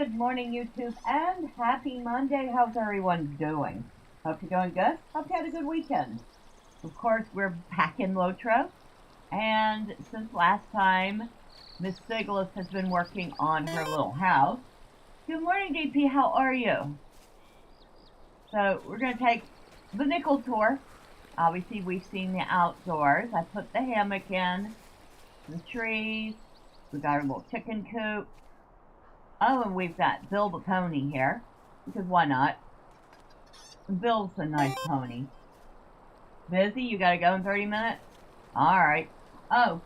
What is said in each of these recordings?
Good morning, YouTube, and happy Monday. How's everyone doing? Hope you're doing good. Hope you had a good weekend. Of course, we're back in LOTRO, and since last time, Miss Sigleth has been working on her little house. Good morning, DP. How are you? So we're going to take the nickel tour. Obviously, we've seen the outdoors. I put the hammock in, the trees. We got our little chicken coop. Oh, and we've got Bill the pony here, because why not? Bill's a nice pony. Busy? You gotta go in 30 minutes? Alright. Oh,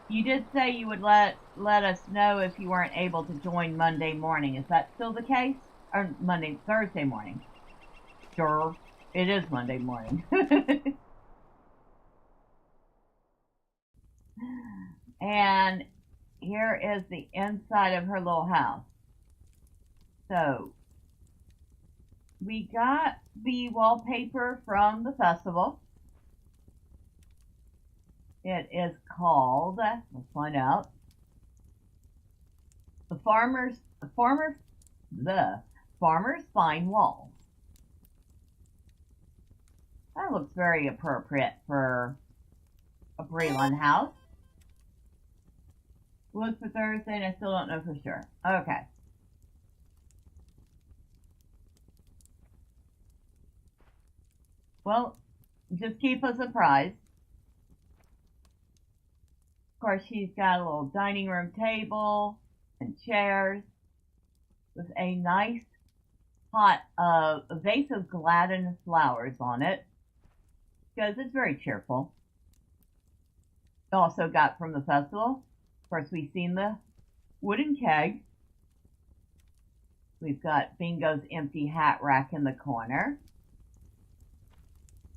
you did say you would let us know if you weren't able to join Monday morning. Is that still the case? Or Thursday morning? Sure, it is Monday morning. And here is the inside of her little house. So, we got the wallpaper from the festival. It is called, let's find out, the Farmer's Fine Walls. That looks very appropriate for a Breeland house. Look for Thursday, and I still don't know for sure. Okay. Well, just keep us apprised. Of course, she's got a little dining room table and chairs with a nice pot of a vase of gladden flowers on it, because it's very cheerful. Also got from the festival. Of course, we've seen the wooden keg. We've got Bingo's empty hat rack in the corner.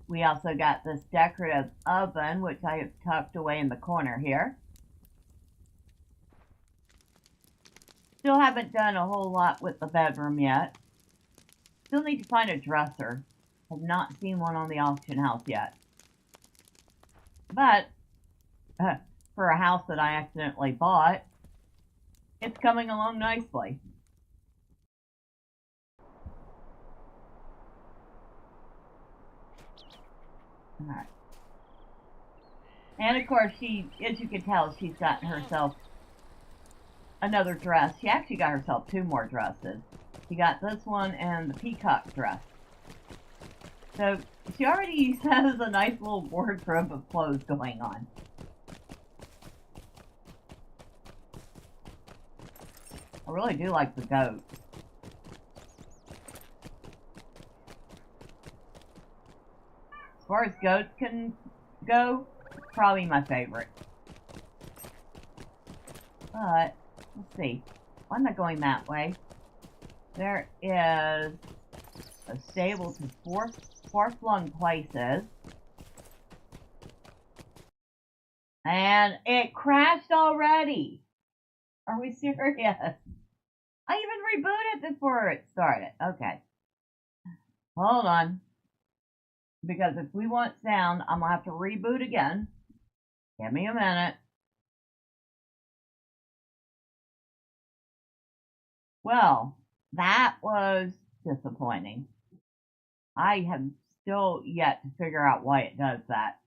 We also got this decorative oven, which I have tucked away in the corner here. Still haven't done a whole lot with the bedroom yet. Still need to find a dresser. Have not seen one on the auction house yet. But, for a house that I accidentally bought, it's coming along nicely. Alright. And of course, as you can tell, she's gotten herself another dress. She actually got herself two more dresses. She got this one and the peacock dress. So, she already has a nice little wardrobe of clothes going on. I really do like the goat. As far as goats can go, probably my favorite. But, let's see. Why am I going that way? There is a stable to far-flung places. And it crashed already! Are we serious? I even rebooted before it started. Okay. Hold on. Because if we want sound, I'm going to have to reboot again. Give me a minute. Well, that was disappointing. I have still yet to figure out why it does that.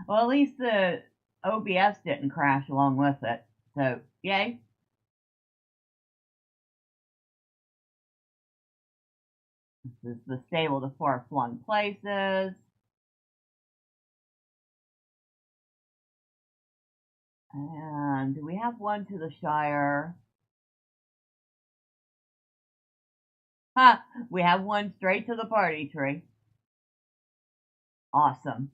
Well, at least the OBS didn't crash along with it. So, yay. This is the stable to far-flung places. And do we have one to the Shire? Ha! We have one straight to the party tree. Awesome.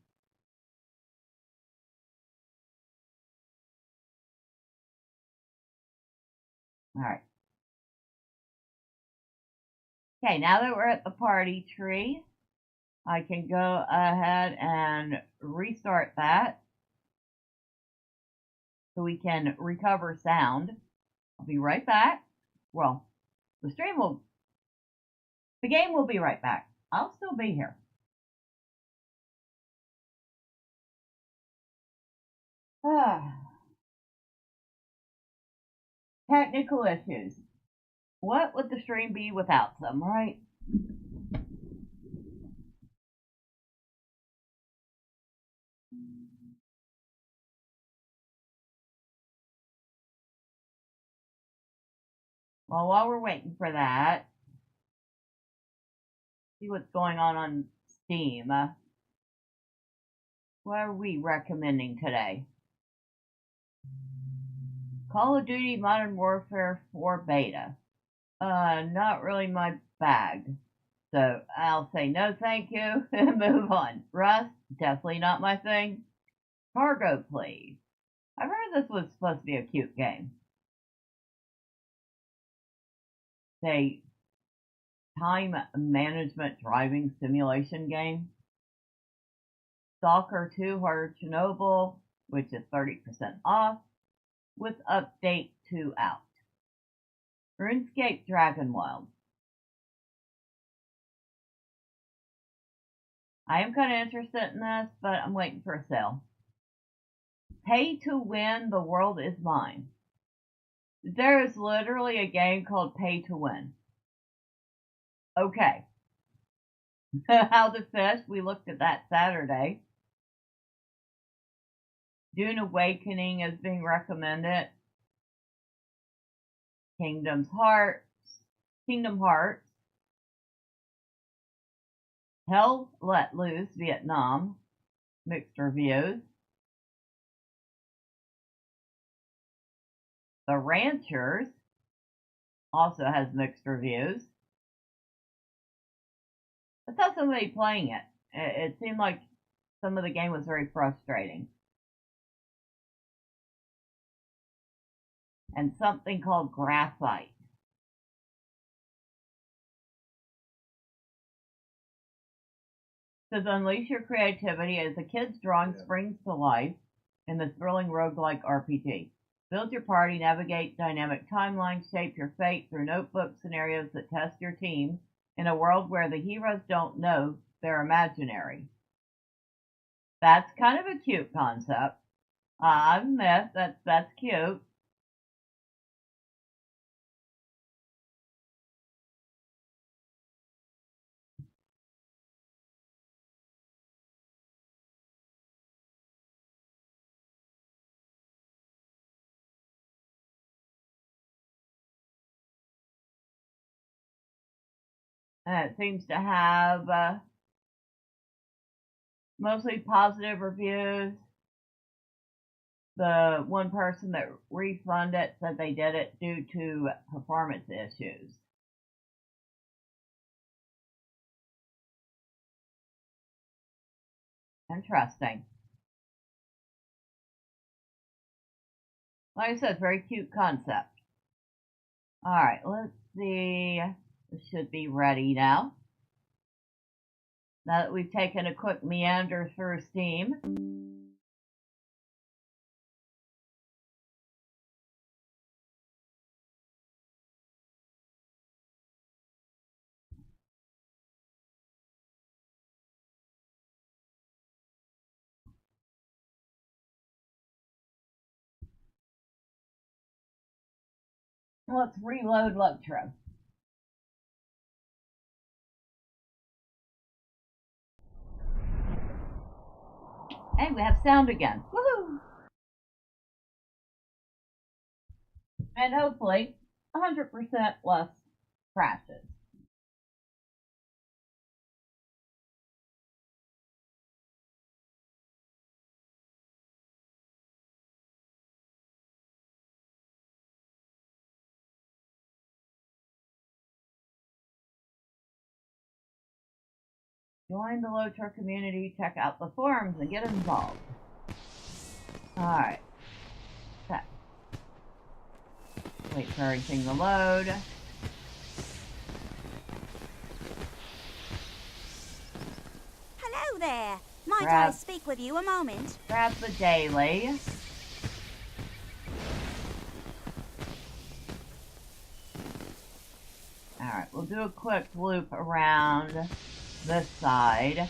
Alright. Okay, now that we're at the party tree, I can go ahead and restart that so we can recover sound. I'll be right back. Well, the game will be right back. I'll still be here. Ah, technical issues. What would the stream be without them, right? Well, while we're waiting for that, see what's going on Steam. What are we recommending today? Call of Duty Modern Warfare 4 Beta. Not really my bag. So I'll say no thank you and move on. Rust, definitely not my thing. Cargo, please. I heard this was supposed to be a cute game. Say, time management driving simulation game. Stalker 2 Hard Chernobyl, which is 30% off, with update 2 out. RuneScape Dragonwild. I am kind of interested in this, but I'm waiting for a sale. Pay to win, the world is mine. There is literally a game called Pay to Win. Okay. How to Fish, we looked at that Saturday. Dune Awakening is being recommended. Kingdom Hearts. Hell Let Loose, Vietnam. Mixed reviews. The Ranchers also has mixed reviews. I saw somebody playing it. It seemed like some of the game was very frustrating. And something called Graphite. Says unleash your creativity as a kid's drawing springs to life in the thrilling roguelike RPG. Build your party, navigate dynamic timelines, shape your fate through notebook scenarios that test your team in a world where the heroes don't know they're imaginary. That's kind of a cute concept. I admit that's cute. And it seems to have mostly positive reviews. The one person that refunded said they did it due to performance issues. Interesting. Like I said, very cute concept. Alright, let's see. This should be ready now. Now that we've taken a quick meander through Steam. Let's reload LOTRO. And we have sound again. Woohoo! And hopefully 100% less crashes. Join the LOTRO community, check out the forums, and get involved. Alright. Wait for everything to load. Hello there. Might I speak with you a moment? Grab the daily. Alright, we'll do a quick loop around this side.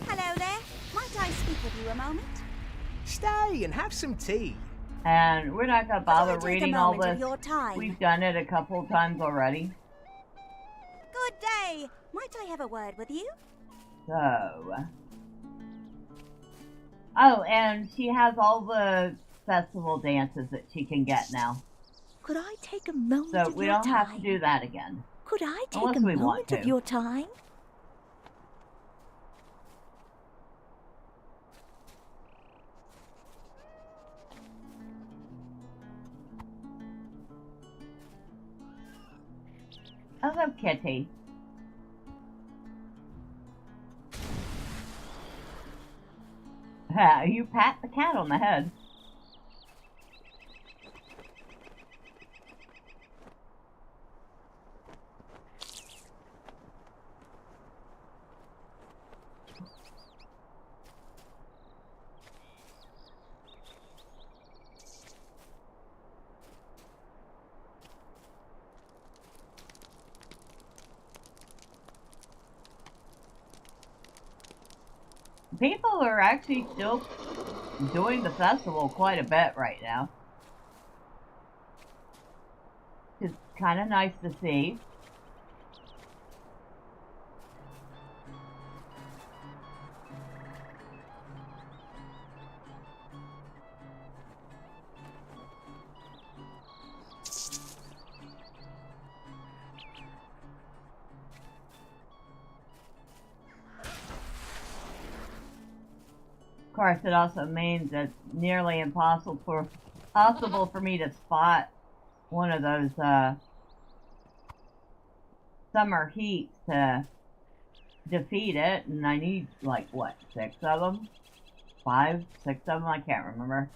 Hello Might I speak with you a moment? Stay and have some tea. And we're not going to bother Could I take reading a all moment of this. your time? We've done it a couple of times already. Good day. Might I have a word with you? So. Oh, and she has all the festival dances that she can get now. Could I take a moment So of we your don't time? have to do that again. Could I take Unless a we want moment to. of your time? Hello, Kitty. You pat the cat on the head. People are actually still doing the festival quite a bit right now. It's kind of nice to see. Of course, it also means it's nearly impossible for me to spot one of those summer heats to defeat it, and I need like what, 6 of them? 5, 6 of them? I can't remember.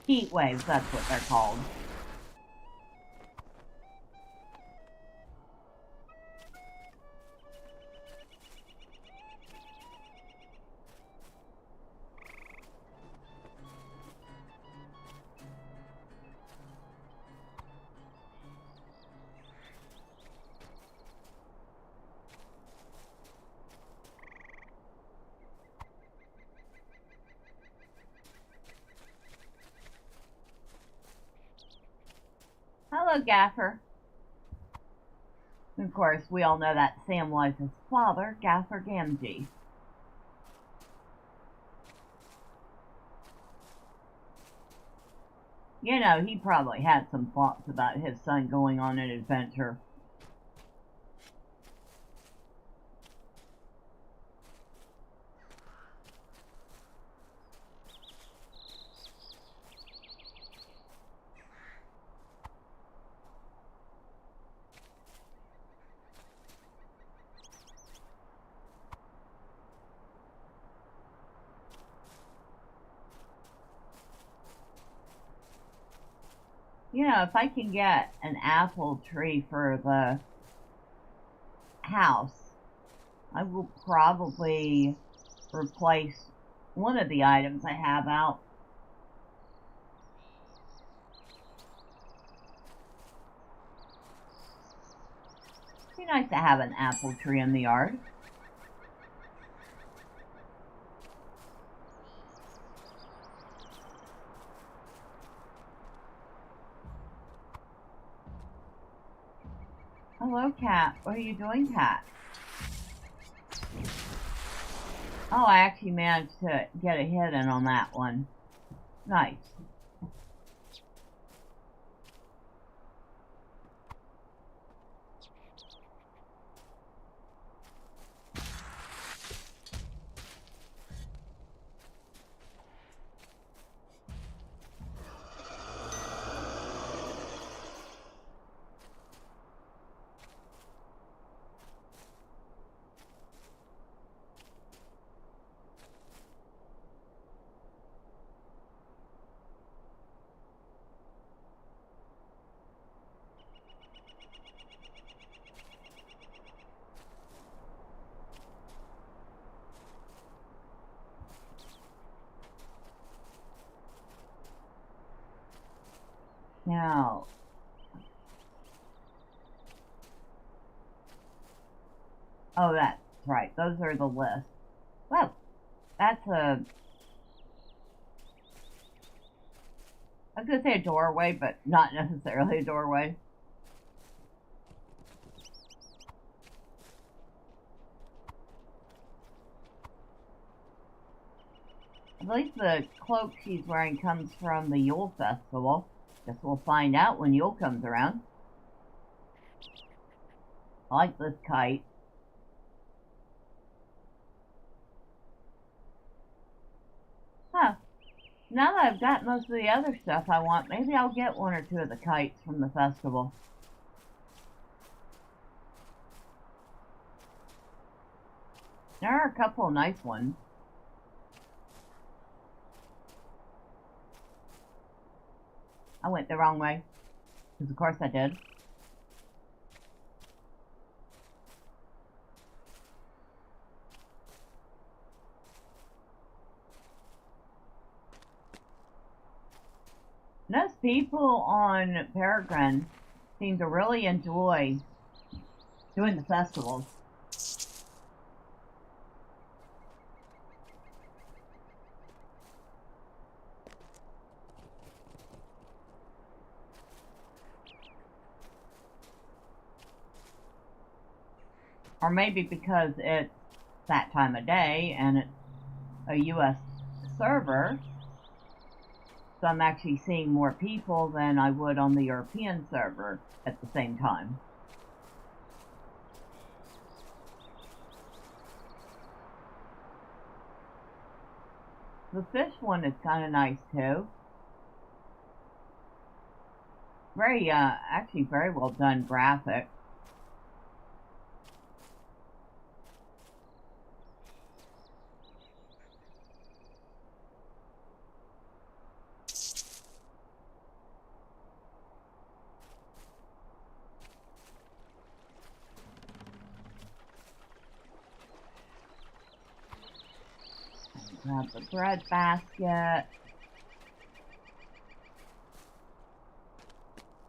Heat waves, that's what they're called. Hello, Gaffer. Of course, we all know that Sam was his father, Gaffer Gamgee. You know, he probably had some thoughts about his son going on an adventure. You know, if I can get an apple tree for the house, I will probably replace one of the items I have out. It'd be nice to have an apple tree in the yard. Hello, Cat. What are you doing, Cat? Oh, I actually managed to get a hit in on that one. Nice. Now, oh, that's right. Those are the lists. Well, that's a... I was going to say a doorway, but not necessarily a doorway. At least the cloak she's wearing comes from the Yule Festival. Guess we'll find out when Yule comes around. I like this kite. Huh. Now that I've got most of the other stuff I want, maybe I'll get one or two of the kites from the festival. There are a couple of nice ones. I went the wrong way. Because of course I did. Most people on Peregrine seem to really enjoy doing the festivals. Or maybe because it's that time of day and it's a US server, so I'm actually seeing more people than I would on the European server at the same time. The fish one is kind of nice too. Very, actually very well done graphic. Grab the bread basket.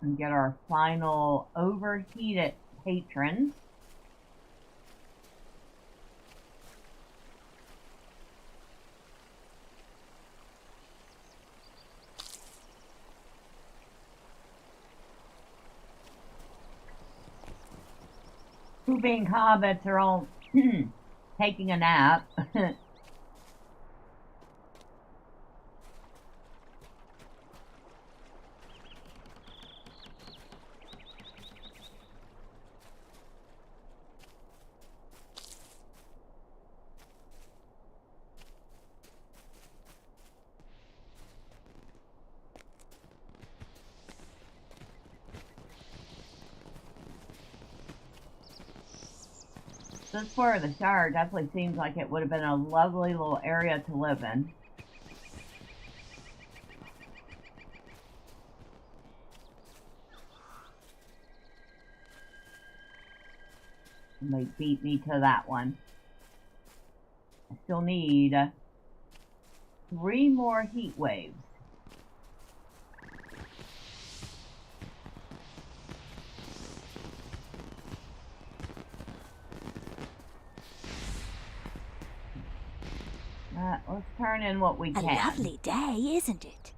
And get our final overheated patrons. Who being hobbits are all taking a nap. This part of the Shire definitely seems like it would have been a lovely little area to live in. And they beat me to that one. I still need 3 more heat waves. Let's turn in what we can. A lovely day, isn't it?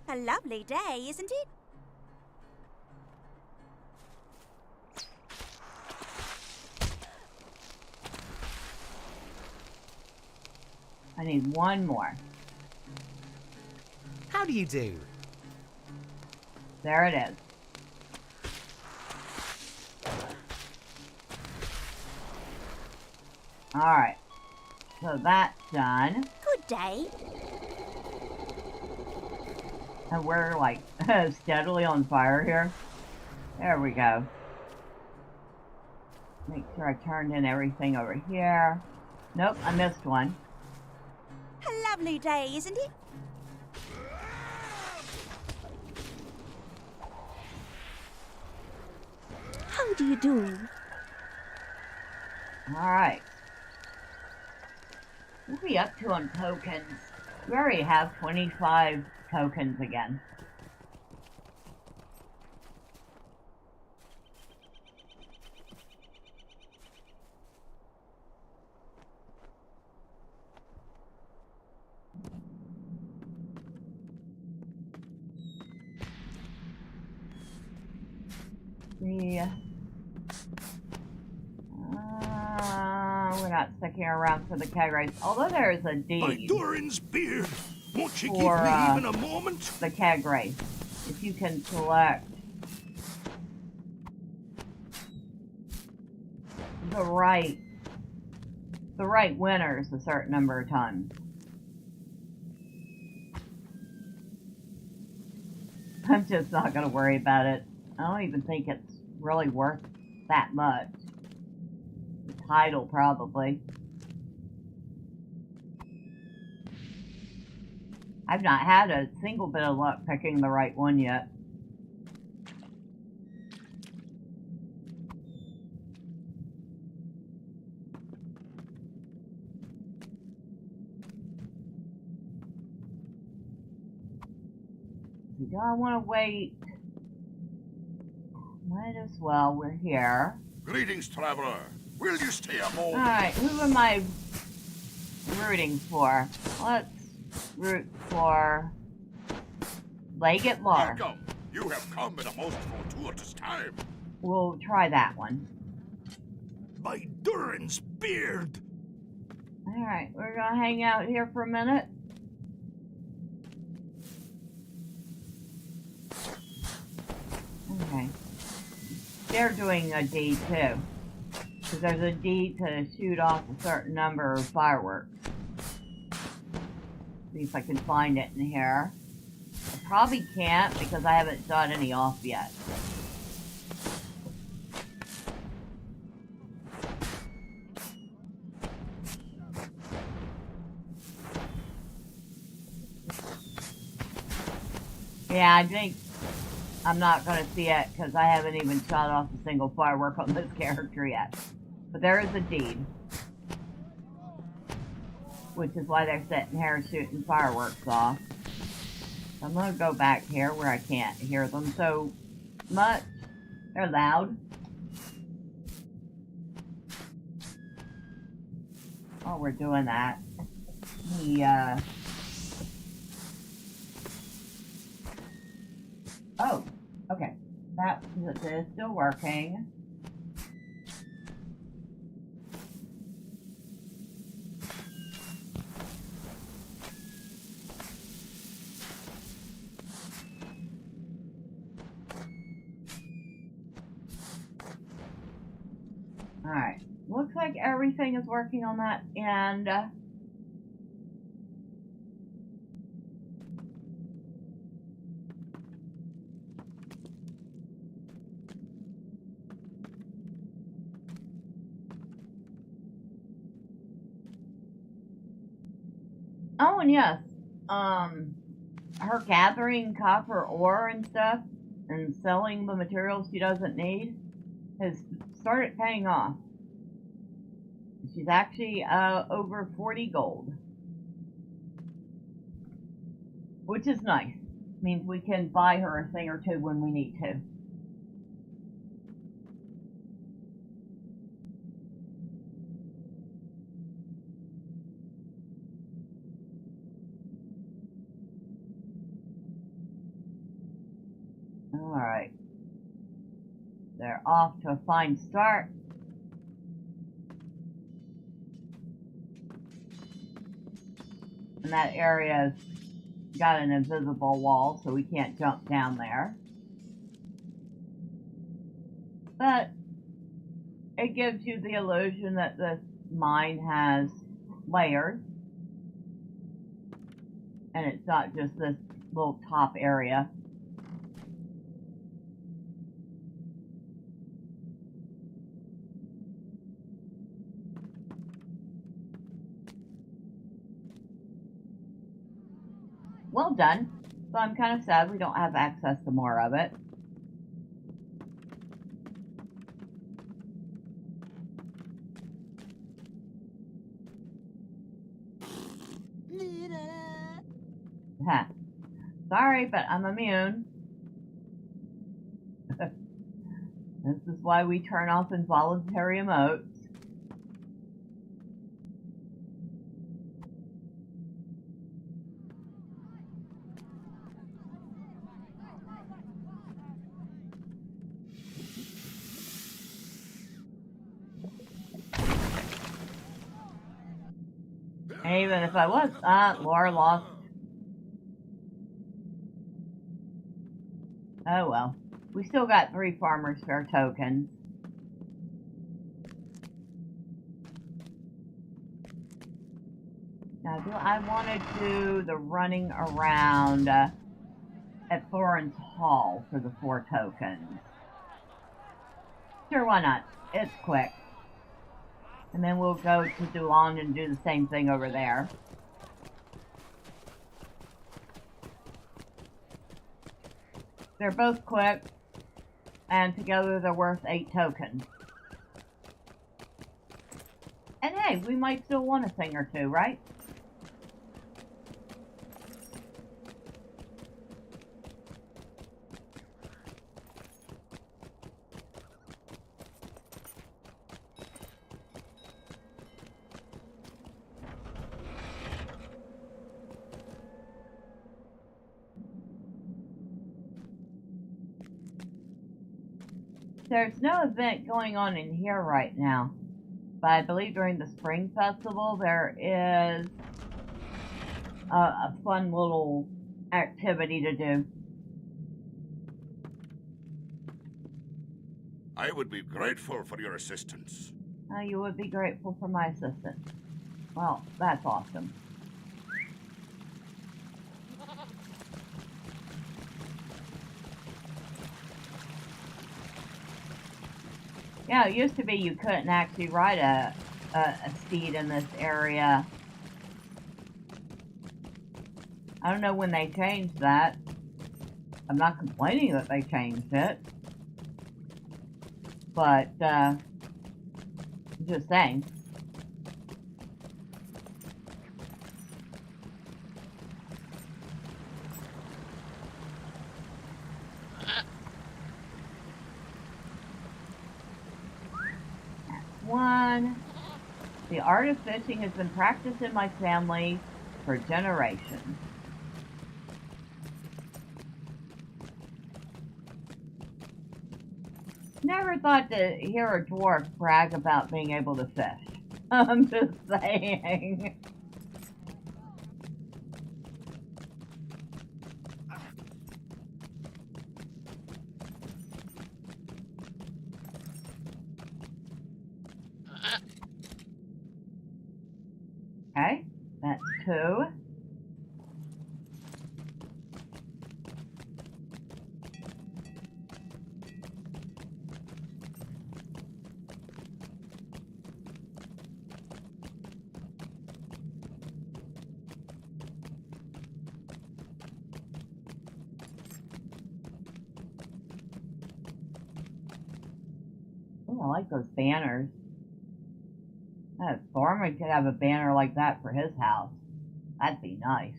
A lovely day, isn't it? I need 1 more. How do you do? There it is. Alright. So that's done. Good day. And we're like steadily on fire here. There we go. Make sure I turned in everything over here. Nope, I missed one. A lovely day, isn't it? How do you do? Alright. What are we up to on tokens? We already have 25 tokens again. We're not sticking around for the keg race, although there is a By deed Doran's beard, won't you give for me even a moment? the keg race. If you can select the right winners a certain number of times. I'm just not going to worry about it. I don't even think it's really worth that much. The title, probably. I've not had a single bit of luck picking the right one yet. Do I want to wait? Might as well. We're here. Greetings, traveler. Will you stay a moment? Alright, who am I rooting for? Let's root for Leggett Lar. Welcome. You have come at a most fortuitous time. We'll try that one. By Doran's beard. Alright, we're gonna hang out here for a minute. Okay. They're doing a deed too. Because there's a deed to shoot off a certain number of fireworks. See if I can find it in here. I probably can't because I haven't shot any off yet. Yeah, I think I'm not going to see it because I haven't even shot off a single firework on this character yet. But there is a deed. Which is why they're sitting here shooting fireworks off. I'm going to go back here where I can't hear them so much. They're loud. While we're doing that, oh, okay. That is still working. Alright. Looks like everything is working on that end. Oh, and yes, her gathering copper ore and stuff and selling the materials she doesn't need has started paying off. She's actually over 40 gold, which is nice. Means we can buy her a thing or two when we need to. Alright. They're off to a fine start. And that area's got an invisible wall, so we can't jump down there. But it gives you the illusion that this mine has layers. And it's not just this little top area. Well done. So I'm kind of sad we don't have access to more of it. Huh. Sorry, but I'm immune. This is why we turn off involuntary emotes. And even if I was, Laura lost. Oh well. We still got 3 Farmer's Fair tokens. Now, do I want to do the running around at Thorin's Hall for the 4 tokens? Sure, why not? It's quick. And then we'll go to Dulon and do the same thing over there. They're both quick, and together they're worth 8 tokens. And hey, we might still want a thing or two, right? There's no event going on in here right now, but I believe during the Spring Festival there is a fun little activity to do. I would be grateful for your assistance. You would be grateful for my assistance. Well, that's awesome. Yeah, it used to be you couldn't actually ride a steed in this area. I don't know when they changed that. I'm not complaining that they changed it. But, just saying. One. The art of fishing has been practiced in my family for generations. Never thought to hear a dwarf brag about being able to fish. I'm just saying. Okay, that's 2. Oh, I like those banners. Thorman could have a banner like that for his house. That'd be nice.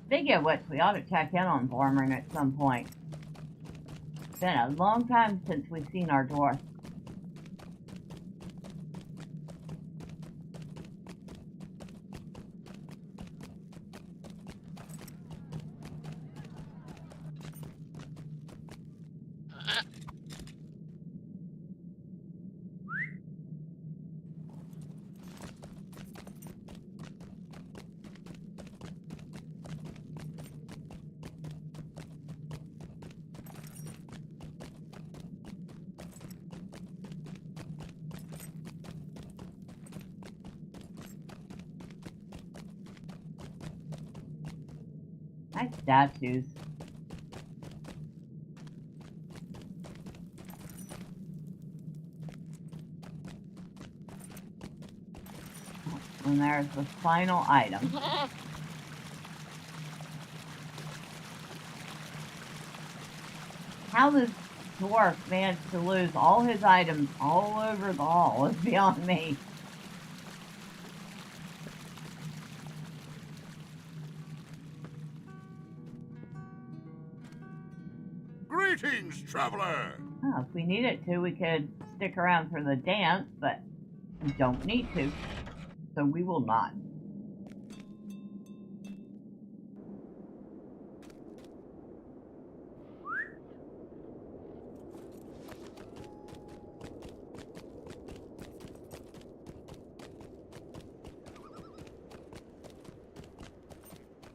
Speaking of which, we ought to check in on Thorman at some point. It's been a long time since we've seen our dwarf. Nice statues. And there's the final item. How does dwarf managed to lose all his items all over the hall is beyond me. Greetings, traveler! Oh, if we needed to, we could stick around for the dance, but we don't need to, so we will not.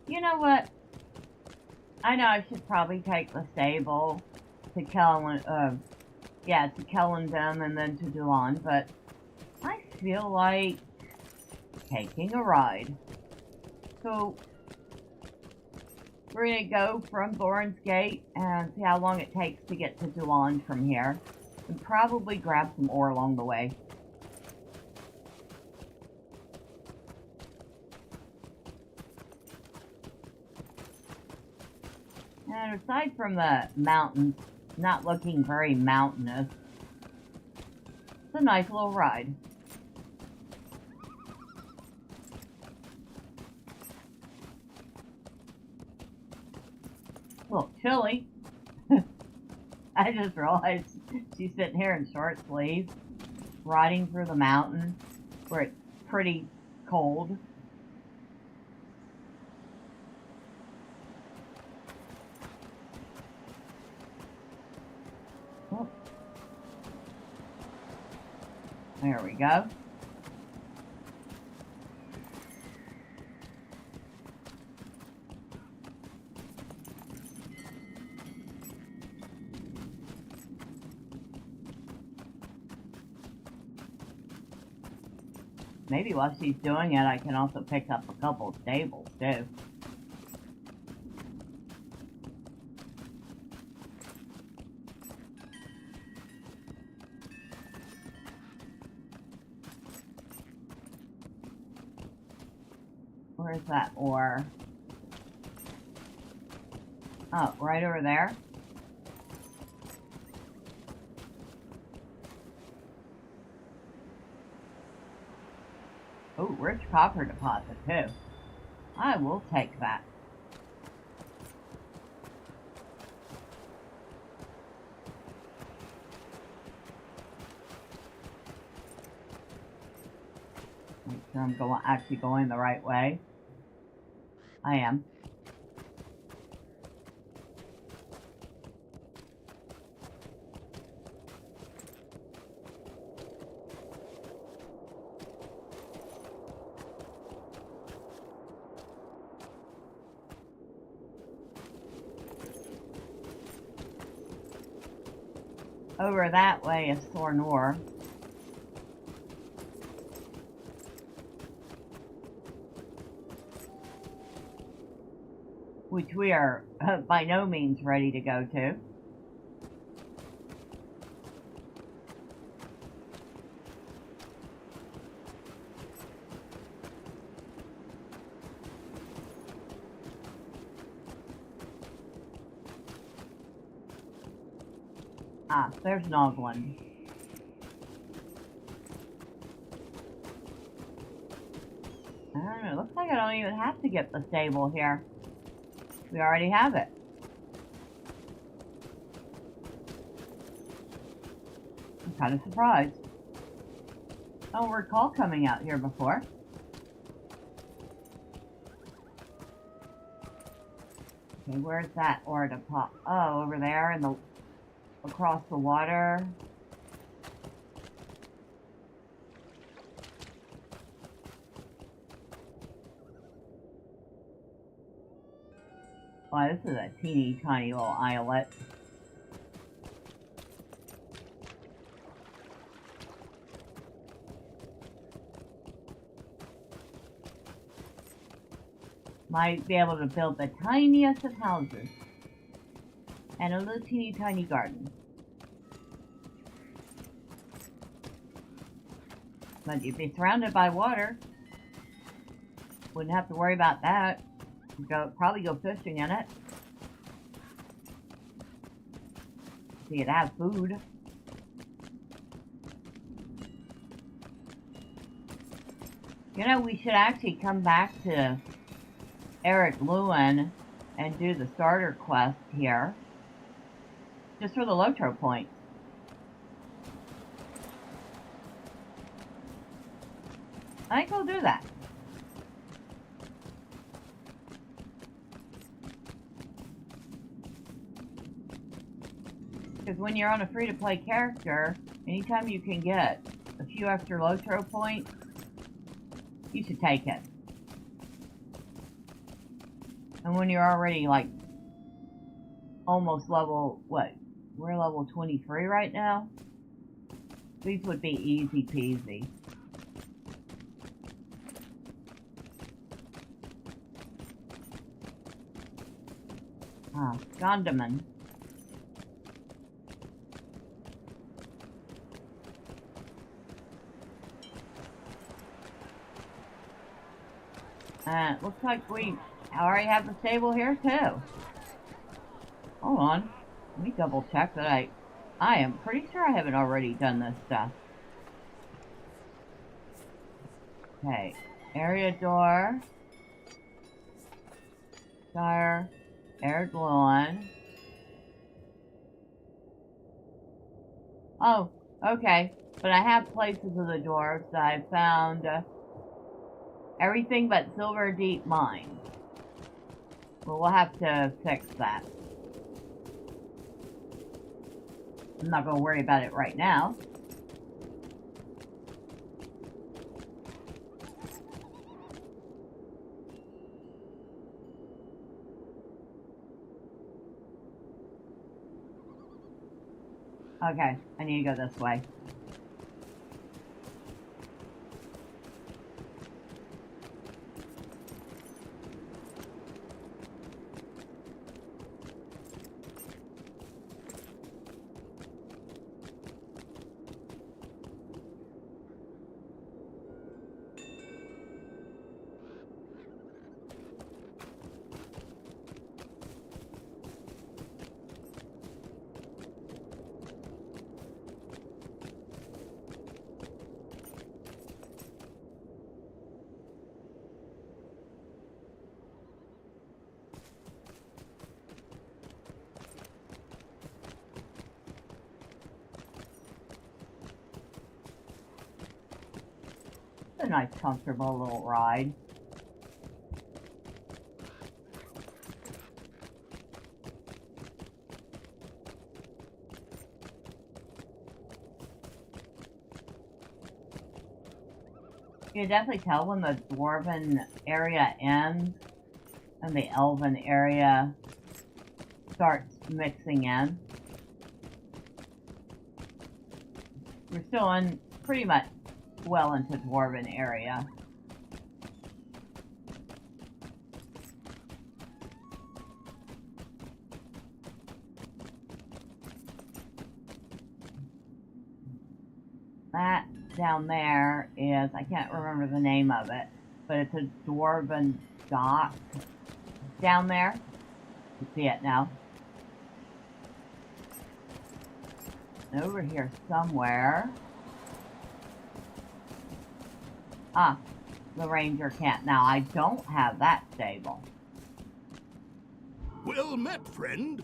You know what? I know I should probably take the stable to Kellen, to Kellendon and then to Dulon, but I feel like taking a ride. So we're gonna go from Thorin's Gate and see how long it takes to get to Dulon from here, and probably grab some ore along the way. And aside from the mountains not looking very mountainous, it's a nice little ride. A little chilly. I just realized she's sitting here in short sleeves, riding through the mountain where it's pretty cold. Oh. There we go. Maybe while she's doing it, I can also pick up a couple of stables, too. Where's that ore? Oh, right over there? Oh, rich copper deposit, too. I will take that. Make sure I'm actually going the right way. I am. Over that way is Thornor. Which we are by no means ready to go to. Ah, there's Noglin. I don't know, looks like I don't even have to get the stable here. We already have it. I'm kind of surprised. I don't recall coming out here before. Okay, where's that ore deposit? Oh, over there in the across the water. Wow, this is a teeny tiny little islet. Might be able to build the tiniest of houses. And a little teeny tiny garden. But you'd be surrounded by water. Wouldn't have to worry about that. Probably go fishing in it. see it have food. You know, we should actually come back to Eric Lewin and do the starter quest here. Just for the LOTRO points. I think we'll do that. Because when you're on a free-to-play character, anytime you can get a few extra LOTRO points, you should take it. And when you're already, like, almost level, what? We're level 23 right now? These would be easy peasy. Ah, Gondaman. Looks like we already have the stable here too. Hold on. Let me double check that I am pretty sure I haven't already done this stuff. Okay. Area door. Shire. Eric Lewin. Oh, okay. But I have places of the dwarves that I've found everything but Silver Deep Mine. Well, we'll have to fix that. I'm not going to worry about it right now. Okay, I need to go this way. A nice, comfortable little ride. You can definitely tell when the dwarven area ends and the elven area starts mixing in. We're still in pretty much well into dwarven area. That down there is, I can't remember the name of it, but it's a dwarven dock down there. You see it now. And over here somewhere. Ah, the ranger camp. Now, I don't have that stable. Well met, friend.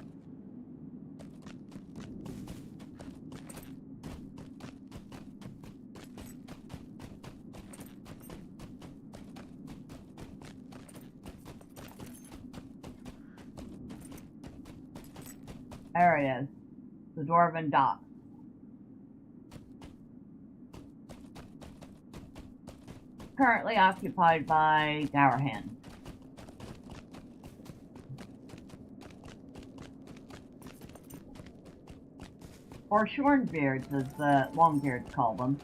There it is. The dwarven dock. Currently occupied by Dowerhand. Or Shornbeards, as the Longbeards call them.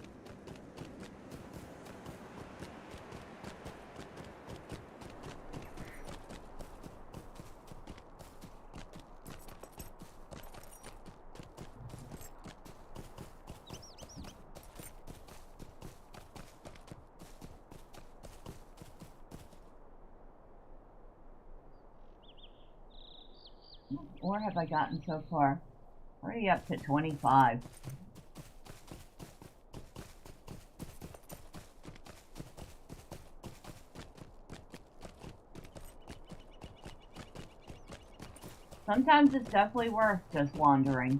Where have I gotten so far? Already up to 25. Sometimes it's definitely worth just wandering.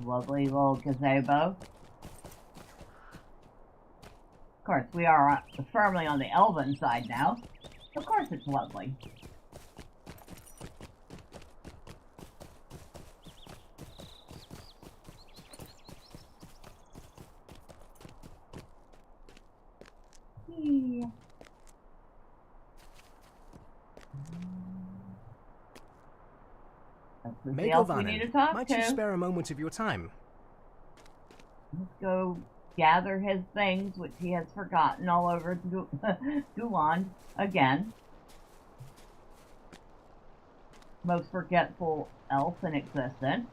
Lovely little gazebo. Of course, we are firmly on the elven side now. Of course it's lovely. Yeah. Somebody else we need to talk might to. you spare a moment of your time? Let's go gather his things, which he has forgotten all over Guland again. Most forgetful elf in existence.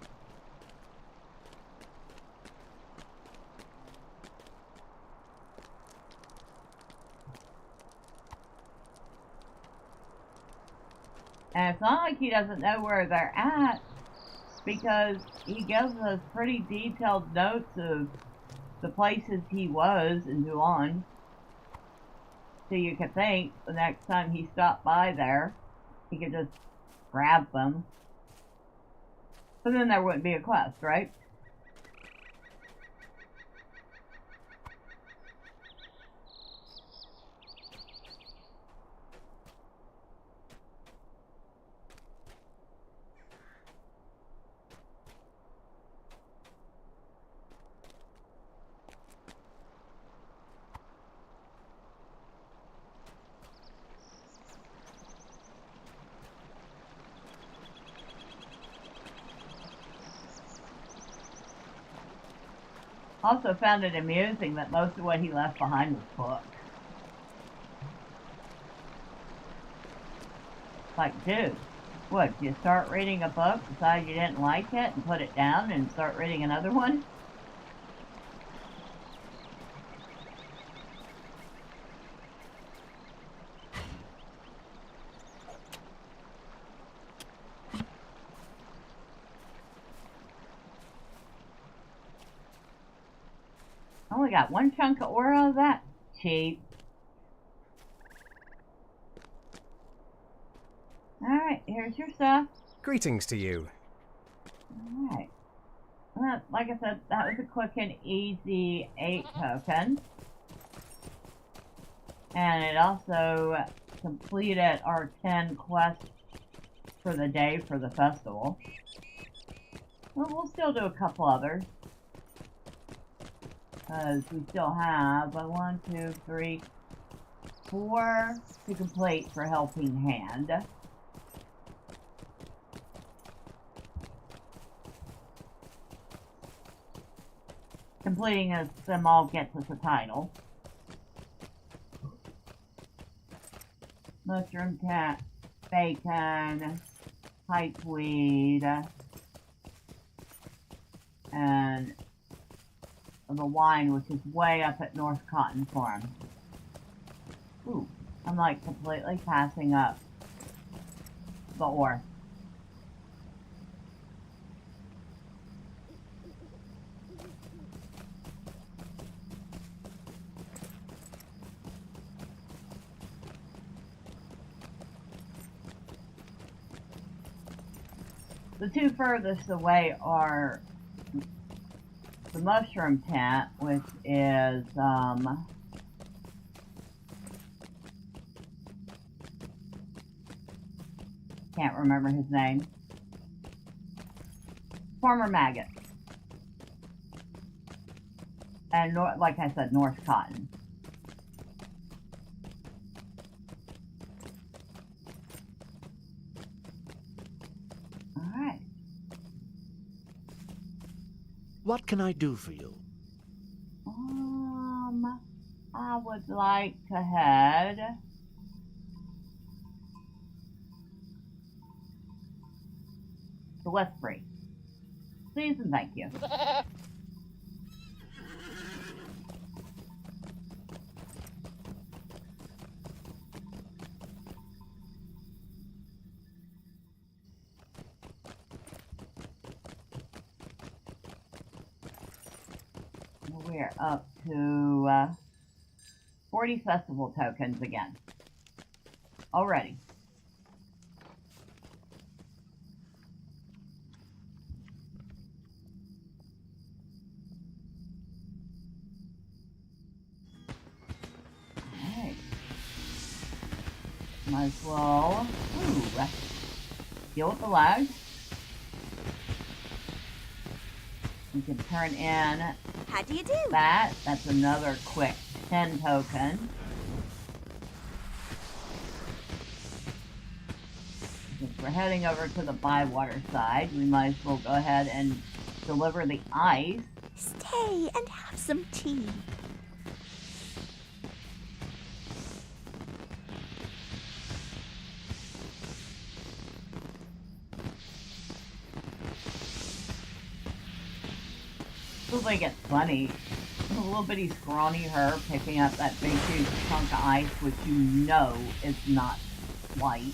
And it's not like he doesn't know where they're at, because he gives us pretty detailed notes of the places he was in Duan. So you could think the next time he stopped by there, he could just grab them. But then there wouldn't be a quest, right? Also found it amusing that most of what he left behind was books. Like, dude, what, you start reading a book, decide you didn't like it, and put it down, and start reading another one? I only got one chunk of ore out of that. Cheap. Alright, here's your stuff. Greetings to you. Alright. Well, like I said, that was a quick and easy 8 token. And it also completed our 10 quests for the day for the festival. Well, we'll still do a couple others. Because we still have 1, 2, 3, 4 to complete for Helping Hand. Completing them all gets us a title. Mushroom cat, bacon, pikeweed, and the wine, which is way up at North Cotton Farm. Ooh, I'm like completely passing up the ore. The two furthest away are the mushroom tent, which is can't remember his name. Farmer Maggot. And like I said, North Cotton. What can I do for you? would like to head to Westbury. Please and thank you. We're up to 40 festival tokens again. Already. Alright. Might as well deal with the lag. You can turn in How do you do? That's another quick 10 token. Since we're heading over to the Bywater side, we might as well go ahead and deliver the ice. Stay and have some tea. Feels like it's funny. A little bitty scrawny her picking up that big huge chunk of ice, which you know is not white.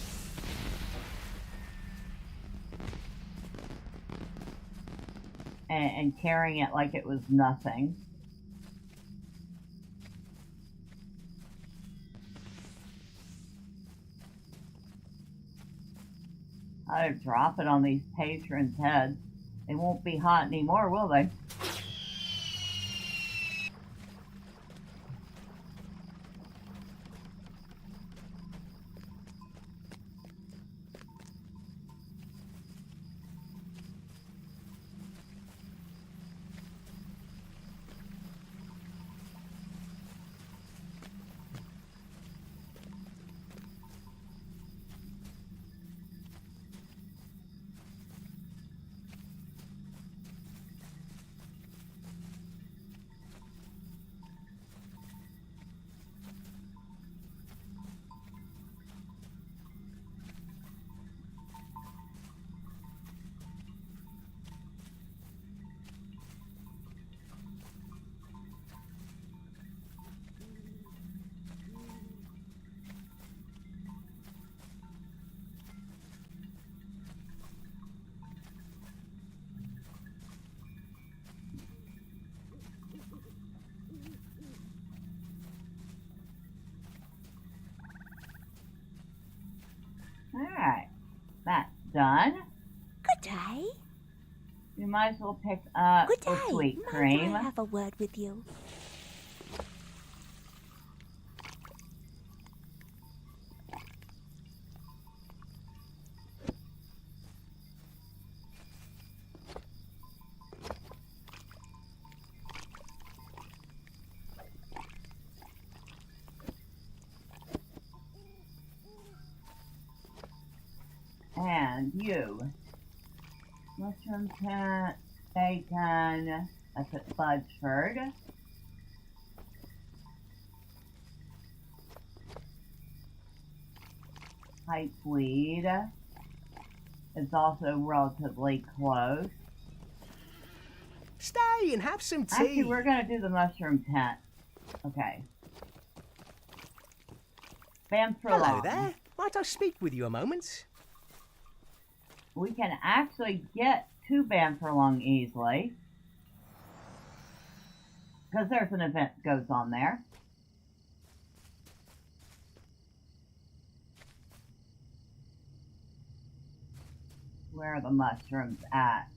And carrying it like it was nothing. I'd drop it on these patrons' heads. They won't be hot anymore, will they? Alright, that's done. Good day. We might as well pick up Good the day. sweet Might cream. I have a word with you? And you. Mushroom tent, bacon, that's at Budford. Pipeweed is also relatively close. Stay and have some tea. Actually, we're going to do the mushroom tent. Okay. Hello there. Might I speak with you a moment? We can actually get to Banfurlong easily. Because there's an event that goes on there. Where are the mushrooms at?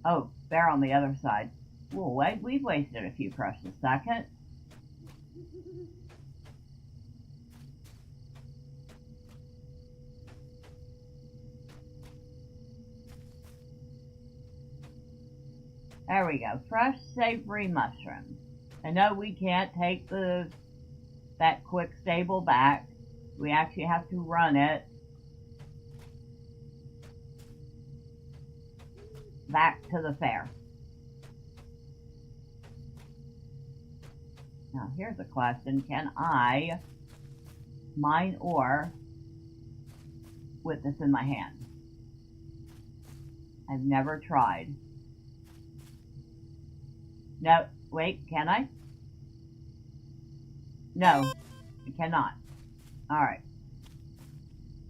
Oh, they're on the other side. Well, wait, we've wasted a few precious seconds. There we go. Fresh, savory mushrooms. I know we can't take that quick stable back. We actually have to run it. back to the fair. Now, here's a question. Can I mine ore with this in my hand? I've never tried. No, wait, can I? No, I cannot. Alright.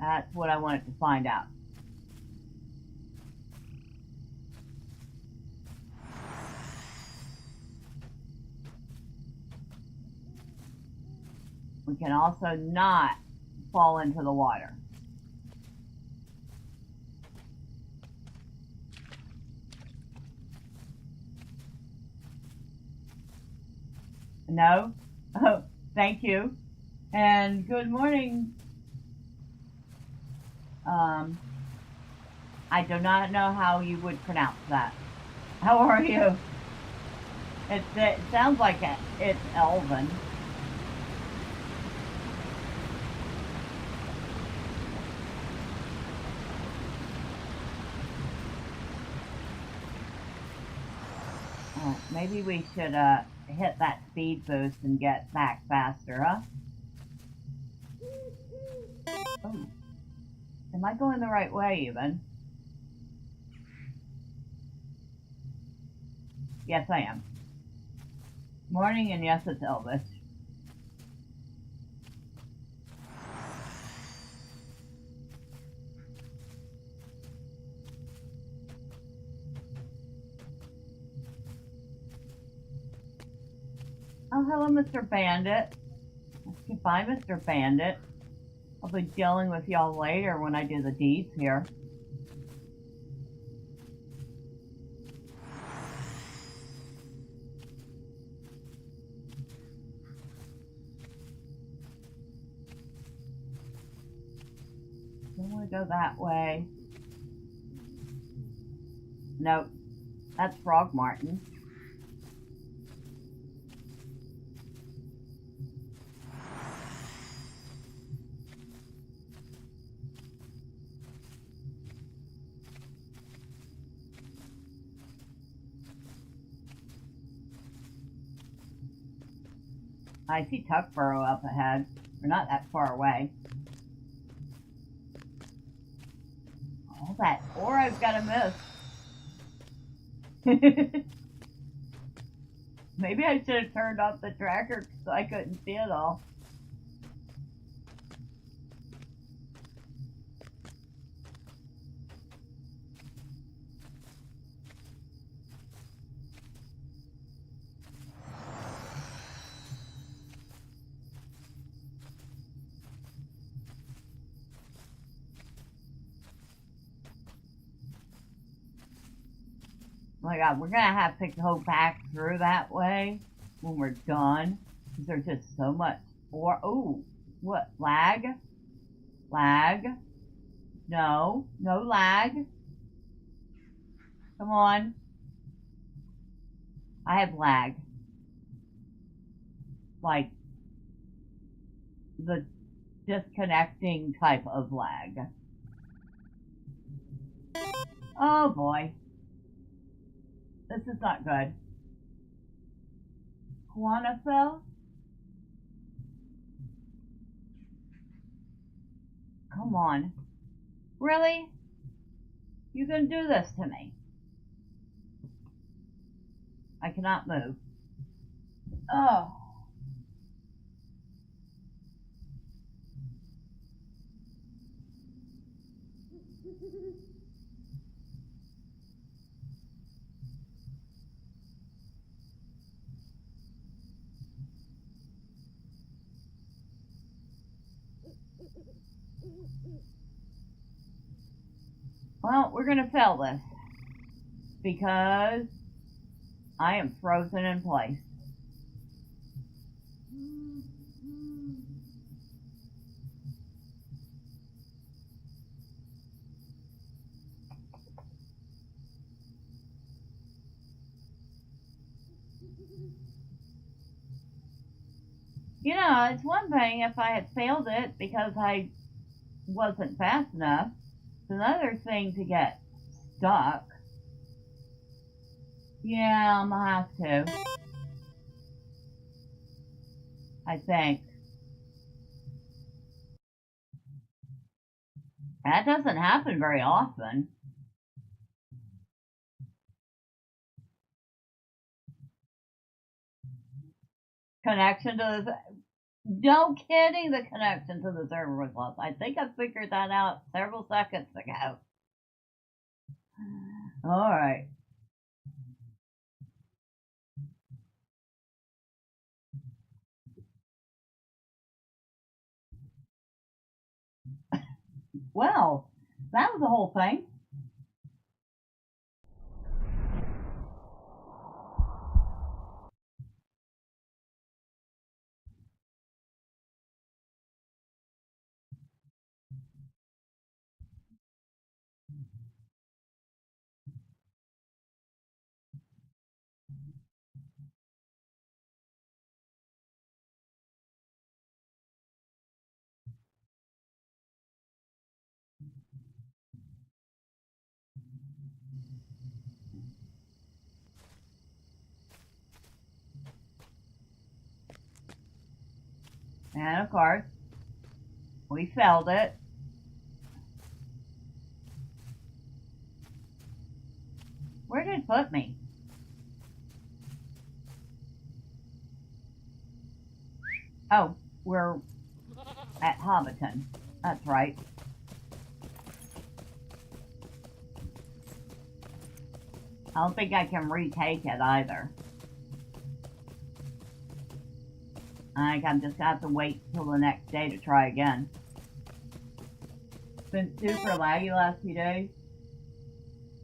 That's what I wanted to find out. We can also not fall into the water. No? Oh, thank you. And good morning. I do not know how you would pronounce that. How are you? It sounds like it's Elven. Maybe we should hit that speed boost and get back faster, huh? Oh. Am I going the right way, even? Yes, I am. Morning, and yes, it's Elvis. Oh, hello, Mr. Bandit. Goodbye, Mr. Bandit. I'll be dealing with y'all later when I do the deeds here. Don't want to go that way. Nope. That's Frog Martin. I see Tuckborough up ahead. We're not that far away. All that ore I've got to miss. Maybe I should have turned off the tracker so I couldn't see it all. Oh my god, we're gonna have to go back through that way when we're done. Because there's just so much. Or, oh, what? Lag? Lag? No. No lag. Come on. I have lag. Like, the disconnecting type of lag. Oh boy. This is not good. Quanafel? Come on. Really? You can do this to me? I cannot move. Oh. Well, we're gonna fail this because I am frozen in place. You know, it's one thing if I had failed it because I wasn't fast enough. It's another thing to get stuck Yeah, I'm gonna have to. I think. That doesn't happen very often. Connection to the... No kidding, the connection to the server was lost. I think I figured that out several seconds ago. Alright. Well, that was the whole thing. And of course, we failed it. Where did it put me? Oh, we're at Hobbiton. That's right. I don't think I can retake it either. I think I'm just gonna have to wait till the next day to try again. It's been super laggy last few days.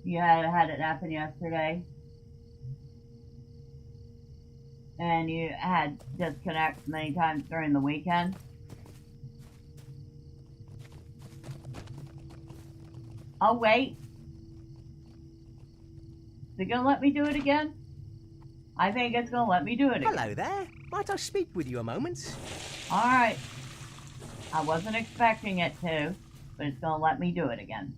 You had it happen yesterday. And you had disconnects many times during the weekend. I'll wait. Is it gonna let me do it again? I think it's gonna let me do it again. Hello there. Might I speak with you a moment? Alright. I wasn't expecting it to, but it's gonna let me do it again.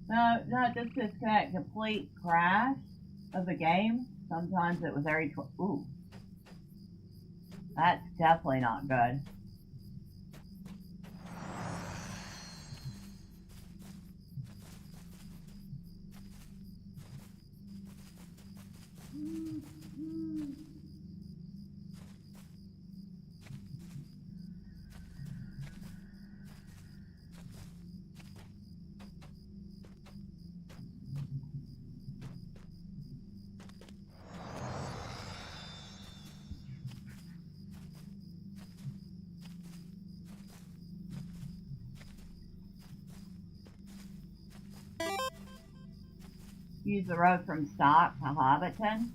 No, not just disconnect, complete crash of the game. Sometimes it was every ooh. That's definitely not good. Use the road from Stock to Hobbiton.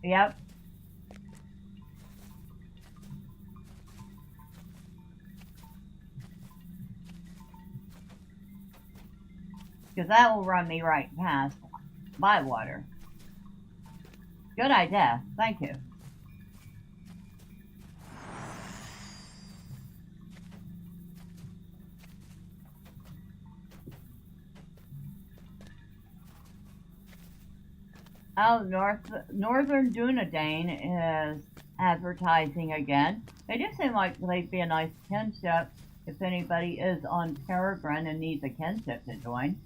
Yep. Because that will run me right past Bywater. Good idea. Thank you. Oh, Northern Dunedain is advertising again. They do seem like they'd be a nice kinship. if anybody is on Peregrine and needs a kinship to join.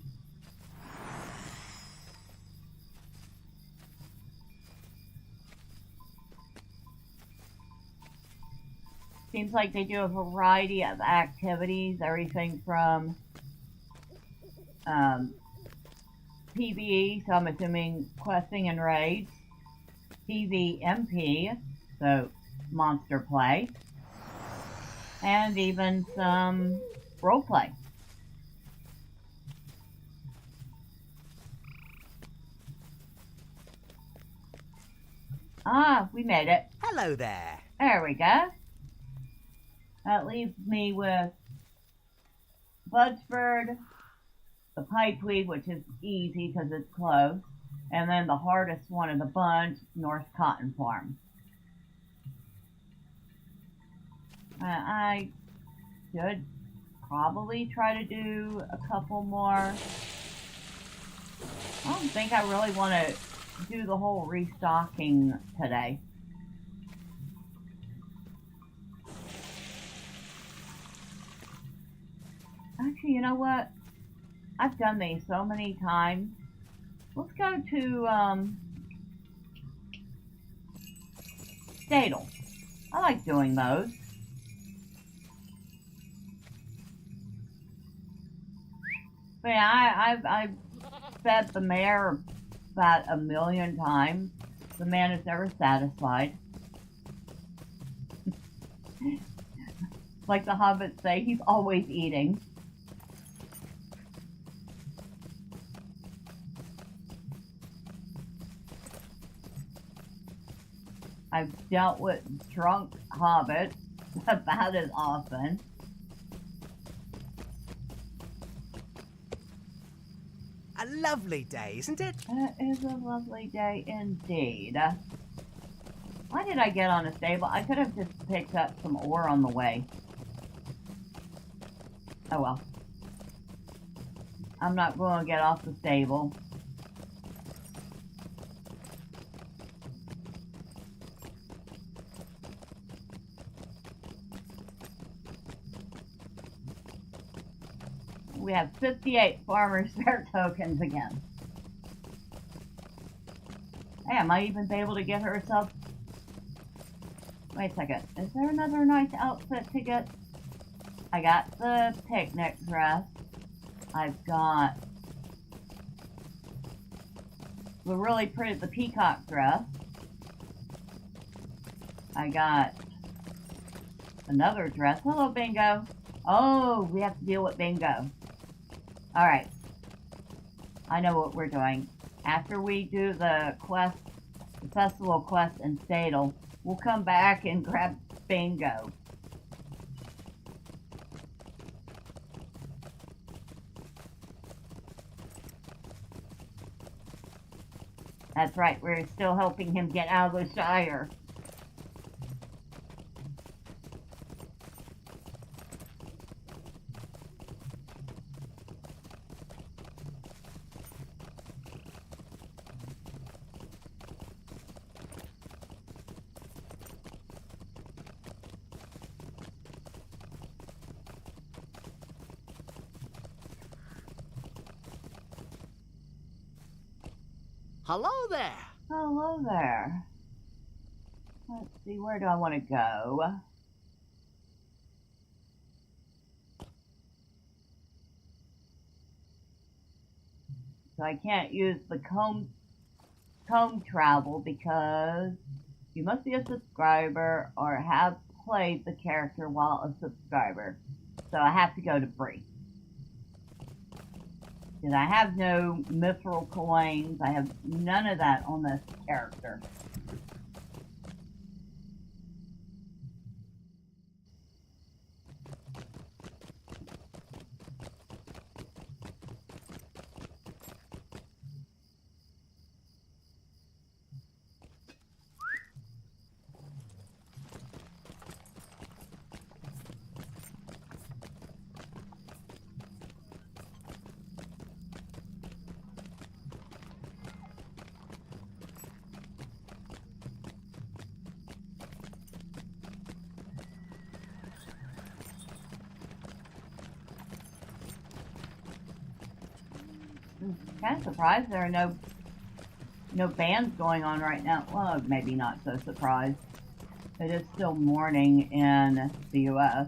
Seems like they do a variety of activities, everything from PvE, so I'm assuming questing and raids, PvMP, so monster play, and even some roleplay. Ah, we made it. Hello there. There we go. That leaves me with Budsford, the Pipeweed, which is easy because it's close, and then the hardest one of the bunch, North Cotton Farm. I should probably try to do a couple more. I don't think I really want to do the whole restocking today. Actually, you know what? I've done these so many times. Let's go to Stadel. I like doing those. But yeah, I've fed the mayor about 1,000,000 times. The man is never satisfied. Like the hobbits say, he's always eating. I've dealt with drunk hobbits about as often. A lovely day, isn't it? It is a lovely day indeed. Why did I get on a stable? I could have just picked up some ore on the way. Oh well. I'm not going to get off the stable. We have 58 farmer's fair tokens again. Hey, I might even be able to get herself... Wait a second. Is there another nice outfit to get? I got the picnic dress. I've got the really pretty, the peacock dress. I got another dress. Hello, Bingo. Oh, we have to deal with Bingo. Alright. I know what we're doing. After we do the quest, the festival quest in Stadel, we'll come back and grab Bingo. That's right, we're still helping him get out of the Shire. Hello there. Hello there. Let's see, where do I want to go? So I can't use the comb travel because you must be a subscriber or have played the character while a subscriber. So I have to go to Bree. Because I have no mithril coins, I have none of that on this character. I'm kind of surprised there are no bands going on right now. Well, maybe not so surprised. It is still morning in the U.S.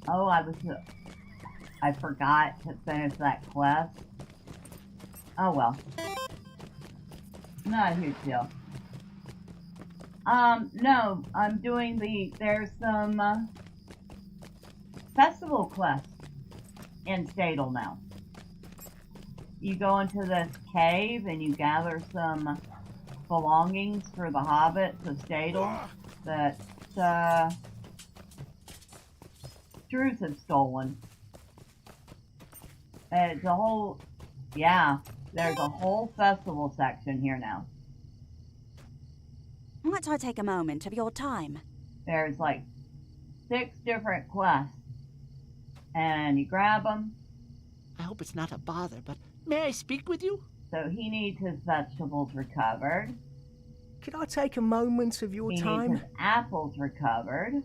Oh, I forgot to finish that quest. Oh well. Not a huge deal. No, I'm doing there's some, festival quests in Stadel now. You go into this cave and you gather some belongings for the hobbits of Stadel that, Druids have stolen. It's a whole, yeah, there's a whole festival section here now. Might I take a moment of your time? There's like 6 different quests, and you grab them. I hope it's not a bother, but may I speak with you? So he needs his vegetables recovered. Could I take a moment of your He time? needs his apples recovered.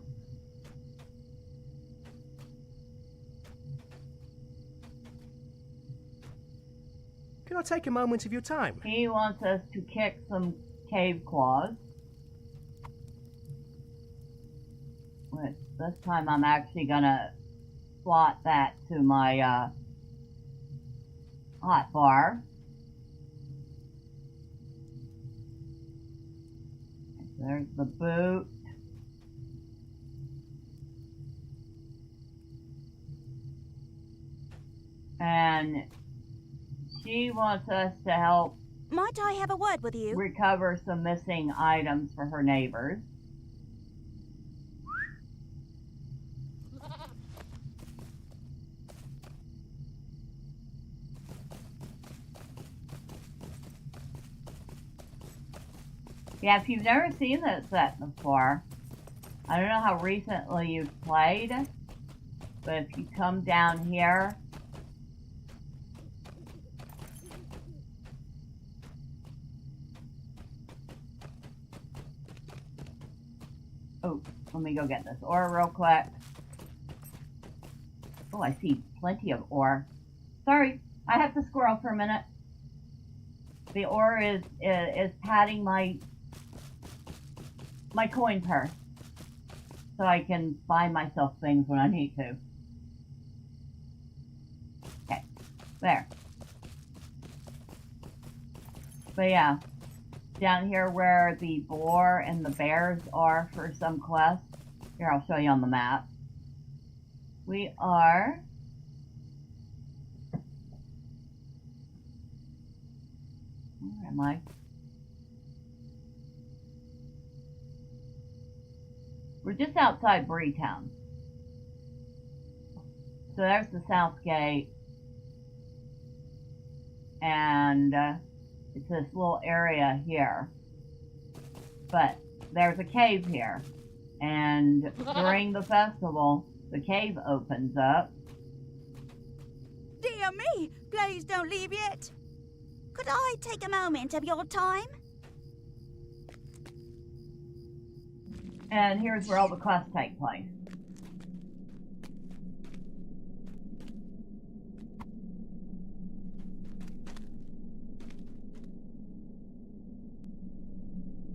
Could I take a moment of your time? He wants us to kick some cave claws. Which this time I'm actually gonna slot that to my hot bar. There's the boot. And she wants us to help Might I have a word with you? recover some missing items for her neighbors. Yeah, if you've never seen this set before, I don't know how recently you've played, but if you come down here, oh, let me go get this ore real quick. Oh, I see plenty of ore. Sorry, I have to squirrel for a minute. The ore is padding my coin purse, so I can buy myself things when I need to. Okay, there. But yeah, down here where the boar and the bears are for some quests, here I'll show you on the map. We are where am I? We're just outside Breetown. So there's the south gate. And it's this little area here. But there's a cave here. And during the festival, the cave opens up. Dear me, please don't leave yet. Could I take a moment of your time? And here's where all the quests take place.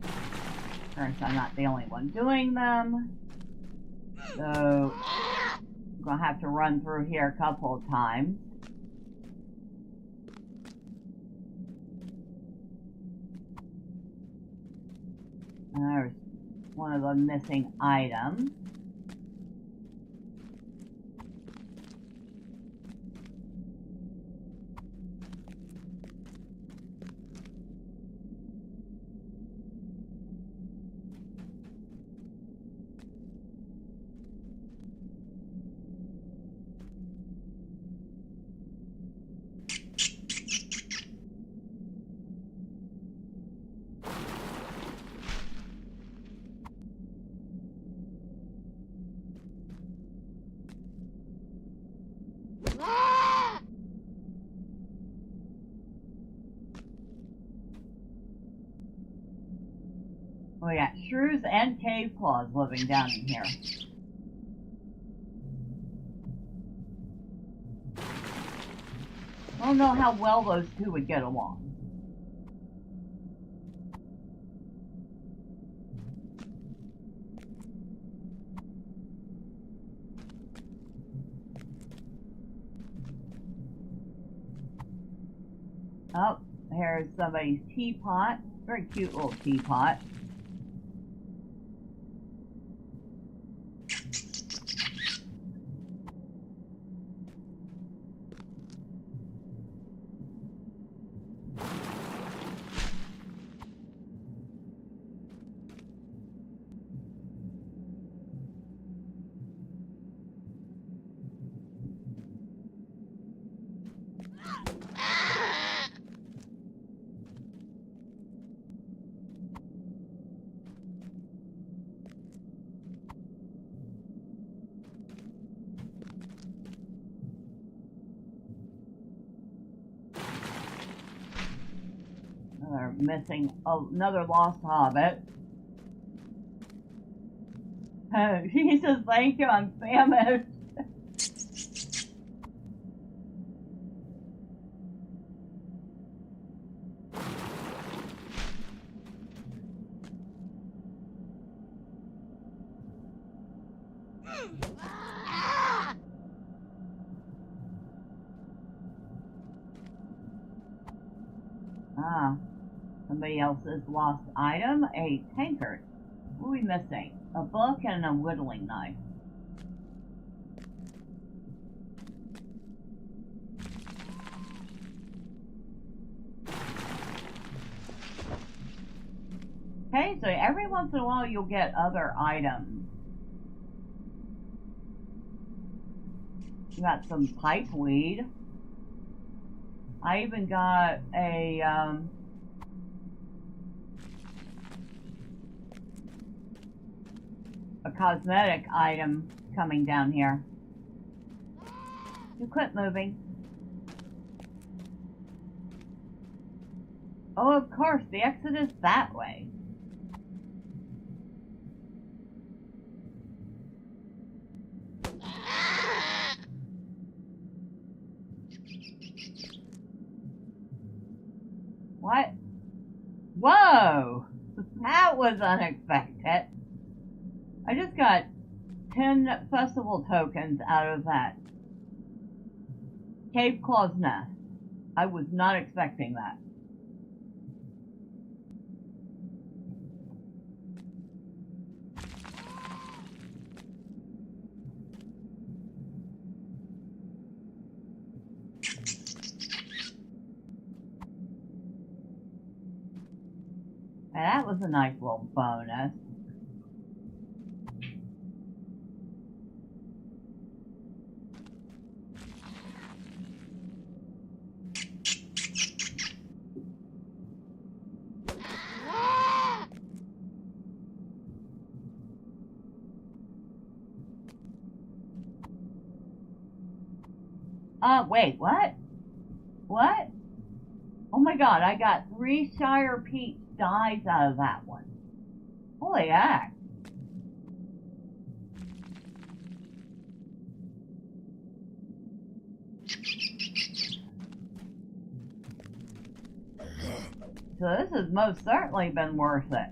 Of course, I'm not the only one doing them. So, I'm going to have to run through here a couple of times. And there's one of the missing items. We got shrews and cave claws living down in here. I don't know how well those two would get along. Oh, here's somebody's teapot. Very cute little teapot. They're missing another lost hobbit. He says, thank you, I'm famished. Ah, somebody else's lost item, a tankard. What are we missing? A book and a whittling knife. Okay, so every once in a while you'll get other items. You got some pipeweed. I even got a cosmetic item coming down here. You quit moving. Oh, of course, the exit is that way. What? Whoa! That was unexpected. I just got 10 festival tokens out of that cave claw's nest. I was not expecting that. And that was a nice little bonus. Wait, what? What? Oh my god, I got 3 Shire Peach dyes out of that one. Holy heck. So this has most certainly been worth it.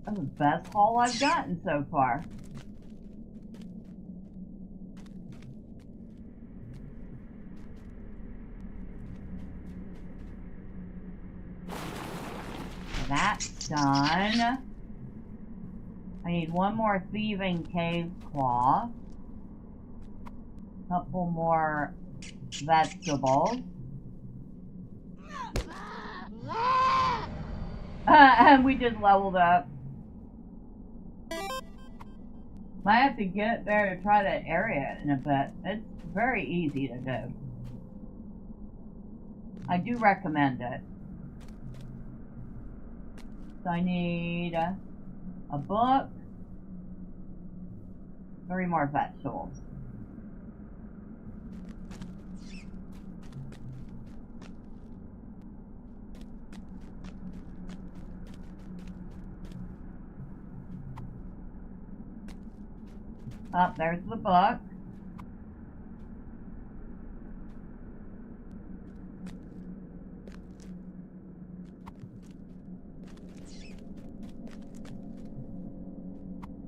That's the best haul I've gotten so far. That's done. I need one more thieving cave claw. Couple more vegetables. And we just leveled up. Might have to get there to try that area in a bit. It's very easy to do. I do recommend it. So I need a book, 3 more vegetables. Oh, there's the book.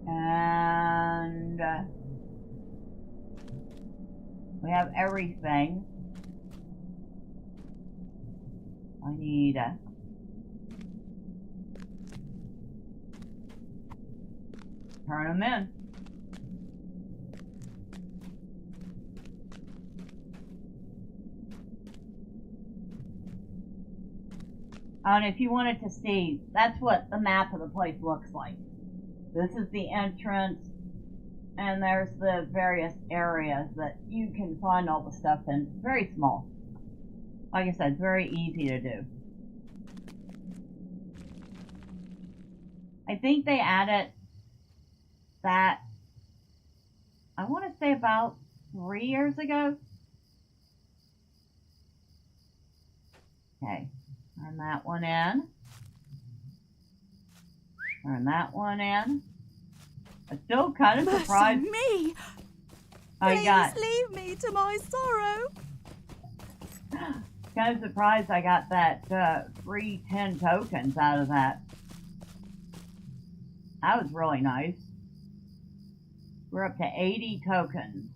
And we have everything. I need turn them in. And if you wanted to see, that's what the map of the place looks like. This is the entrance, and there's the various areas that you can find all the stuff in. Very small. Like I said, it's very easy to do. I think they added that, I want to say about 3 years ago. Okay, turn that one in. Turn that one in. I'm still kind of surprised. Me! I got. Please leave me to my sorrow. Kind of surprised I got that free 10 tokens out of that. That was really nice. We're up to 80 tokens.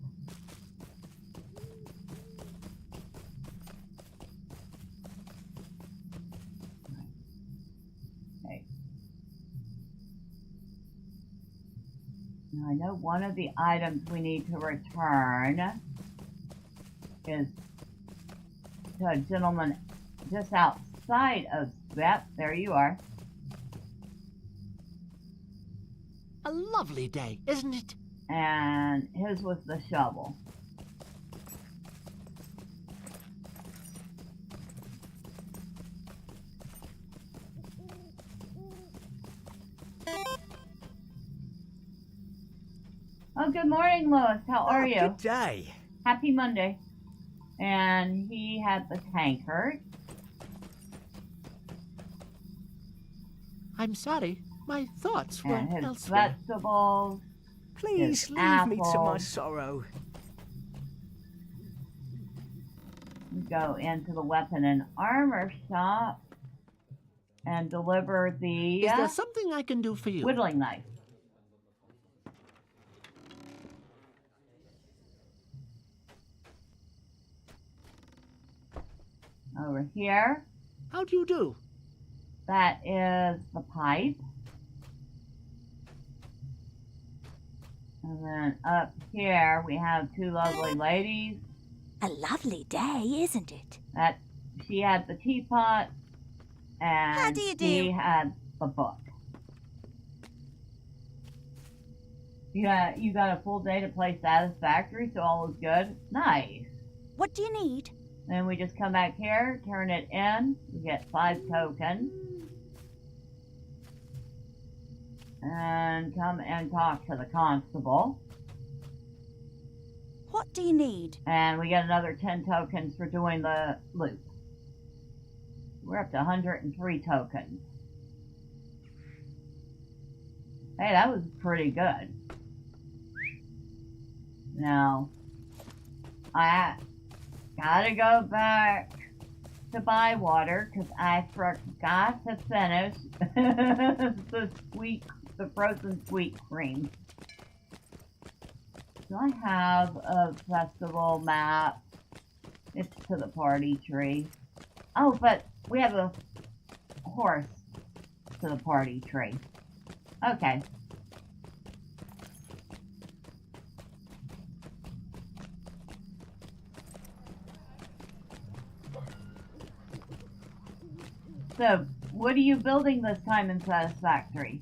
Okay. Now I know one of the items we need to return is to a gentleman just outside of, yep, there you are. A lovely day, isn't it? And his was the shovel. Oh, good morning, Lois. How are you? Good day. Happy Monday. And he had the tankard. I'm sorry, my thoughts were And his elsewhere. vegetables. Please his leave me to my apples. sorrow. Go into the weapon and armor shop and deliver the Is there something I can do for you? whittling knife. Over here, How do you do? that is the pipe. And then up here we have two lovely ladies. A lovely day, isn't it? That she had the teapot and How do you do? he had the book. You got a full day to play Satisfactory, so all was good. Nice. What do you need? Then we just come back here, turn it in. We get 5 tokens. And come and talk to the constable. What do you need? And we get another 10 tokens for doing the loop. We're up to 103 tokens. Hey, that was pretty good. Now, I gotta go back to buy water because I forgot to finish the frozen sweet cream. Do I have a festival map? It's to the party tree. Oh, but we have a horse to the party tree. Okay. So, what are you building this time in Satisfactory?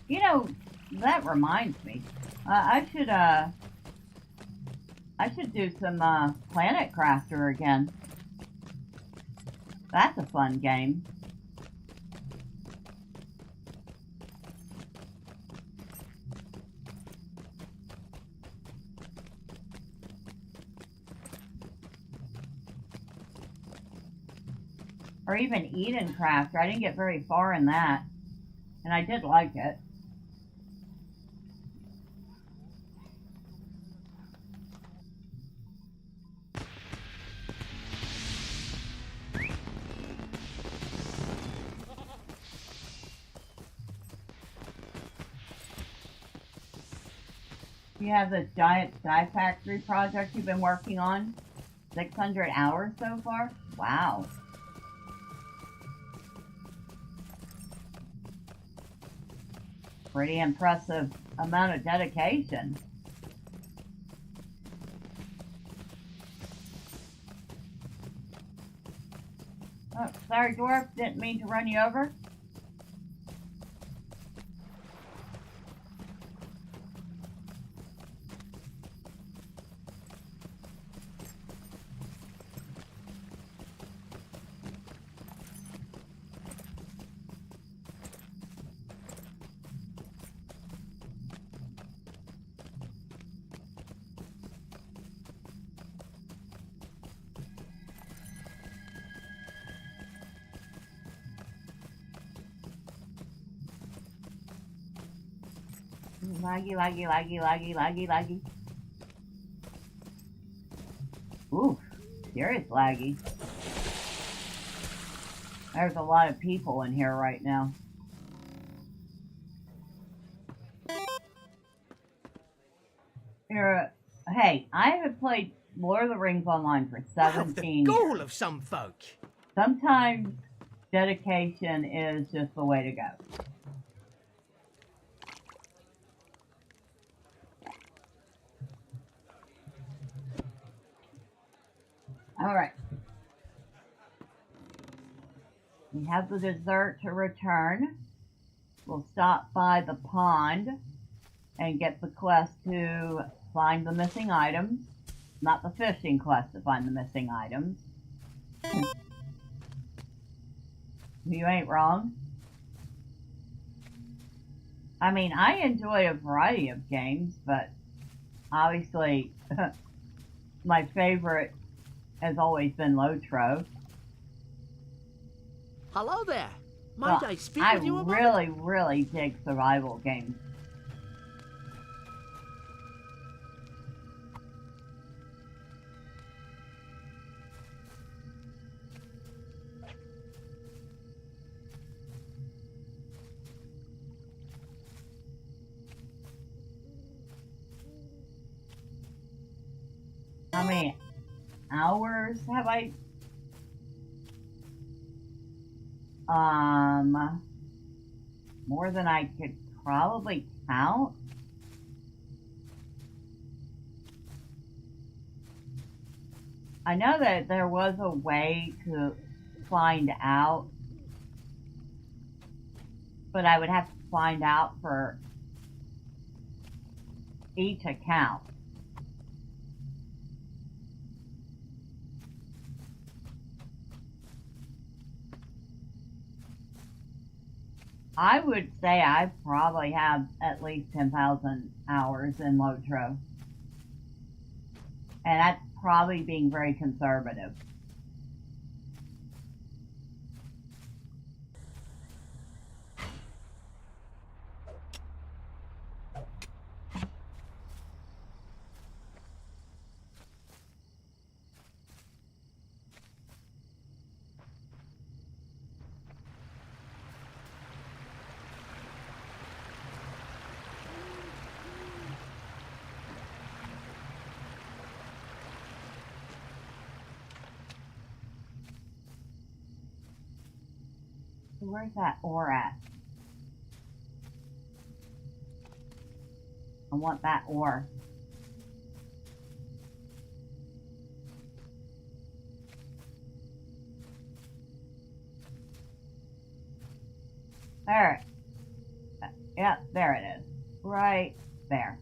You know, that reminds me. I should do some Planet Crafter again. That's a fun game. Or even Eden Crafter. I didn't get very far in that. And I did like it. You have this giant sky factory project you've been working on? 600 hours so far? Wow. Pretty impressive amount of dedication. Oh, sorry, Dwarf. Didn't mean to run you over. Laggy, laggy, laggy, laggy, laggy, laggy. Ooh, serious laggy. There's a lot of people in here right now. Hey, I haven't played Lord of the Rings online for 17 the years. gall of some folk. Sometimes dedication is just the way to go. Alright. We have the dessert to return. We'll stop by the pond and get the quest to find the missing items. Not the fishing quest to find the missing items. You ain't wrong. I mean, I enjoy a variety of games, but obviously my favorite has always been LOTRO. Hello there. Might I speak with you about I really dig survival games. How many hours have I? More than I could probably count. I know that there was a way to find out, but I would have to find out for each account. I would say I probably have at least 10,000 hours in LOTRO. And that's probably being very conservative. Where's that ore at? I want that ore. There. Yeah, there it is. Right there.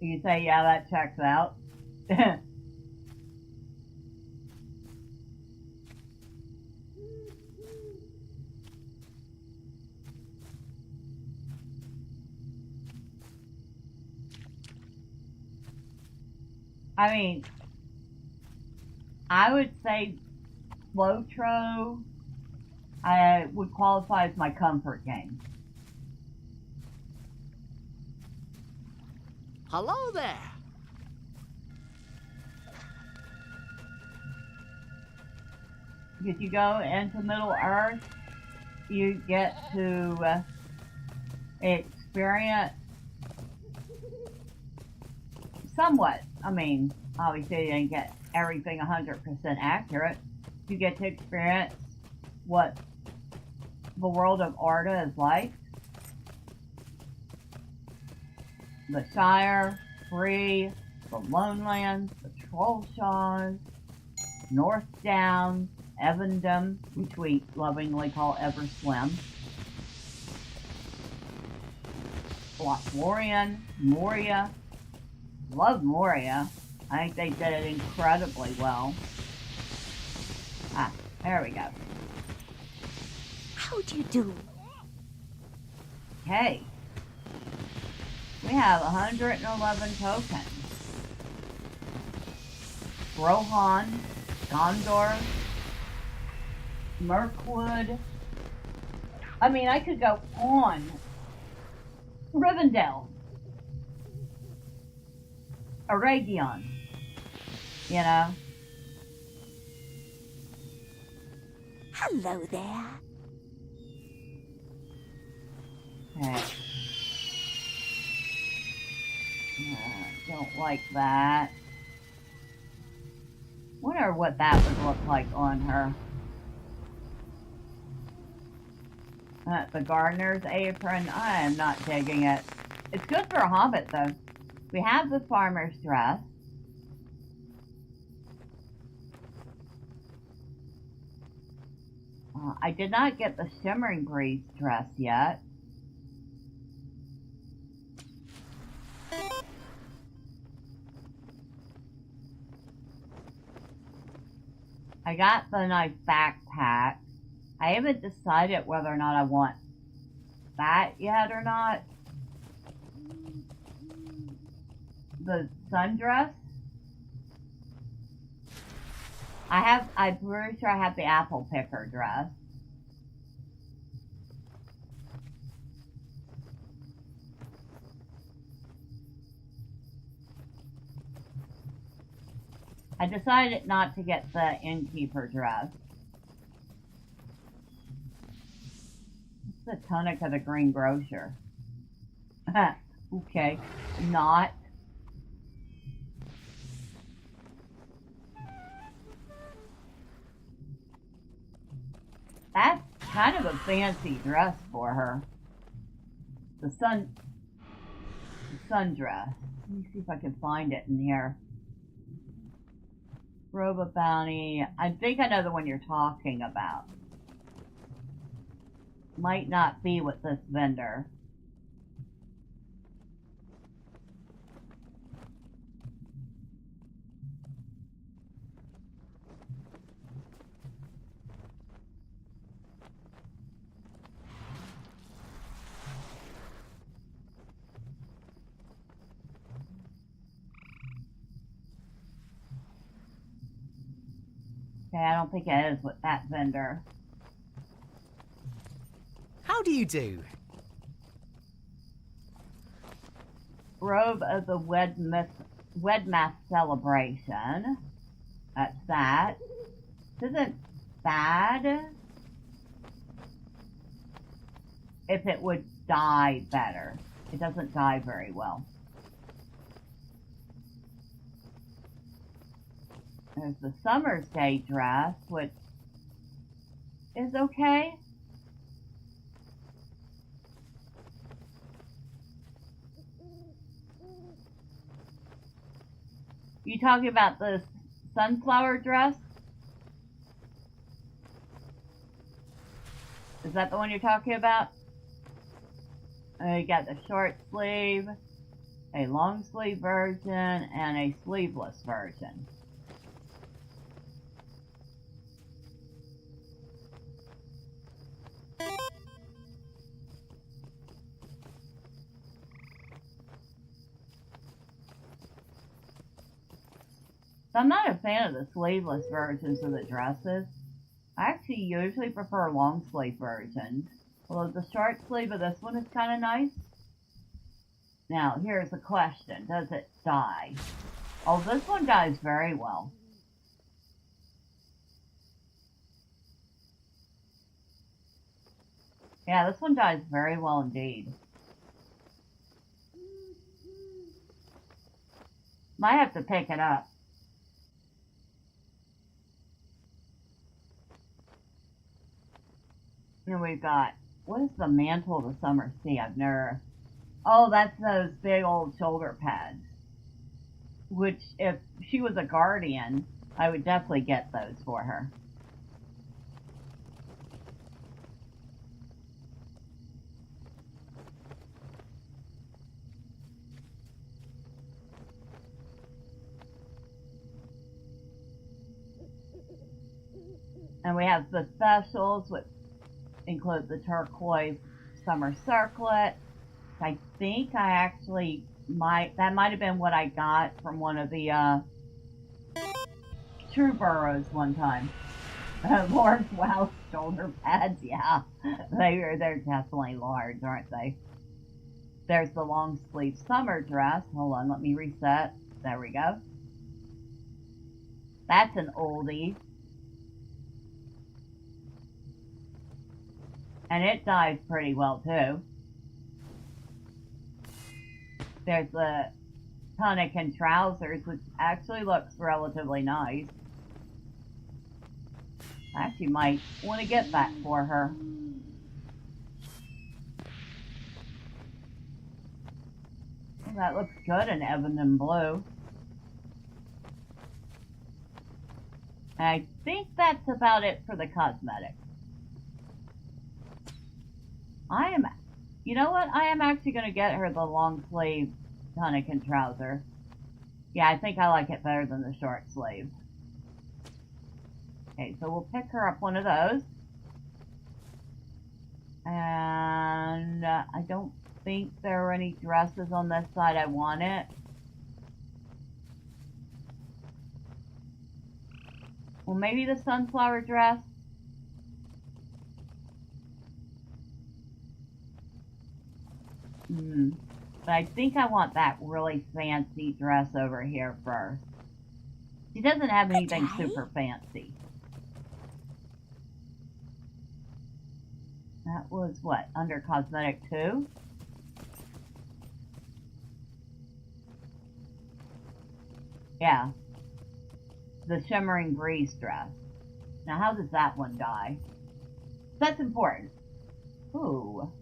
You say, yeah, that checks out. I mean, I would say LOTRO I would qualify as my comfort game. Hello there. If you go into Middle Earth, you get to experience somewhat. I mean, obviously you didn't get everything 100% accurate. You get to experience what the world of Arda is like. The Shire, Bree, the Lonelands, the Trollshaws, North Downs, Evendom, which we lovingly call Everslim, Lothlorien, Moria. Love Moria. I think they did it incredibly well. Ah, there we go. How do you do? Okay. We have 111 tokens. Rohan, Gondor, Mirkwood. I mean, I could go on. Rivendell. Aragion. You know? Hello there. Okay. Don't like that. Wonder what that would look like on her. The gardener's apron. I am not digging it. It's good for a hobbit, though. We have the farmer's dress. I did not get the Shimmering Breeze dress yet. I got the nice backpack. I haven't decided whether or not I want that yet or not. The sundress. I'm pretty sure I have the apple picker dress. I decided not to get the innkeeper dress. It's the tunic of the green grocer. Okay, not. That's kind of a fancy dress for her. The sundress. Let me see if I can find it in here. Robe of Bounty. I think I know the one you're talking about. Might not be with this vendor. Okay, I don't think it is with that vendor. How do you do? Robe of the Wedmath celebration. That's that. This isn't bad. If it would dye better. It doesn't dye very well. There's the Summer's Day dress, which is okay. You talking about the sunflower dress? Is that the one you're talking about? You got the short sleeve, a long sleeve version, and a sleeveless version. So I'm not a fan of the sleeveless versions of the dresses. I actually usually prefer long sleeve versions. Although the short sleeve of this one is kind of nice. Now, here's the question. Does it dye? Oh, this one dyes very well. Yeah, this one dyes very well indeed. Might have to pick it up. And we've got, what is the mantle of the summer sea? I've never... Oh, that's those big old shoulder pads. Which, if she was a guardian, I would definitely get those for her. And we have the specials, which include the turquoise summer circlet. I think I actually that might have been what I got from one of the True Burrows one time. Lord, wow, shoulder pads, yeah. They're definitely large, aren't they? There's the long sleeve summer dress. Hold on, let me reset. There we go. That's an oldie. And it dyes pretty well, too. There's the tunic and trousers, which actually looks relatively nice. I actually might want to get that for her. Well, that looks good in ebony blue. And I think that's about it for the cosmetics. You know what? I am actually going to get her the long sleeve tunic and trouser. Yeah, I think I like it better than the short sleeve. Okay, so we'll pick her up one of those. And I don't think there are any dresses on this side I want it. Well, maybe the sunflower dress. But I think I want that really fancy dress over here first. She doesn't have anything super fancy. That was what? Under cosmetic 2? Yeah. The shimmering breeze dress. Now how does that one dye? That's important. Ooh.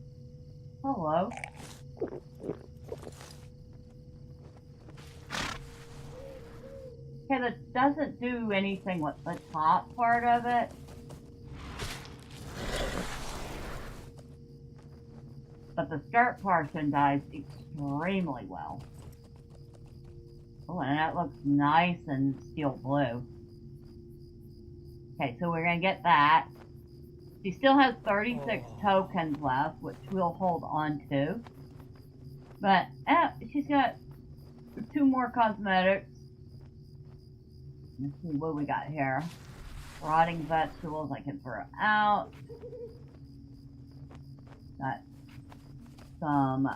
Hello. Okay, that doesn't do anything with the top part of it. But the skirt portion dyes extremely well. Oh, and that looks nice and steel blue. Okay, so we're gonna get that. She still has 36 tokens left, which we'll hold on to. But she's got 2 more cosmetics. Let's see what we got here. Rotting vegetables I can throw out. Got some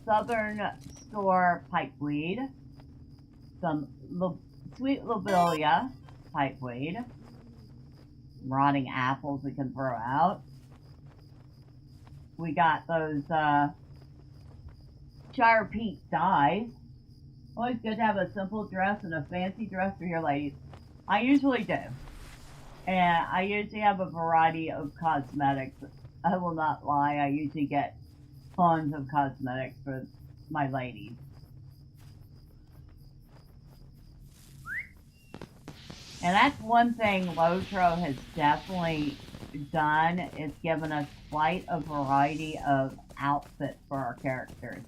Southern Store pipeweed. Some sweet lobelia pipeweed. Rotting apples we can throw out. We got those Shire Peak dyes. Always good to have a simple dress and a fancy dress for your ladies. I usually do. And I usually have a variety of cosmetics. I will not lie, I usually get tons of cosmetics for my ladies. And that's one thing LOTRO has definitely done, is given us quite a variety of outfits for our characters.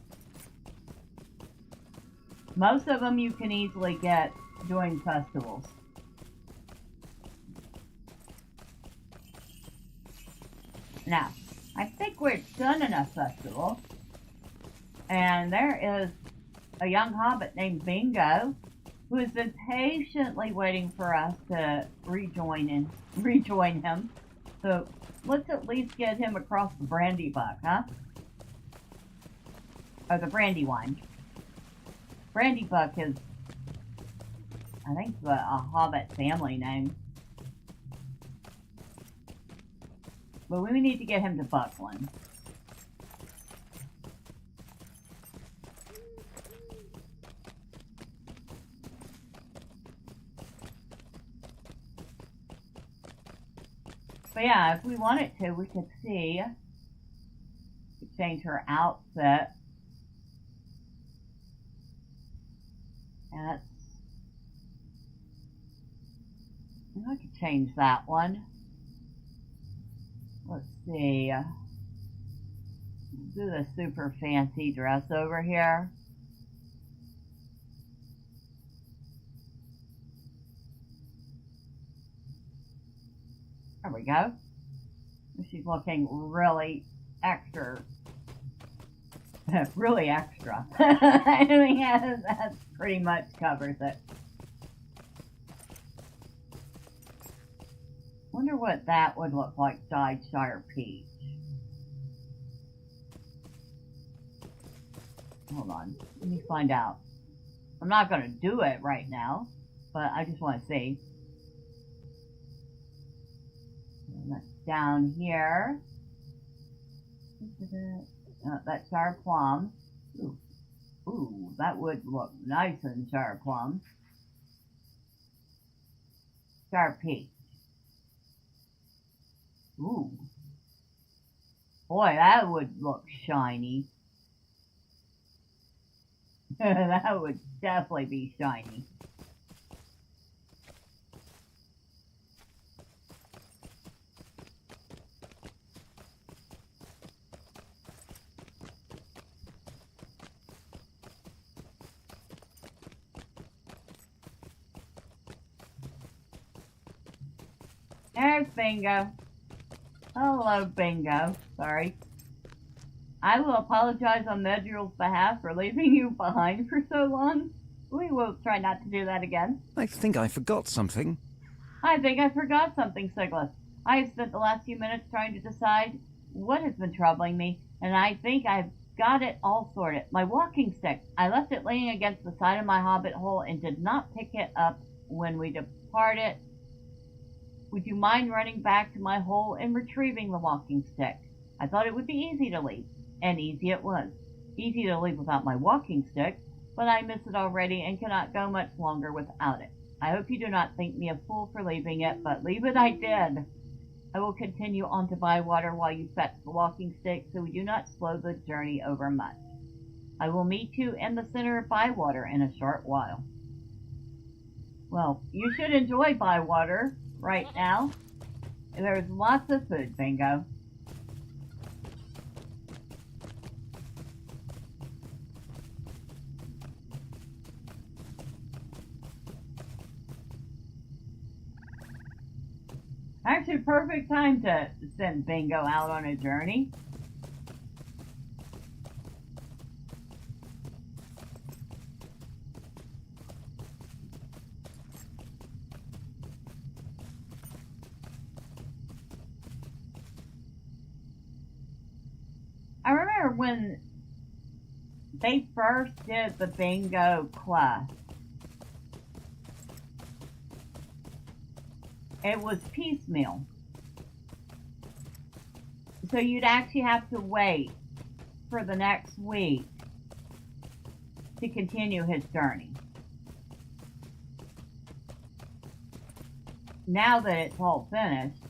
Most of them you can easily get during festivals. Now, I think we're done in a festival. And there is a young hobbit named Bingo who has been patiently waiting for us to rejoin him. So let's at least get him across the brandy buck, huh? Or the brandywine. Brandy buck is, I think, a Hobbit family name. But we need to get him to Buckland. But yeah, if we wanted to, we could see. We could change her outfit. And I could change that one. Let's see. Do the super fancy dress over here. There we go. She's looking really extra. Really extra. I mean, that pretty much covers it. Wonder what that would look like dyed Shire Peach. Hold on. Let me find out. I'm not going to do it right now, but I just want to see. And that's down here. That's Shire Plum. Ooh, that would look nice in Shire Plum. Shire Peach. Ooh. Boy, that would look shiny. That would definitely be shiny. There's Bingo. Hello, Bingo. Sorry. I will apologize on Medrill's behalf for leaving you behind for so long. We will try not to do that again. I think I forgot something. I think I forgot something, Sigleth. I have spent the last few minutes trying to decide what has been troubling me, and I think I've got it all sorted. My walking stick. I left it laying against the side of my hobbit hole and did not pick it up when we departed. Would you mind running back to my hole and retrieving the walking stick? I thought it would be easy to leave, and easy it was. Easy to leave without my walking stick, but I miss it already and cannot go much longer without it. I hope you do not think me a fool for leaving it, but leave it I did. I will continue on to Bywater while you fetch the walking stick, so we do not slow the journey over much. I will meet you in the center of Bywater in a short while. Well, you should enjoy Bywater right now. There's lots of food, Bingo. Actually, perfect time to send Bingo out on a journey. I remember when they first did the Bingo quest. It was piecemeal. So you'd actually have to wait for the next week to continue his journey. Now that it's all finished,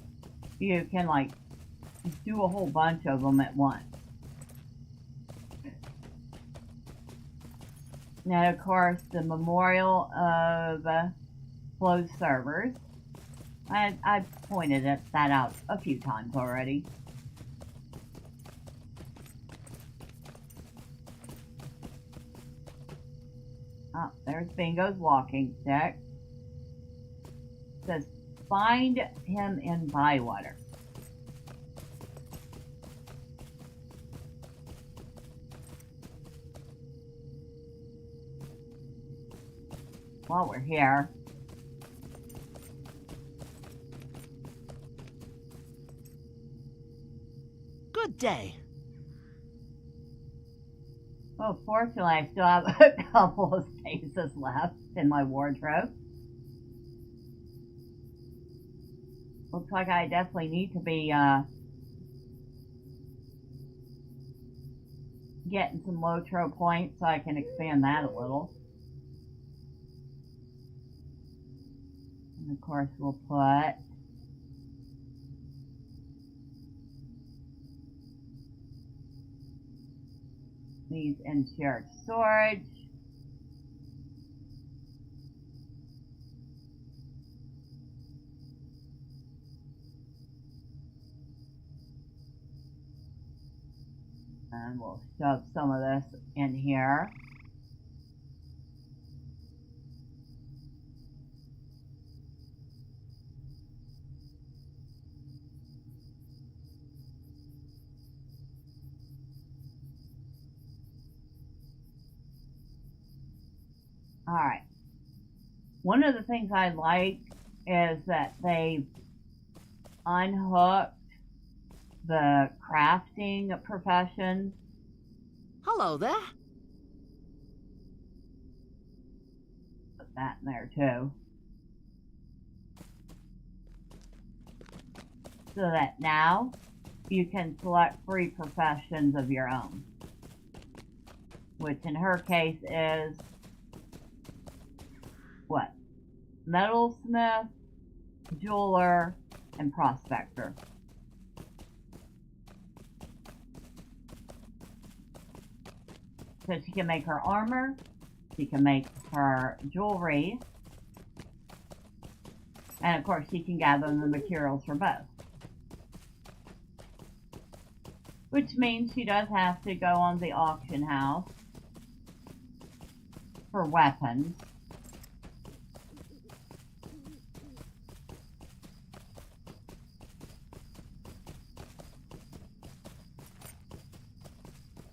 you can like do a whole bunch of them at once. Now, of course, the memorial of closed servers. I've pointed that out a few times already. Oh, there's Bingo's walking stick. It says, find him in Bywater. while we're here. Good day. Well, fortunately, I still have a couple of spaces left in my wardrobe. Looks like I definitely need to be getting some LOTRO points so I can expand that a little. And of course, we'll put these in shared storage. And we'll shove some of this in here. Alright. One of the things I like is that they've unhooked the crafting profession. Hello there. Put that in there too. So that now you can select free professions of your own. Which in her case is what? Metalsmith, jeweler, and prospector. So she can make her armor, she can make her jewelry, and of course she can gather the materials for both. Which means she does have to go on the auction house for weapons.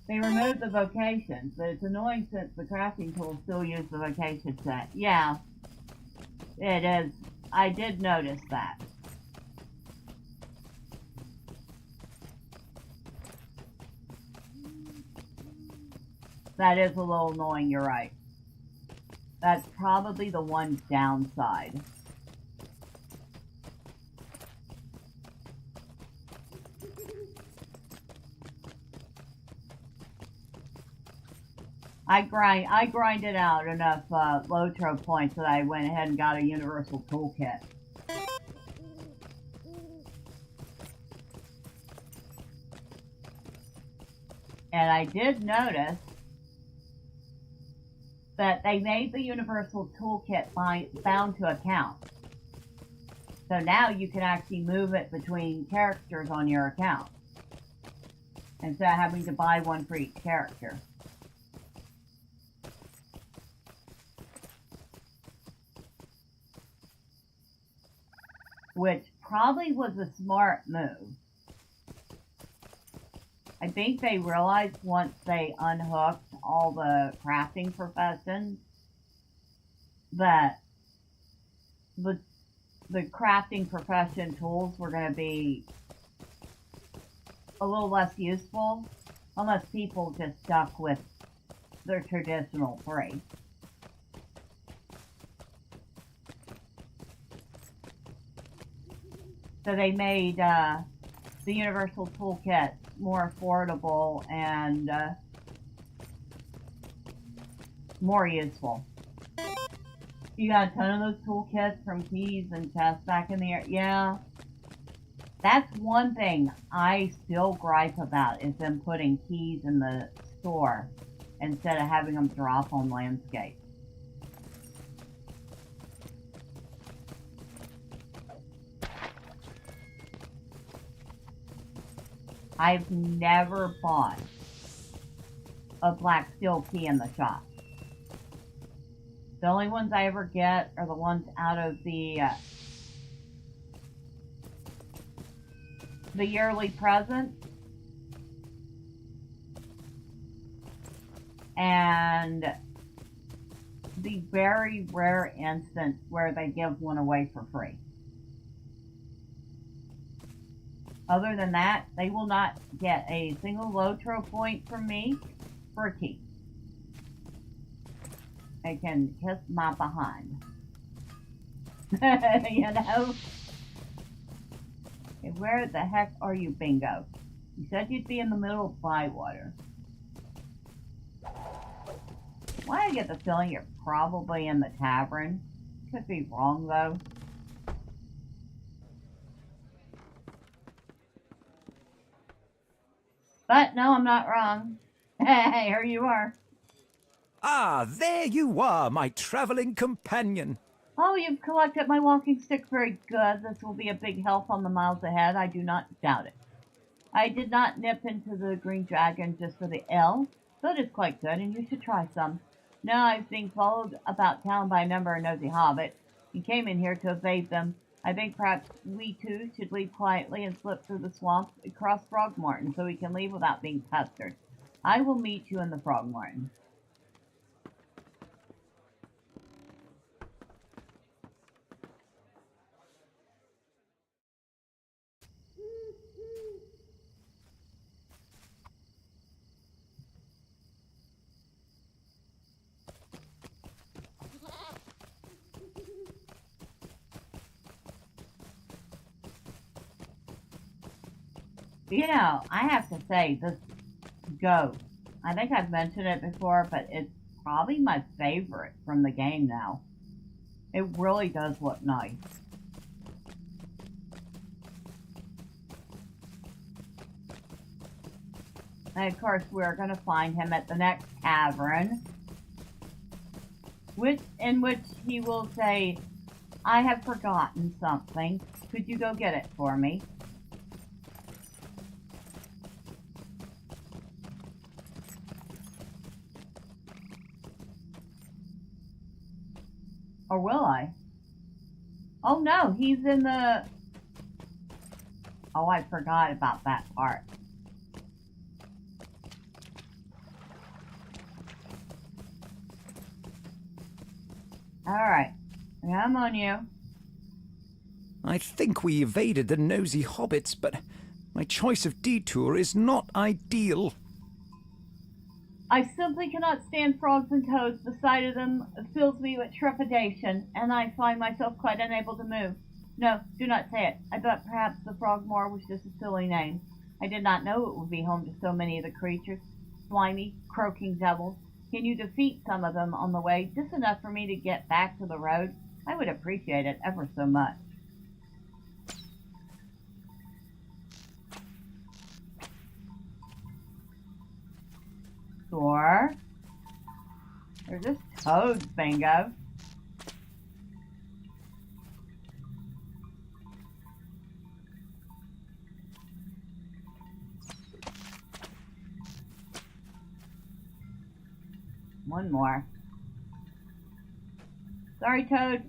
They removed the vocations, but it's annoying since the crafting tools still use the vocation set. Yeah, it is. I did notice that. That is a little annoying, you're right. That's probably the one downside. I grinded out enough LOTRO points that I went ahead and got a universal toolkit. And I did notice that they made the universal toolkit bound to account. So now you can actually move it between characters on your account, instead of having to buy one for each character. Which probably was a smart move. I think they realized once they unhooked all the crafting professions that the crafting profession tools were going to be a little less useful unless people just stuck with their traditional three. So they made the universal toolkit more affordable and more useful. You got a ton of those toolkits from keys and chests back in the air. Yeah. That's one thing I still gripe about, is them putting keys in the store instead of having them drop on landscape. I've never bought a black steel key in the shop. The only ones I ever get are the ones out of the yearly present. And the very rare instance where they give one away for free. Other than that, they will not get a single LOTRO point from me for a key. They can kiss my behind. You know? Okay, where the heck are you, Bingo? You said you'd be in the middle of Bywater. Why I get the feeling you're probably in the tavern. Could be wrong, though. But no, I'm not wrong. Hey, here you are. Ah, there you are, my travelling companion. Oh, you've collected my walking stick. Very good. This will be a big help on the miles ahead. I do not doubt it. I did not nip into the Green Dragon just for the ale, but it's quite good, and you should try some. Now I've been followed about town by a number of nosy hobbits. You came in here to evade them. I think perhaps we too should leave quietly and slip through the swamp across Frogmorton so we can leave without being pestered. I will meet you in the Frogmorton. You know, I have to say, this goat, I think I've mentioned it before, but it's probably my favorite from the game now. It really does look nice. And of course, we're going to find him at the next tavern, in which he will say, I have forgotten something. Could you go get it for me? Or will I? Oh no, he's in the... Oh, I forgot about that part. Alright, I'm on you. I think we evaded the nosy hobbits, but my choice of detour is not ideal. I simply cannot stand frogs and toads. The sight of them fills me with trepidation, and I find myself quite unable to move. No, do not say it. I thought perhaps the Frogmoor was just a silly name. I did not know it would be home to so many of the creatures. Slimy, croaking devils. Can you defeat some of them on the way, just enough for me to get back to the road? I would appreciate it ever so much. Sure. They're just toads, Bingo. One more. Sorry, Toad,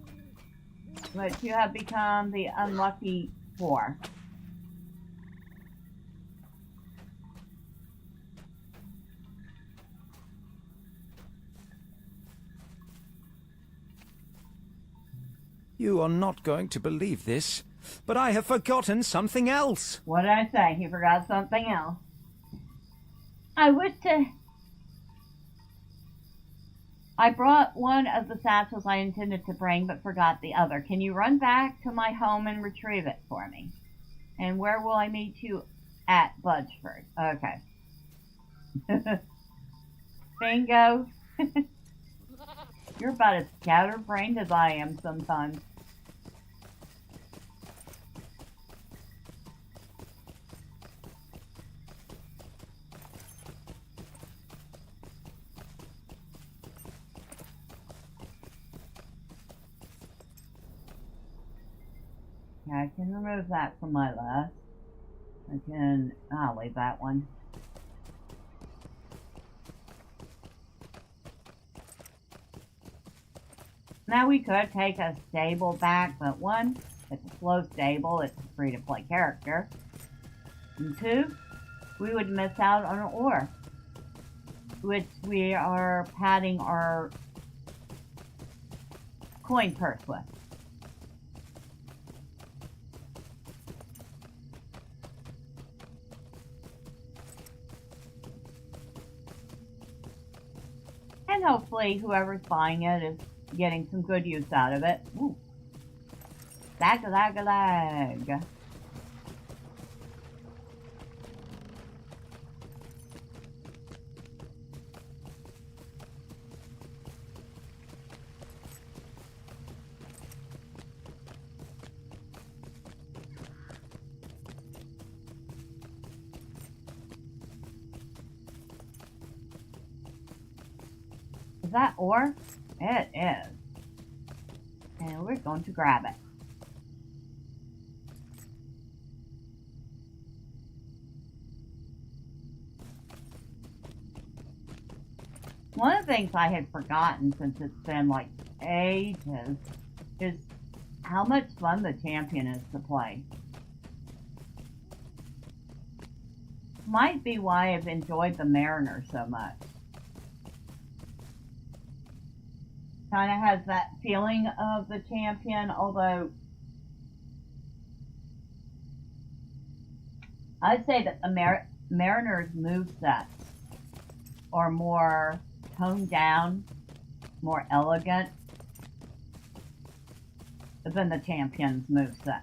but you have become the unlucky 4. You are not going to believe this, but I have forgotten something else. What did I say? He forgot something else. I wish to... I brought one of the satchels I intended to bring, but forgot the other. Can you run back to my home and retrieve it for me? And where will I meet you? At Budgeford. Okay. Bingo. You're about as scatterbrained as I am sometimes. Yeah, I can remove that from my list. I'll leave that one. Now we could take a stable back, but 1, it's a slow stable, it's a free-to-play character. And 2, we would miss out on an ore, which we are padding our coin purse with. And hopefully whoever's buying it is getting some good use out of it. Ooh. Lag, lag, lag. Is that ore? It is. And we're going to grab it. One of the things I had forgotten, since it's been like ages, is how much fun the champion is to play. Might be why I've enjoyed the Mariner so much. Kind of has that feeling of the champion, although I'd say that the Mariner's movesets are more toned down, more elegant than the champion's moveset.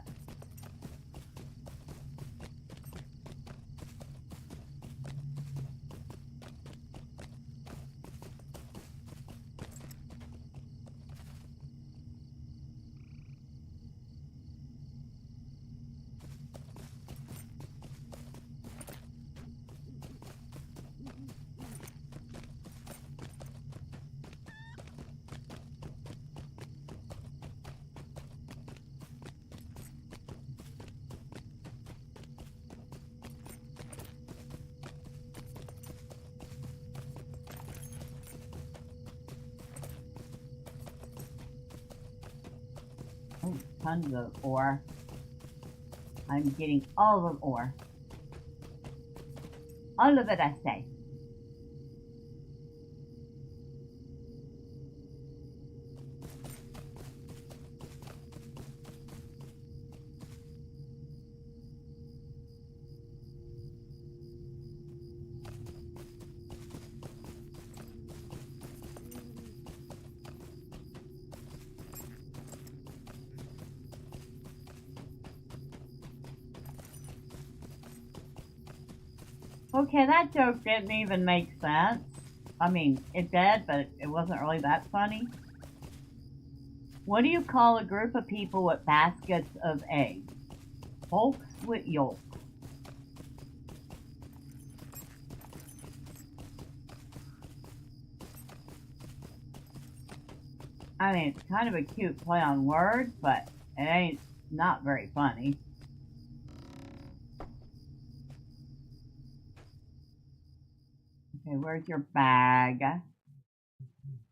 Oh, tons of ore. I'm getting all of ore. All of it, I say. Okay, that joke didn't even make sense. I mean, it did, but it wasn't really that funny. What do you call a group of people with baskets of eggs? Folks with yolks. I mean, it's kind of a cute play on words, but it ain't not very funny. Okay, where's your bag?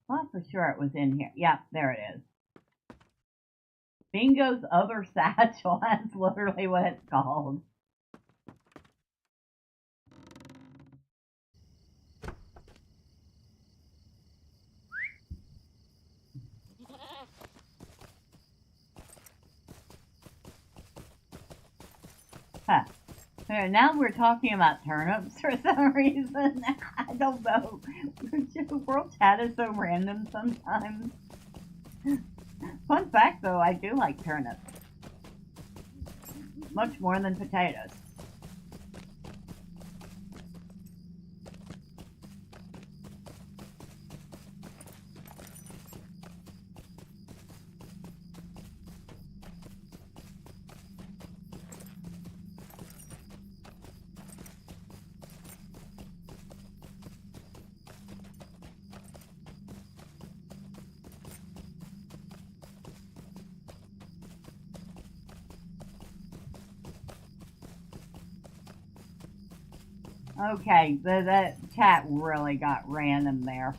Thought for sure it was in here. Yep, there it is. Bingo's other satchel. That's literally what it's called. Huh. Now we're talking about turnips for some reason. I don't know. World chat is so random sometimes. Fun fact though, I do like turnips. Much more than potatoes. Okay, the chat really got random there.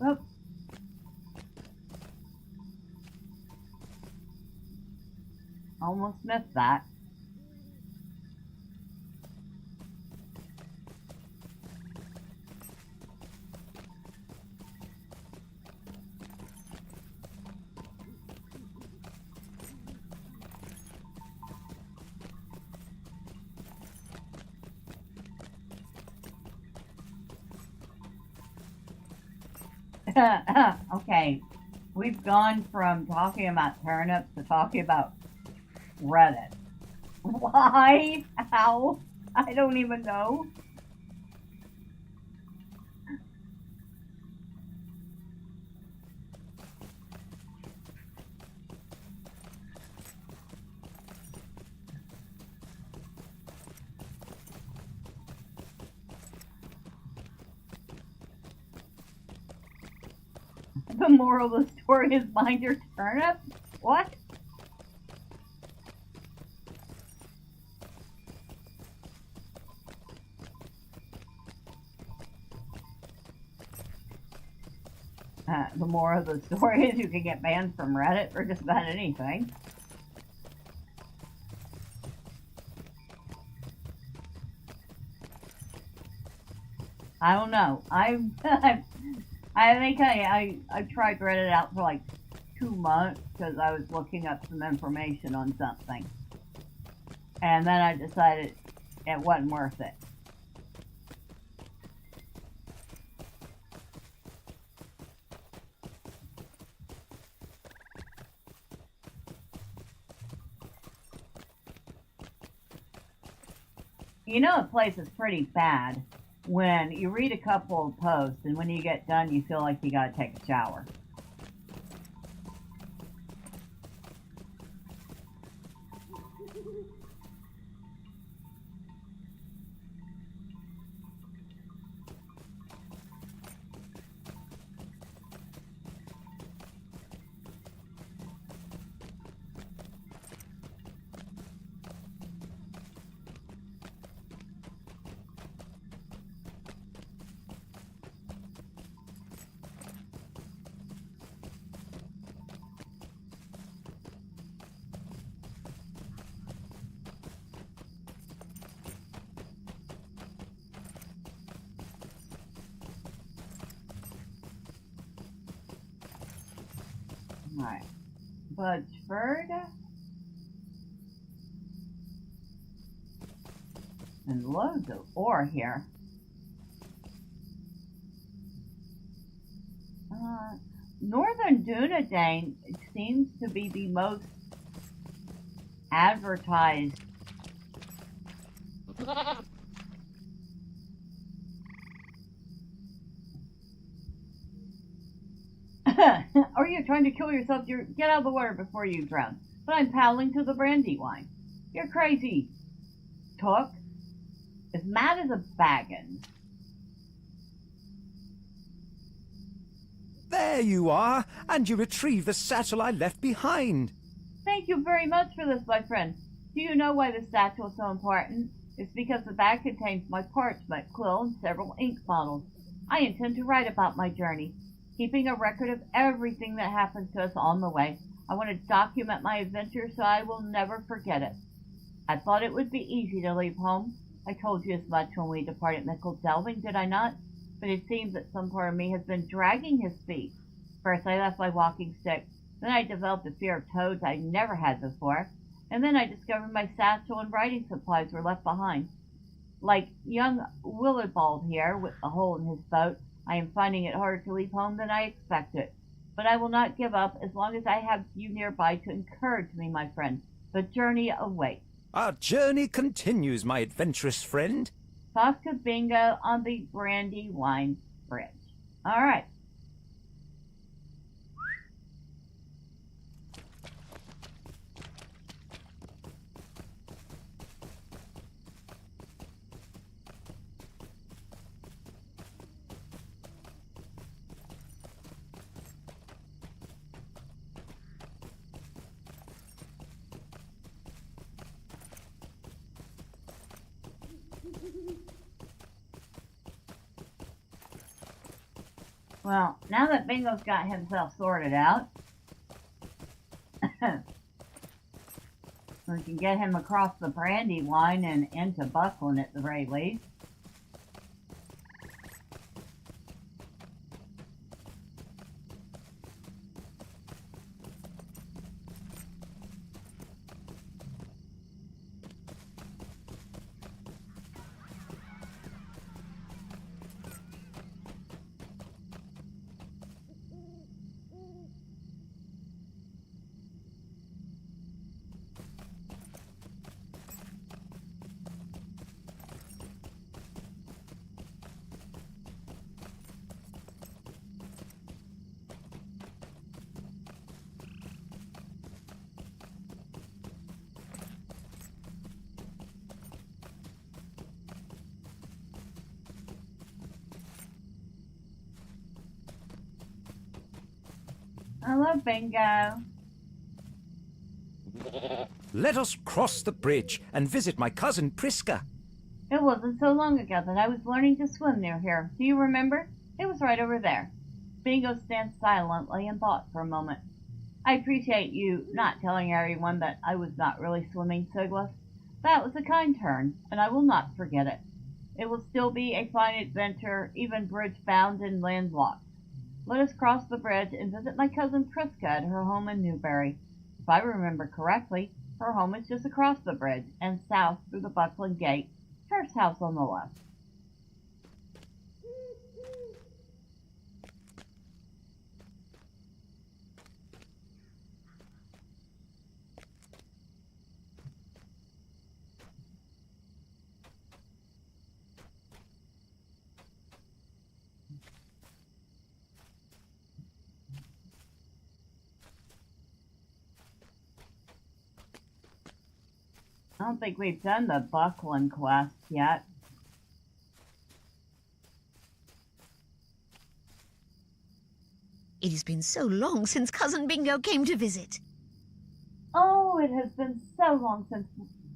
Whoop. Almost missed that. Okay, we've gone from talking about turnips to talking about Reddit. Why? How? I don't even know. The moral of the story is mind your turnip? What? The moral of the story is you can get banned from Reddit for just about anything. I don't know. I think I tried Reddit out for like 2 months because I was looking up some information on something. And then I decided it wasn't worth it. You know a place is pretty bad when you read a couple of posts and when you get done you feel like you gotta take a shower. Alright. Budgeford. And loads of ore here. Northern Dunedain seems to be the most advertised Are you trying to kill yourself? Get out of the water before you drown. But I'm paddling to the Brandywine. You're crazy, Took. As mad as a baggin. There you are, and you retrieve the satchel I left behind. Thank you very much for this, my friend. Do you know why this satchel is so important? It's because the bag contains my parchment, quill, and several ink bottles. I intend to write about my journey, keeping a record of everything that happens to us on the way. I want to document my adventure so I will never forget it. I thought it would be easy to leave home. I told you as much when we departed Mickle Delving, did I not? But it seems that some part of me has been dragging his feet. First I left my walking stick, then I developed a fear of toads I never had before, and then I discovered my satchel and writing supplies were left behind. Like young Willibald here, with a hole in his boat, I am finding it harder to leave home than I expected. But I will not give up as long as I have you nearby to encourage me, my friend. The journey awaits. Our journey continues, my adventurous friend. Talk to Bingo on the Brandywine Bridge. All right. Well, now that Bingo's got himself sorted out, we can get him across the Brandywine and into Buckland at the very least. Hello, Bingo. Let us cross the bridge and visit my cousin Priska. It wasn't so long ago that I was learning to swim near here. Do you remember? It was right over there. Bingo stands silently in thought for a moment. I appreciate you not telling everyone that I was not really swimming, Sigleth. That was a kind turn, and I will not forget it. It will still be a fine adventure, even bridge-bound and landlocked. Let us cross the bridge and visit my cousin Priska at her home in Newbury. If I remember correctly, her home is just across the bridge and south through the Buckland Gate, first house on the left. I don't think we've done the Buckland quest yet. It has been so long since Cousin Bingo came to visit. Oh, it has been so long since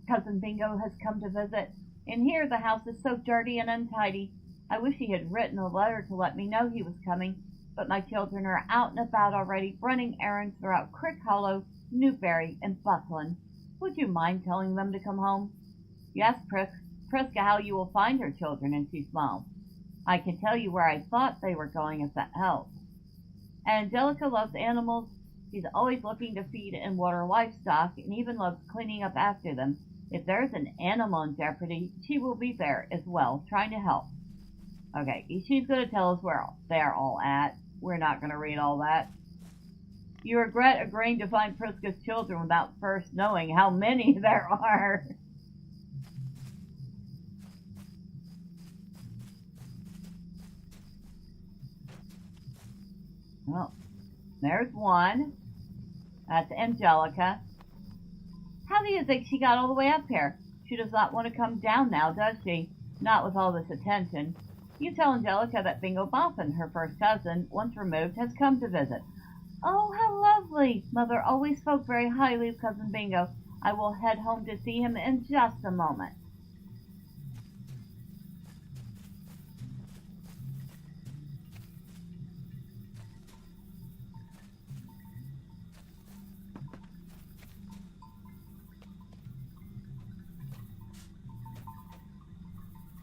Cousin Bingo has come to visit. In here, the house is so dirty and untidy. I wish he had written a letter to let me know he was coming, but my children are out and about already, running errands throughout Crick Hollow, Newbury, and Buckland. Would you mind telling them to come home? Yes, Priska, how you will find her children, and she smiled. I can tell you where I thought they were going if that helps. Angelica loves animals. She's always looking to feed and water livestock, and even loves cleaning up after them. If there's an animal in jeopardy, she will be there as well, trying to help. Okay, she's going to tell us where they're all at. We're not going to read all that. You regret agreeing to find Priska's children without first knowing how many there are. Well, there's one. That's Angelica. How do you think she got all the way up here? She does not want to come down now, does she? Not with all this attention. You tell Angelica that Bingo Boffin, her first cousin, once removed, has come to visit. Oh, how lovely! Mother always spoke very highly of Cousin Bingo. I will head home to see him in just a moment.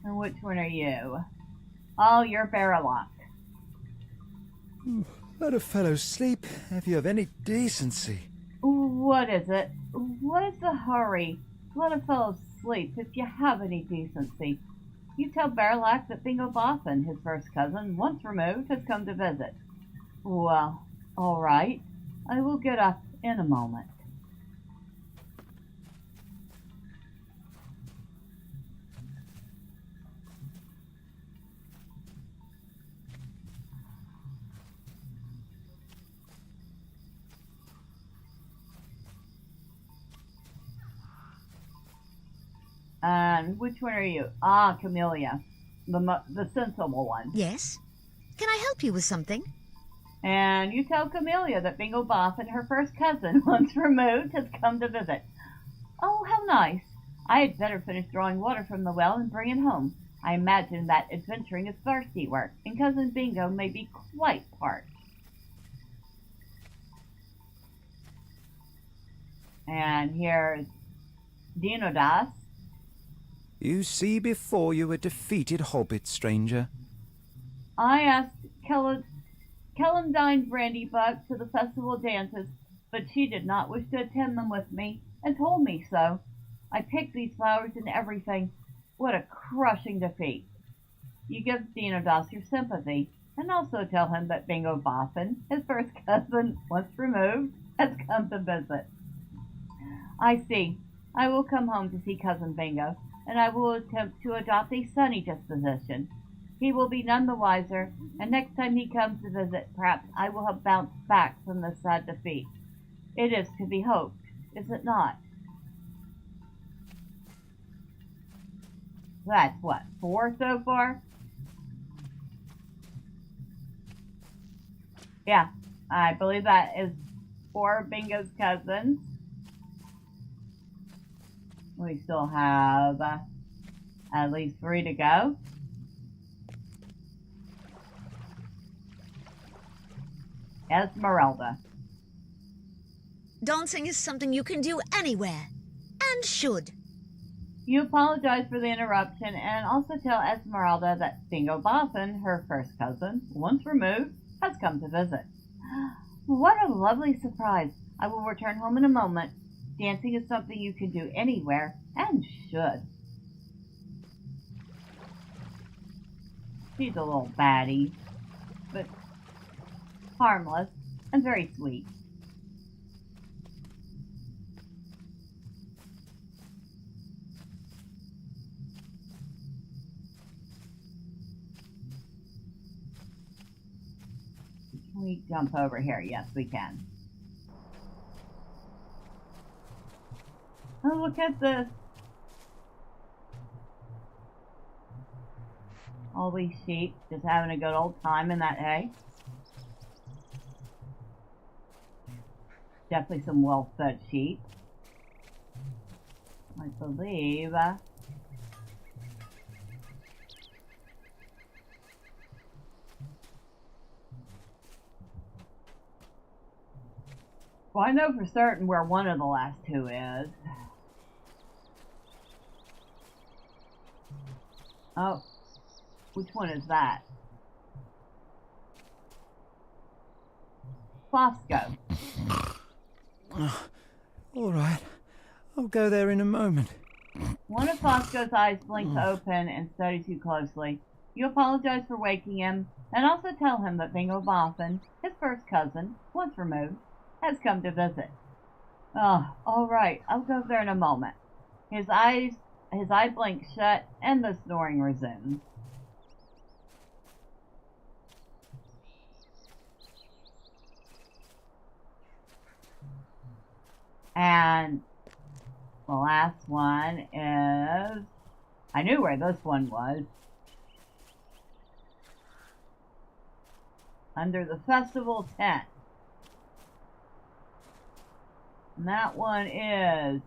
And which one are you? Oh, you're Barralock. Let a fellow sleep if you have any decency. What is it? What is the hurry? Let a fellow sleep if you have any decency. You tell Barralock that Bingo Boffin, his first cousin, once removed, has come to visit. Well, all right. I will get up in a moment. And which one are you? Ah, Camellia. The sensible one. Yes? Can I help you with something? And you tell Camellia that Bingo Boffin, her first cousin, once removed, has come to visit. Oh, how nice. I had better finish drawing water from the well and bring it home. I imagine that adventuring is thirsty work, and Cousin Bingo may be quite parched. And here's Dinodas. You see before you a defeated hobbit, stranger. I asked Celandine Brandybuck to the festival dances, but she did not wish to attend them with me, and told me so. I picked these flowers and everything. What a crushing defeat. You give Dinodas your sympathy, and also tell him that Bingo Boffin, his first cousin, once removed, has come to visit. I see. I will come home to see Cousin Bingo, and I will attempt to adopt a sunny disposition. He will be none the wiser, and next time he comes to visit, perhaps I will have bounced back from this sad defeat. It is to be hoped, is it not? That's what, 4 so far? Yeah, I believe that is 4 Bingo's cousins. We still have at least 3 to go. Esmeralda. Dancing is something you can do anywhere. And should. You apologize for the interruption and also tell Esmeralda that Bingo Boffin, her first cousin, once removed, has come to visit. What a lovely surprise. I will return home in a moment. Dancing is something you can do anywhere, and should. She's a little baddie, but harmless and very sweet. Can we jump over here? Yes, we can. Oh, look at this. All these sheep just having a good old time in that hay. Definitely some well-fed sheep. I believe. Well, I know for certain where one of the last 2 is. Oh, which one is that? Fosco. All right, I'll go there in a moment. One of Fosco's eyes blinks open and studies you closely. You apologize for waking him, and also tell him that Bingo Boffin, his first cousin, once removed, has come to visit. Oh, all right, I'll go there in a moment. His eye blinks shut, and the snoring resumes. And the last one is... I knew where this one was. Under the festival tent. And that one is...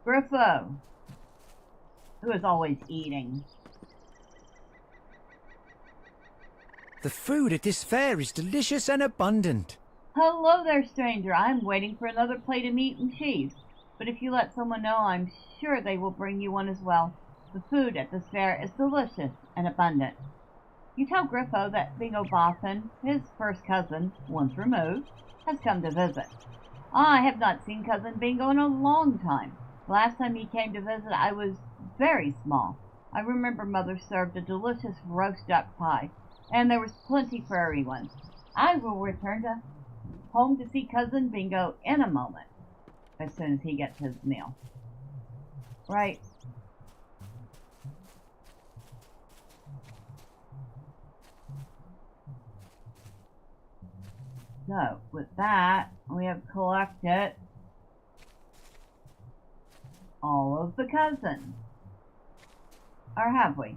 Griffo, who is always eating. The food at this fair is delicious and abundant. Hello there, stranger. I'm waiting for another plate of meat and cheese. But if you let someone know, I'm sure they will bring you one as well. The food at this fair is delicious and abundant. You tell Griffo that Bingo Boffin, his first cousin, once removed, has come to visit. I have not seen Cousin Bingo in a long time. Last time he came to visit, I was very small. I remember Mother served a delicious roast duck pie, and there was plenty for everyone. I will return home to see Cousin Bingo in a moment, as soon as he gets his meal. Right. So, with that, we have collected all of the cousins. Or have we?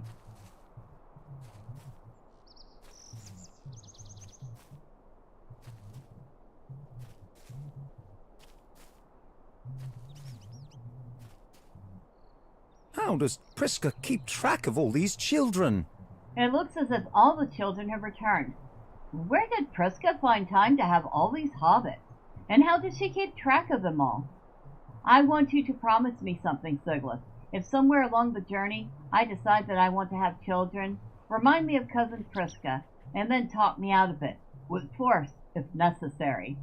How does Priska keep track of all these children? It looks as if all the children have returned. Where did Priska find time to have all these hobbits? And how does she keep track of them all? I want you to promise me something, Sigleth. If somewhere along the journey I decide that I want to have children, remind me of Cousin Priska, and then talk me out of it, with force if necessary.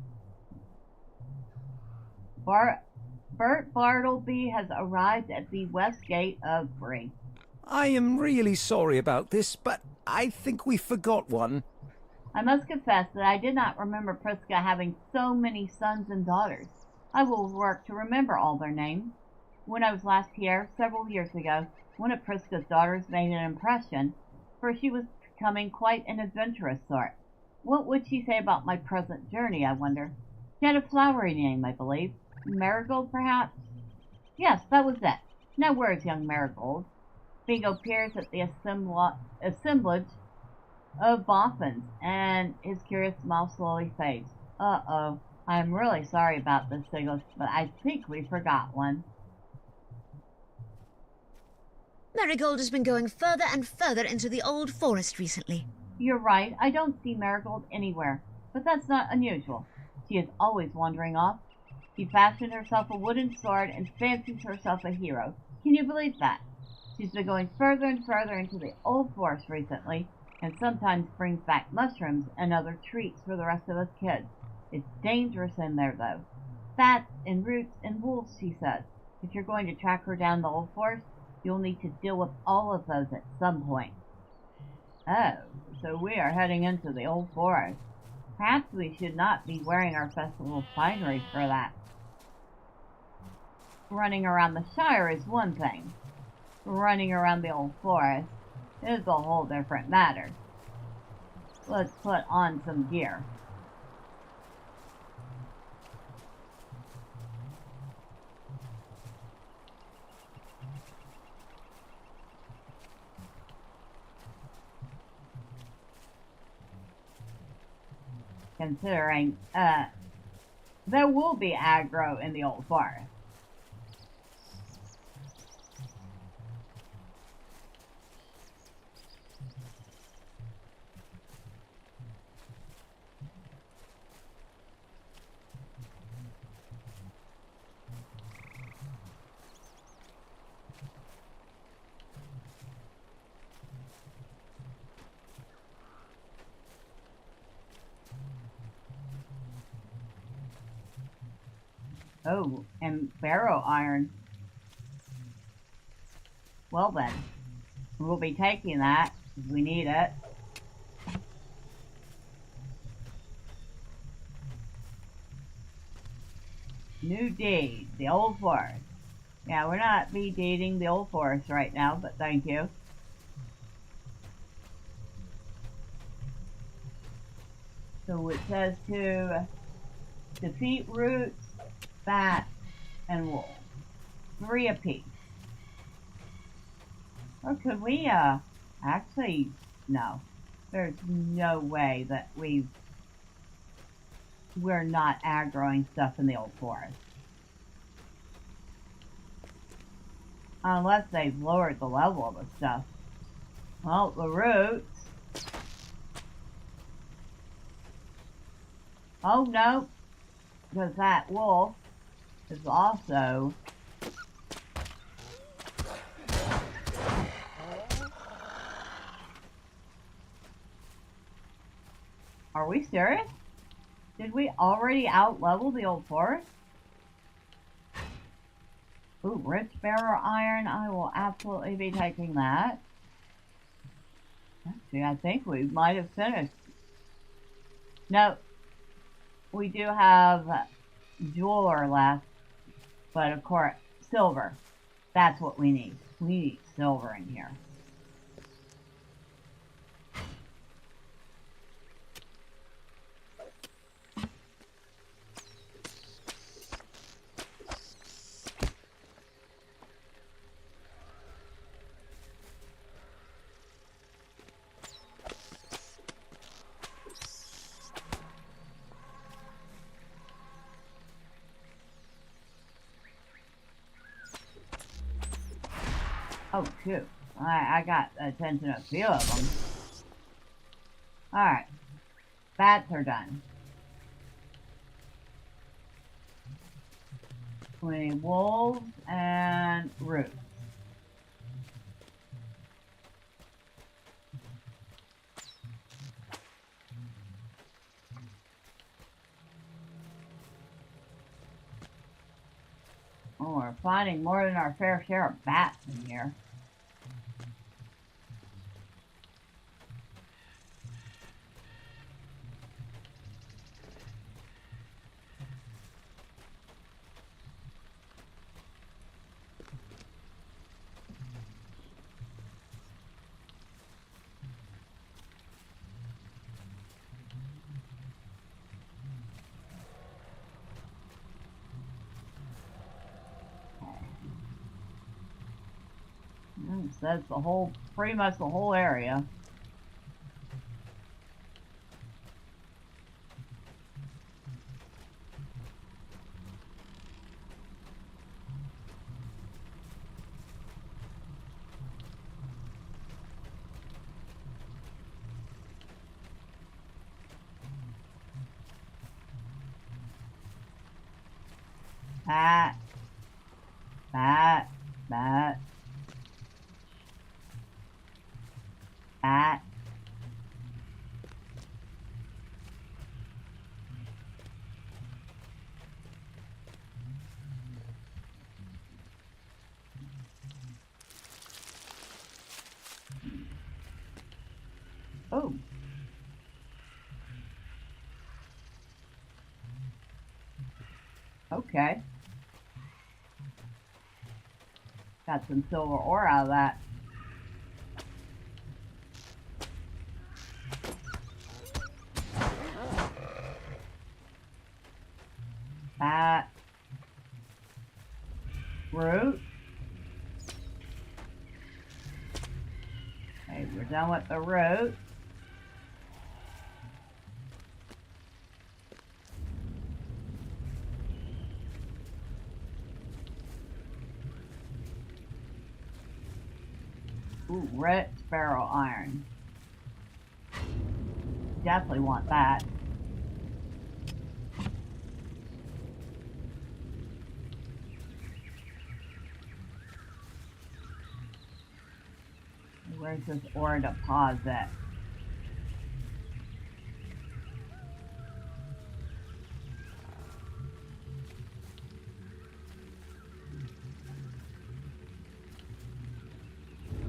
Bert Bartleby has arrived at the west gate of Bree. I am really sorry about this, but I think we forgot one. I must confess that I did not remember Priska having so many sons and daughters. I will work to remember all their names. When I was last here, several years ago, one of Priska's daughters made an impression, for she was becoming quite an adventurous sort. What would she say about my present journey, I wonder? She had a flowery name, I believe. Marigold, perhaps? Yes, that was it. Now where is young Marigold? Bingo appears at the assemblage of boffins, and his curious smile slowly fades. Uh-oh. I am really sorry about this, Sigleth, but I think we forgot one. Marigold has been going further and further into the old forest recently. You're right, I don't see Marigold anywhere, but that's not unusual. She is always wandering off. She fashioned herself a wooden sword and fancies herself a hero. Can you believe that? She's been going further and further into the old forest recently, and sometimes brings back mushrooms and other treats for the rest of us kids. It's dangerous in there, though. Bats and roots and wolves, she says. If you're going to track her down the old forest, you'll need to deal with all of those at some point. Oh, so we are heading into the old forest. Perhaps we should not be wearing our festival finery for that. Running around the Shire is one thing. Running around the old forest is a whole different matter. Let's put on some gear. Considering, there will be aggro in the old forest. Oh, and barrow iron. Well then, we'll be taking that, because we need it. New deed, the old forest. Yeah, we're not deeding the old forest right now, but thank you. So it says to defeat roots, bats, and wolves. 3 apiece. Or could we, actually, no. There's no way that we're not aggroing stuff in the old forest. Unless they've lowered the level of the stuff. Well, the roots. Oh, no. Because that wolf is also... Are we serious? Did we already out-level the old forest? Ooh, rich barrow iron. I will absolutely be taking that. Actually, I think we might have finished. No. We do have jeweler left. But of course, silver. That's what we need. We need silver in here. Oh, shoot. I got attention of a few of them. Alright. Bats are done. 20 wolves and roots. Oh, we're finding more than our fair share of bats in here. That's the whole, pretty much the whole area. Bat, bat, bat, bat. Oh. Okay. Got some silver ore out of that. Bat. Root. Okay, we're done with the root. Ooh, red sparrow iron. Definitely want that. Where's this ore deposit?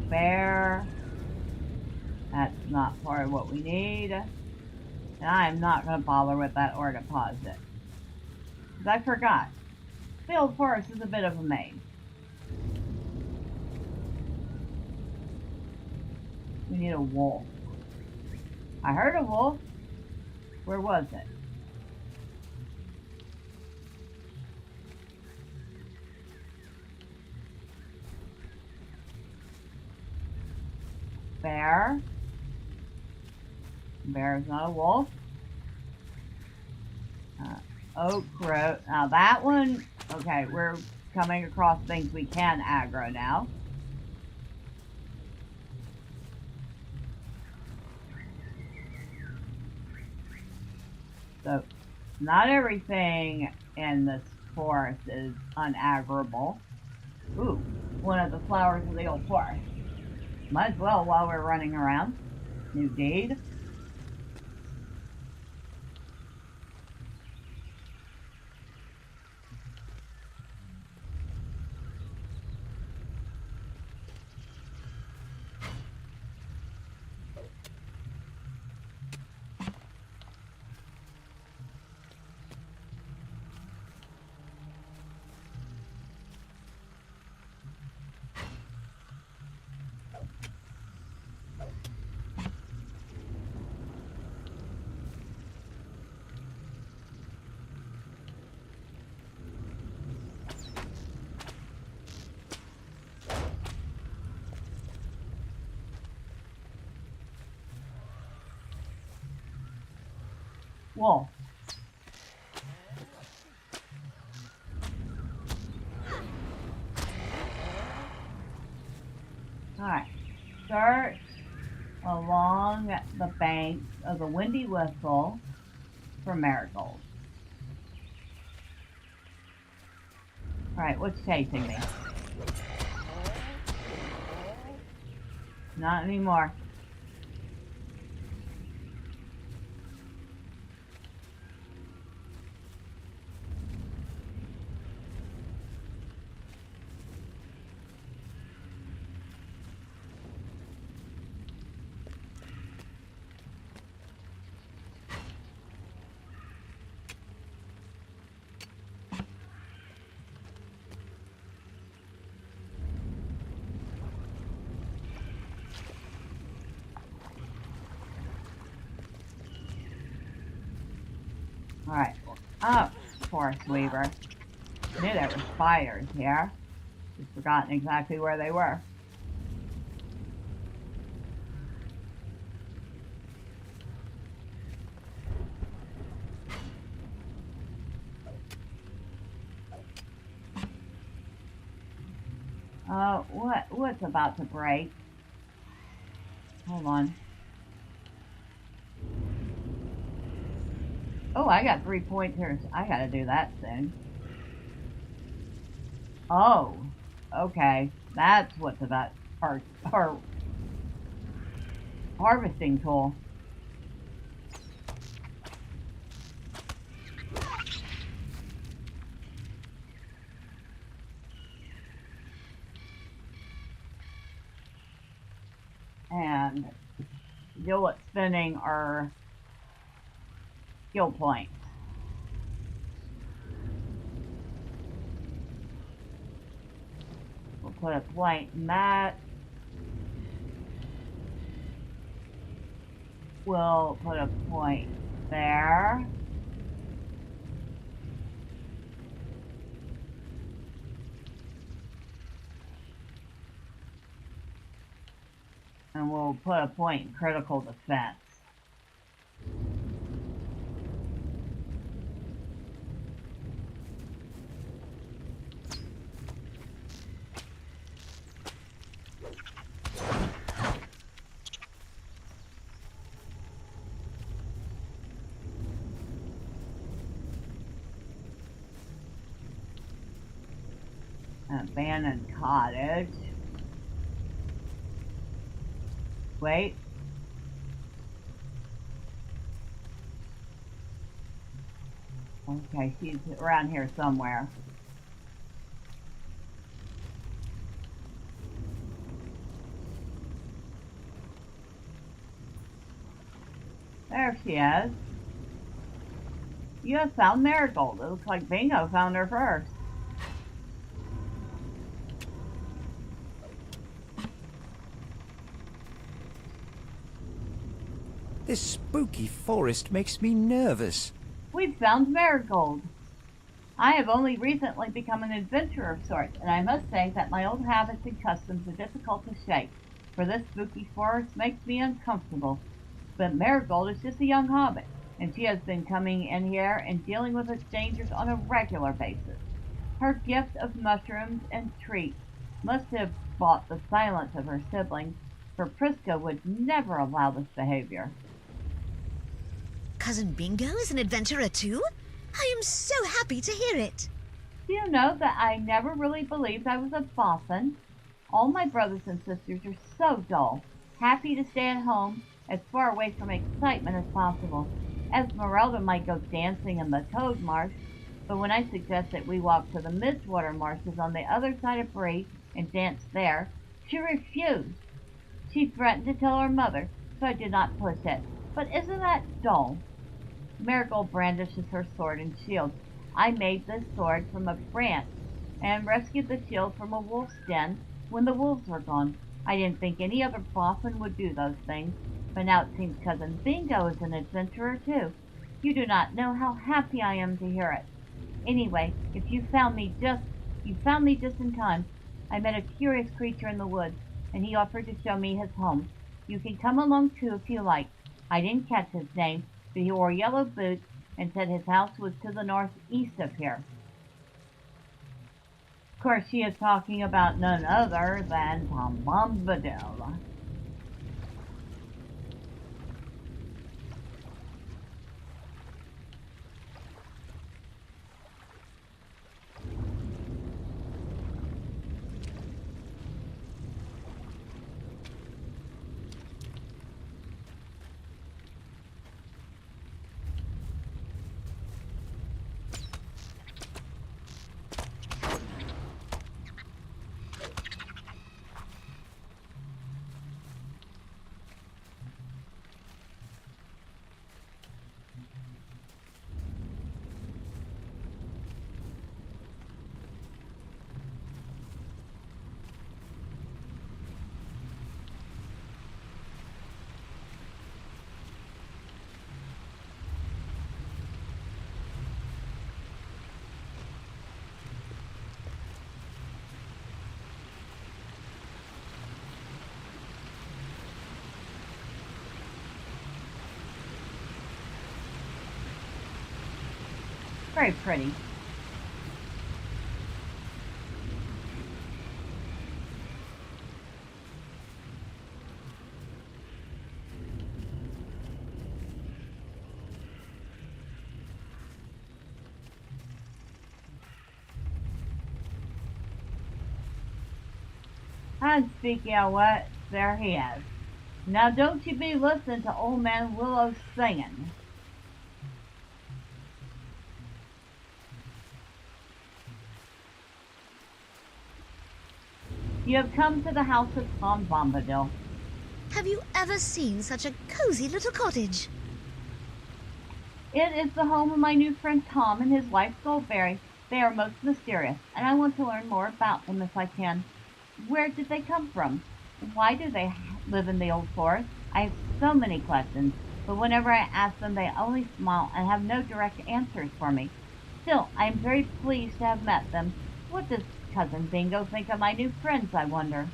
Bear. That's not part of what we need. And I'm not going to bother with that ore deposit. Because I forgot. Field Forest is a bit of a maze. We need a wolf. I heard a wolf. Where was it? Bear. Bear is not a wolf. Oak root. Now that one, okay, we're coming across things we can aggro now. So, not everything in this forest is unaggrable. Ooh, one of the flowers of the old forest. Might as well while we're running around. New deed. Wolf. Alright. Start along the banks of the Windy Whistle for marigolds. Alright, what's chasing me? Not anymore. Alright, up, Forest Weaver. I knew there were spiders here. Just forgotten exactly where they were. What's about to break? Hold on. Oh, I got 3 pointers. I gotta do that soon. Oh, okay. That's what's about our harvesting tool. And deal with spending our skill points. We'll put a point in that. We'll put a point there. And we'll put a point in critical defense. An abandoned cottage. Wait. Okay, she's around here somewhere. There she is. You have found Marigold. It looks like Bingo found her first. This spooky forest makes me nervous. We've found Marigold. I have only recently become an adventurer of sorts, and I must say that my old habits and customs are difficult to shake, for this spooky forest makes me uncomfortable. But Marigold is just a young hobbit, and she has been coming in here and dealing with its dangers on a regular basis. Her gift of mushrooms and treats must have bought the silence of her siblings, for Prisca would never allow this behavior. Cousin Bingo is an adventurer too? I am so happy to hear it. Do you know that I never really believed I was a boffin? All my brothers and sisters are so dull, happy to stay at home, as far away from excitement as possible. Esmeralda might go dancing in the Toad Marsh, but when I suggest that we walk to the Midgewater Marshes on the other side of Bree and dance there, she refused. She threatened to tell her mother, so I did not push it. But isn't that dull? Marigold brandishes her sword and shield. I made this sword from a branch and rescued the shield from a wolf's den when the wolves were gone. I didn't think any other boffin would do those things, but now it seems Cousin Bingo is an adventurer too. You do not know how happy I am to hear it. Anyway, you found me just in time. I met a curious creature in the woods, and he offered to show me his home. You can come along too if you like. I didn't catch his name, but he wore yellow boots and said his house was to the northeast of here. Of course, she is talking about none other than Tom Bombadil. Very pretty. And speaking of what, there he is. Now don't you be listening to old man Willow singing. You have come to the house of Tom Bombadil. Have you ever seen such a cozy little cottage? It is the home of my new friend Tom and his wife Goldberry. They are most mysterious, and I want to learn more about them if I can. Where did they come from? Why do they live in the old forest? I have so many questions, but whenever I ask them, they only smile and have no direct answers for me. Still, I am very pleased to have met them. What does Cousin Bingo think of my new friends, I wonder?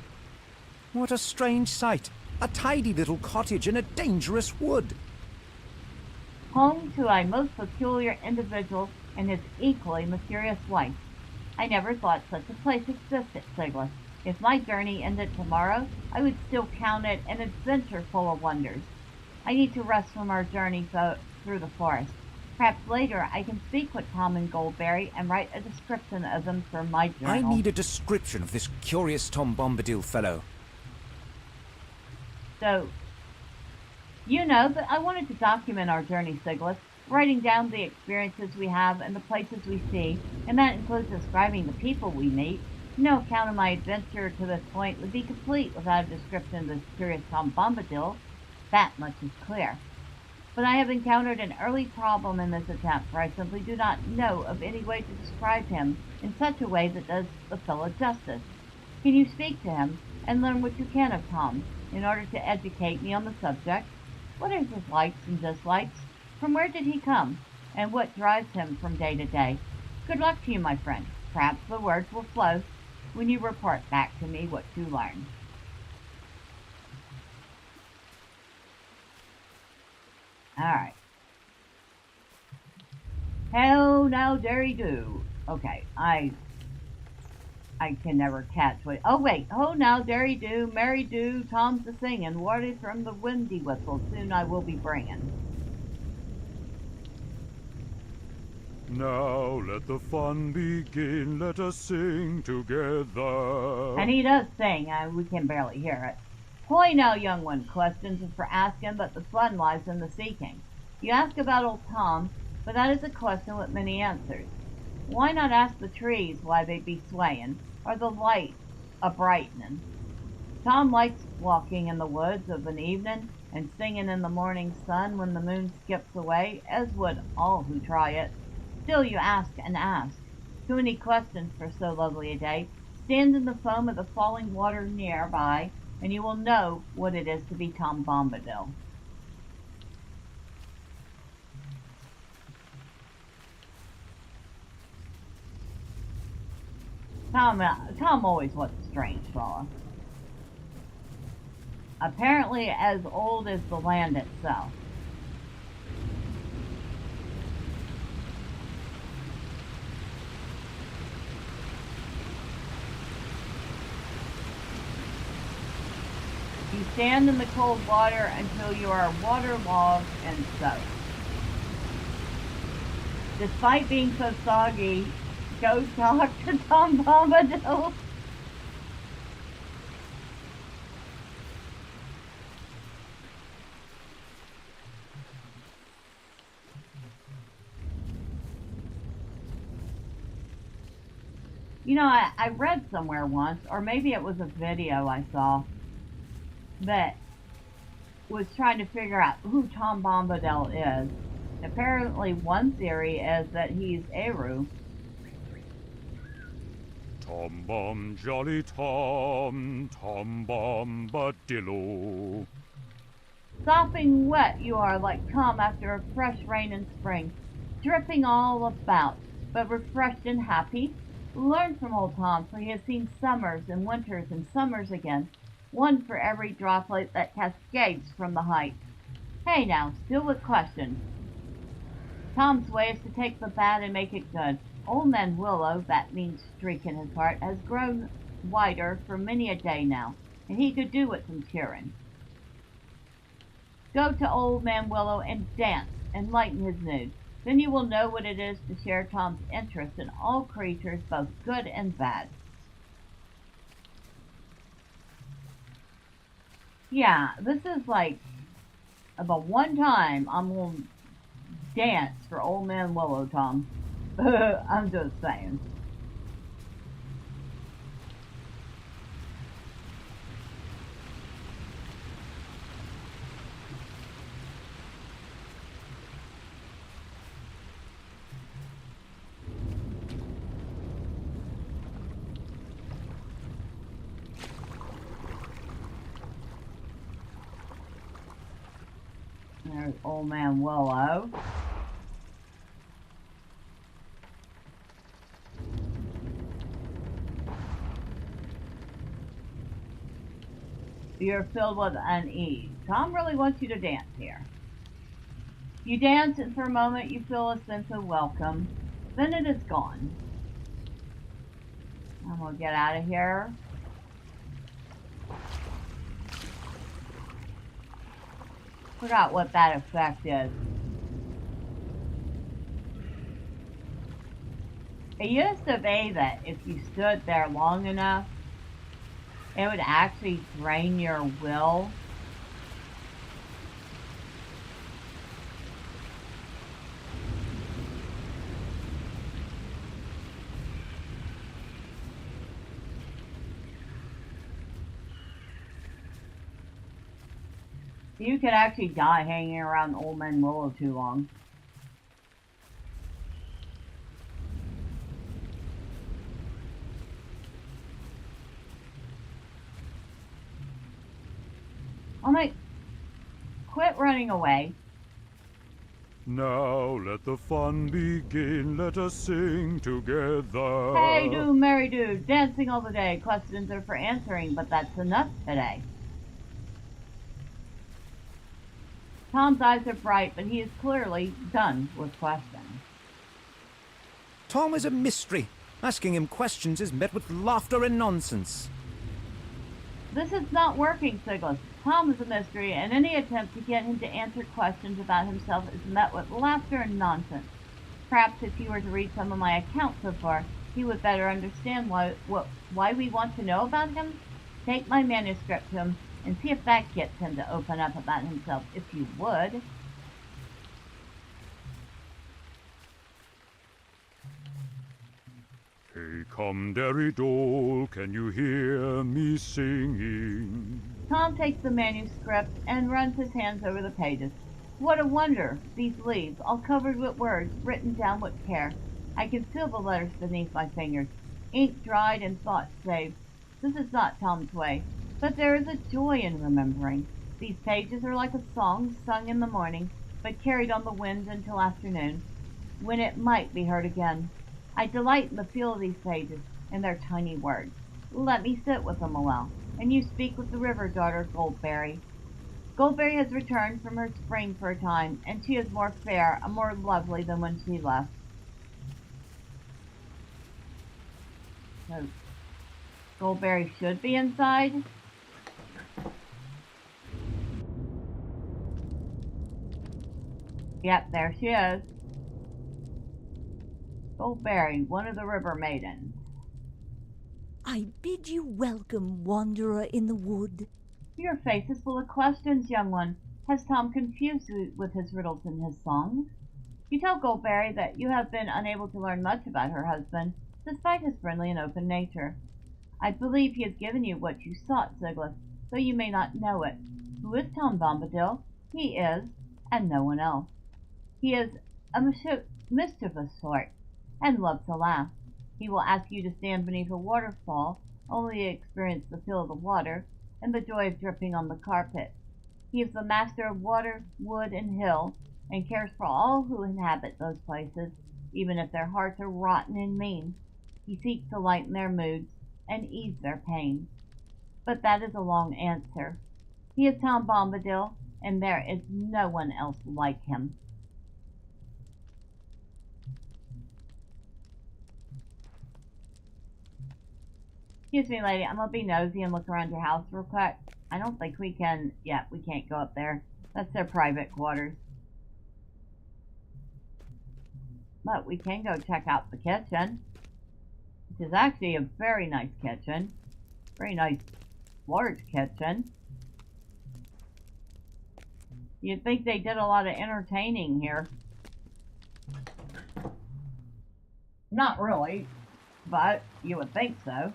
What a strange sight. A tidy little cottage in a dangerous wood. Home to a most peculiar individual and his equally mysterious wife. I never thought such a place existed, Sigleth. If my journey ended tomorrow, I would still count it an adventure full of wonders. I need to rest from our journey through the forest. Perhaps later I can speak with Tom and Goldberry and write a description of them for my journal. I need a description of this curious Tom Bombadil fellow. So, you know, but I wanted to document our journey, Sigleth, writing down the experiences we have and the places we see, and that includes describing the people we meet. No account of my adventure to this point would be complete without a description of this curious Tom Bombadil. That much is clear. But I have encountered an early problem in this attempt, for I simply do not know of any way to describe him in such a way that does the fellow justice. Can you speak to him and learn what you can of Tom, in order to educate me on the subject? What are his likes and dislikes? From where did he come? And what drives him from day to day? Good luck to you, my friend. Perhaps the words will flow when you report back to me what you learn. Alright. Hell now, dairy do. Okay, I can never catch what. Oh wait, oh now, dairy do, Mary do, Tom's a singing, water from the windy whistle, soon I will be bringing. Now let the fun begin, let us sing together. And he does sing, we can barely hear it. Hoy now, young one, questions is for asking, but the fun lies in the seeking. You ask about old Tom, but that is a question with many answers. Why not ask the trees why they be swaying, or the light a-brightening? Tom likes walking in the woods of an evening, and singing in the morning sun when the moon skips away, as would all who try it. Still you ask and ask. Too many questions for so lovely a day. Stand in the foam of the falling water nearby, and you will know what it is to be Tom Bombadil. Tom always was a strange fella. Apparently as old as the land itself. You stand in the cold water until you are waterlogged and soaked. Despite being so soggy, go talk to Tom Bombadil. You know, I read somewhere once, or maybe it was a video I saw, that was trying to figure out who Tom Bombadil is. Apparently, one theory is that he's Eru. Tom Bomb, Jolly Tom, Tom Bombadillo. Sopping wet you are like Tom after a fresh rain in spring, dripping all about, but refreshed and happy. Learn from old Tom, for he has seen summers and winters and summers again, one for every droplet that cascades from the height. Hey now, still with questions. Tom's way is to take the bad and make it good. Old Man Willow, that mean streak in his heart, has grown wider for many a day now, and he could do with some cheering. Go to Old Man Willow and dance and lighten his mood. Then you will know what it is to share Tom's interest in all creatures, both good and bad. Yeah, this is like the one time I'm going to dance for Old Man Willow, Tom. I'm just saying. There's Old Man Willow. You're filled with unease. Tom really wants you to dance here. You dance, and for a moment you feel a sense of welcome. Then it is gone. I'm gonna get out of here. Forgot what that effect is. It used to be that if you stood there long enough, it would actually drain your will. You could actually die hanging around Old Man Willow too long. I'm like, quit running away. Now let the fun begin, let us sing together. Hey do, merry do, dancing all the day. Questions are for answering, but that's enough today. Tom's eyes are bright, but he is clearly done with questions. Tom is a mystery. Asking him questions is met with laughter and nonsense. This is not working, Sigleth. Tom is a mystery, and any attempt to get him to answer questions about himself is met with laughter and nonsense. Perhaps if he were to read some of my accounts so far, he would better understand why we want to know about him. Take my manuscript to him and see if that gets him to open up about himself, if you would. Hey, come, Derry Dole, can you hear me singing? Tom takes the manuscript and runs his hands over the pages. What a wonder! These leaves, all covered with words, written down with care. I can feel the letters beneath my fingers, ink dried and thought saved. This is not Tom's way, but there is a joy in remembering. These pages are like a song sung in the morning, but carried on the wind until afternoon, when it might be heard again. I delight in the feel of these pages and their tiny words. Let me sit with them a while, and you speak with the river daughter Goldberry. Goldberry has returned from her spring for a time, and she is more fair and more lovely than when she left. So, Goldberry should be inside. Yep, there she is. Goldberry, one of the river maidens. I bid you welcome, wanderer in the wood. Your face is full of questions, young one. Has Tom confused you with his riddles and his songs? You tell Goldberry that you have been unable to learn much about her husband, despite his friendly and open nature. I believe he has given you what you sought, Sigleth, though you may not know it. Who is Tom Bombadil? He is, and no one else. He is a mischievous sort, and loves to laugh. He will ask you to stand beneath a waterfall, only to experience the feel of the water, and the joy of dripping on the carpet. He is the master of water, wood, and hill, and cares for all who inhabit those places, even if their hearts are rotten and mean. He seeks to lighten their moods and ease their pain. But that is a long answer. He is Tom Bombadil, and there is no one else like him. Excuse me, lady, I'm gonna be nosy and look around your house real quick. I don't think we can, yeah, we can't go up there. That's their private quarters. But we can go check out the kitchen, which is actually a very nice kitchen. Very nice, large kitchen. You'd think they did a lot of entertaining here. Not really, but you would think so.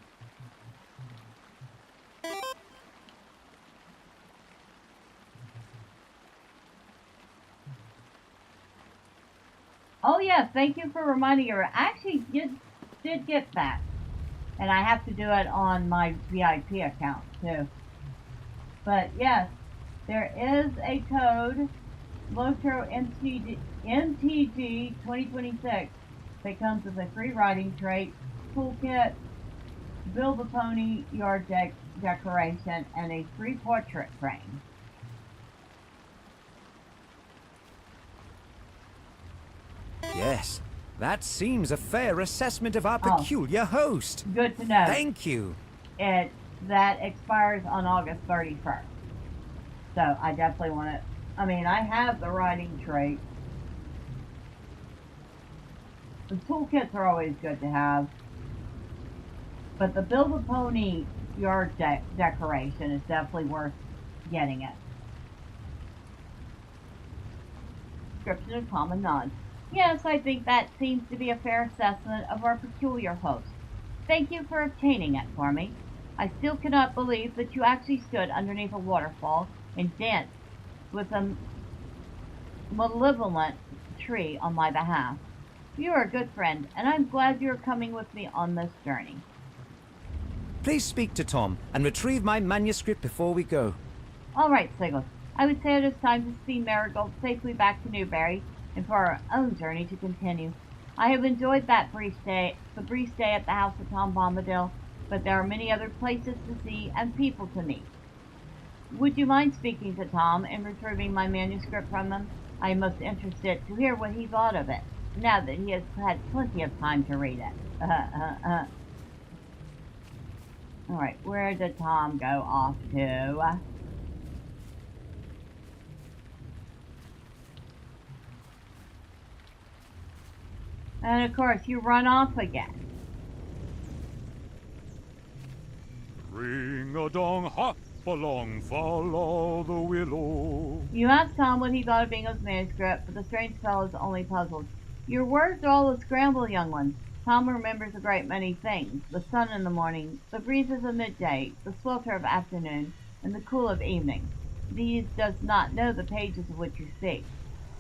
Oh yeah, thank you for reminding her. I actually did get that. And I have to do it on my VIP account too. But yes, there is a code, LOTRO MTG 2026, that comes with a free riding trait, toolkit, build a pony yard decoration, and a free portrait frame. Yes, that seems a fair assessment of our peculiar host. Good to know. Thank you. That expires on August 31st. So I definitely want to, I mean, I have the riding trait. The toolkits are always good to have. But the Build a Pony yard decoration is definitely worth getting it. Description of Tom and nods. Yes, I think that seems to be a fair assessment of our peculiar host. Thank you for obtaining it for me. I still cannot believe that you actually stood underneath a waterfall and danced with a malevolent tree on my behalf. You are a good friend, and I'm glad you're coming with me on this journey. Please speak to Tom and retrieve my manuscript before we go. All right, Sigleth. I would say it is time to see Marigold safely back to Newberry, and for our own journey to continue. I have enjoyed the brief stay at the house of Tom Bombadil, but there are many other places to see and people to meet. Would you mind speaking to Tom and retrieving my manuscript from him? I am most interested to hear what he thought of it, now that he has had plenty of time to read it. Alright, where did Tom go off to? And of course, you run off again. Ring a dong, hop along, follow the willow. You asked Tom what he thought of Bingo's manuscript, but the strange fellow is only puzzled. Your words are all a scramble, young one. Tom remembers a great many things. The sun in the morning, the breezes of midday, the swelter of afternoon, and the cool of evening. These does not know the pages of which you speak.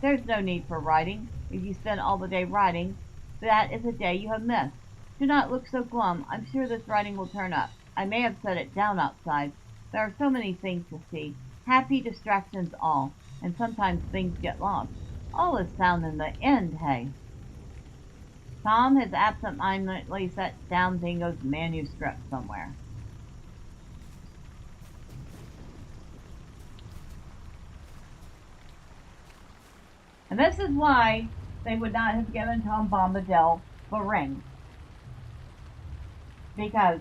There's no need for writing. If you spend all the day writing, that is a day you have missed. Do not look so glum. I'm sure this writing will turn up. I may have set it down outside. There are so many things to see. Happy distractions all. And sometimes things get lost. All is found in the end, hey? Tom has absent-mindedly set down Bingo's manuscript somewhere. And this is why they would not have given Tom Bombadil the ring. Because,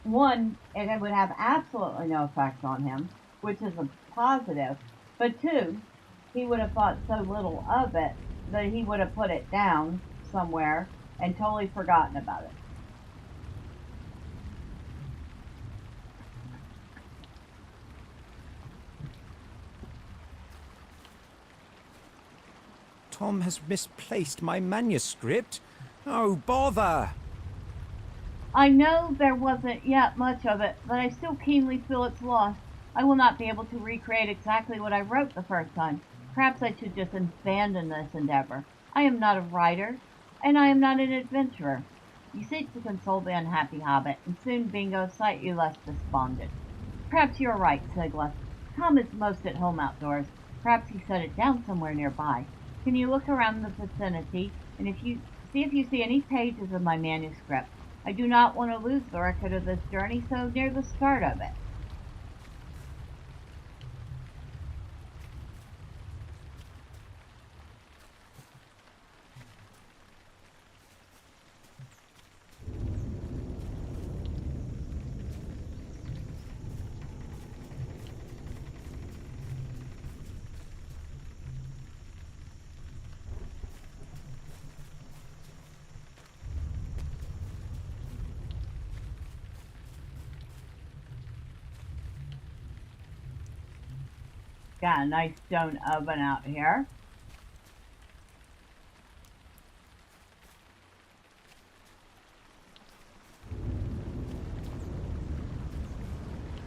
one, it would have absolutely no effect on him, which is a positive. But two, he would have thought so little of it that he would have put it down somewhere and totally forgotten about it. Tom has misplaced my manuscript. Oh, bother! I know there wasn't yet much of it, but I still keenly feel its loss. I will not be able to recreate exactly what I wrote the first time. Perhaps I should just abandon this endeavor. I am not a writer, and I am not an adventurer. You seek to console the unhappy hobbit, and soon Bingo sight you less despondent. Perhaps you are right, Sigleth. Tom is most at home outdoors. Perhaps he set it down somewhere nearby. Can you look around the vicinity, and if you see any pages of my manuscript? I do not want to lose the record of this journey so near the start of it. Got a nice stone oven out here.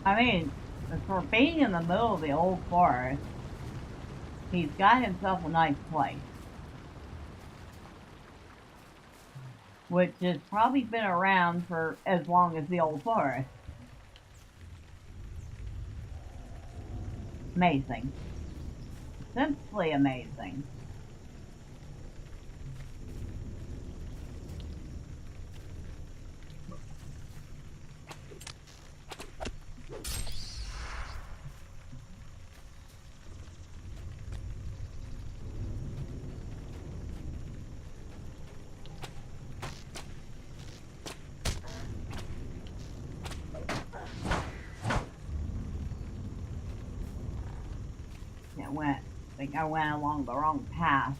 I mean, for being in the middle of the old forest, he's got himself a nice place. Which has probably been around for as long as the old forest. Amazing. Simply amazing. I think I went along the wrong path.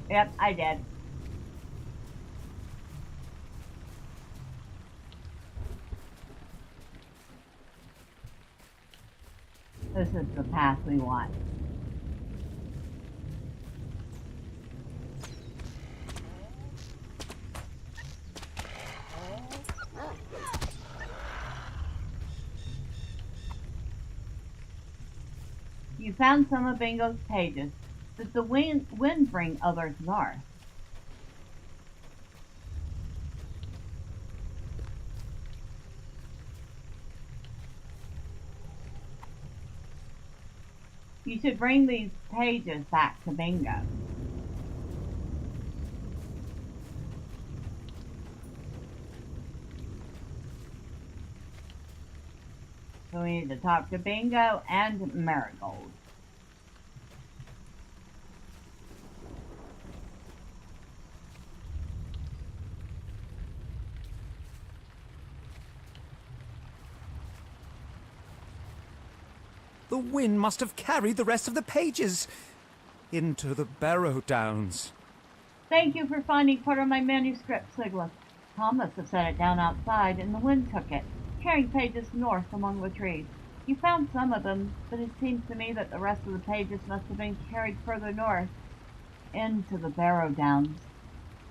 Yep, I did. This is the path we want. You found some of Bingo's pages. Does the wind bring others north? You should bring these pages back to Bingo. So we need to talk to Bingo and Marigold. The wind must have carried the rest of the pages into the Barrow Downs. Thank you for finding part of my manuscript, Sigleth. Tom must have set it down outside and the wind took it, carrying pages north among the trees. You found some of them, but it seems to me that the rest of the pages must have been carried further north, into the Barrow Downs.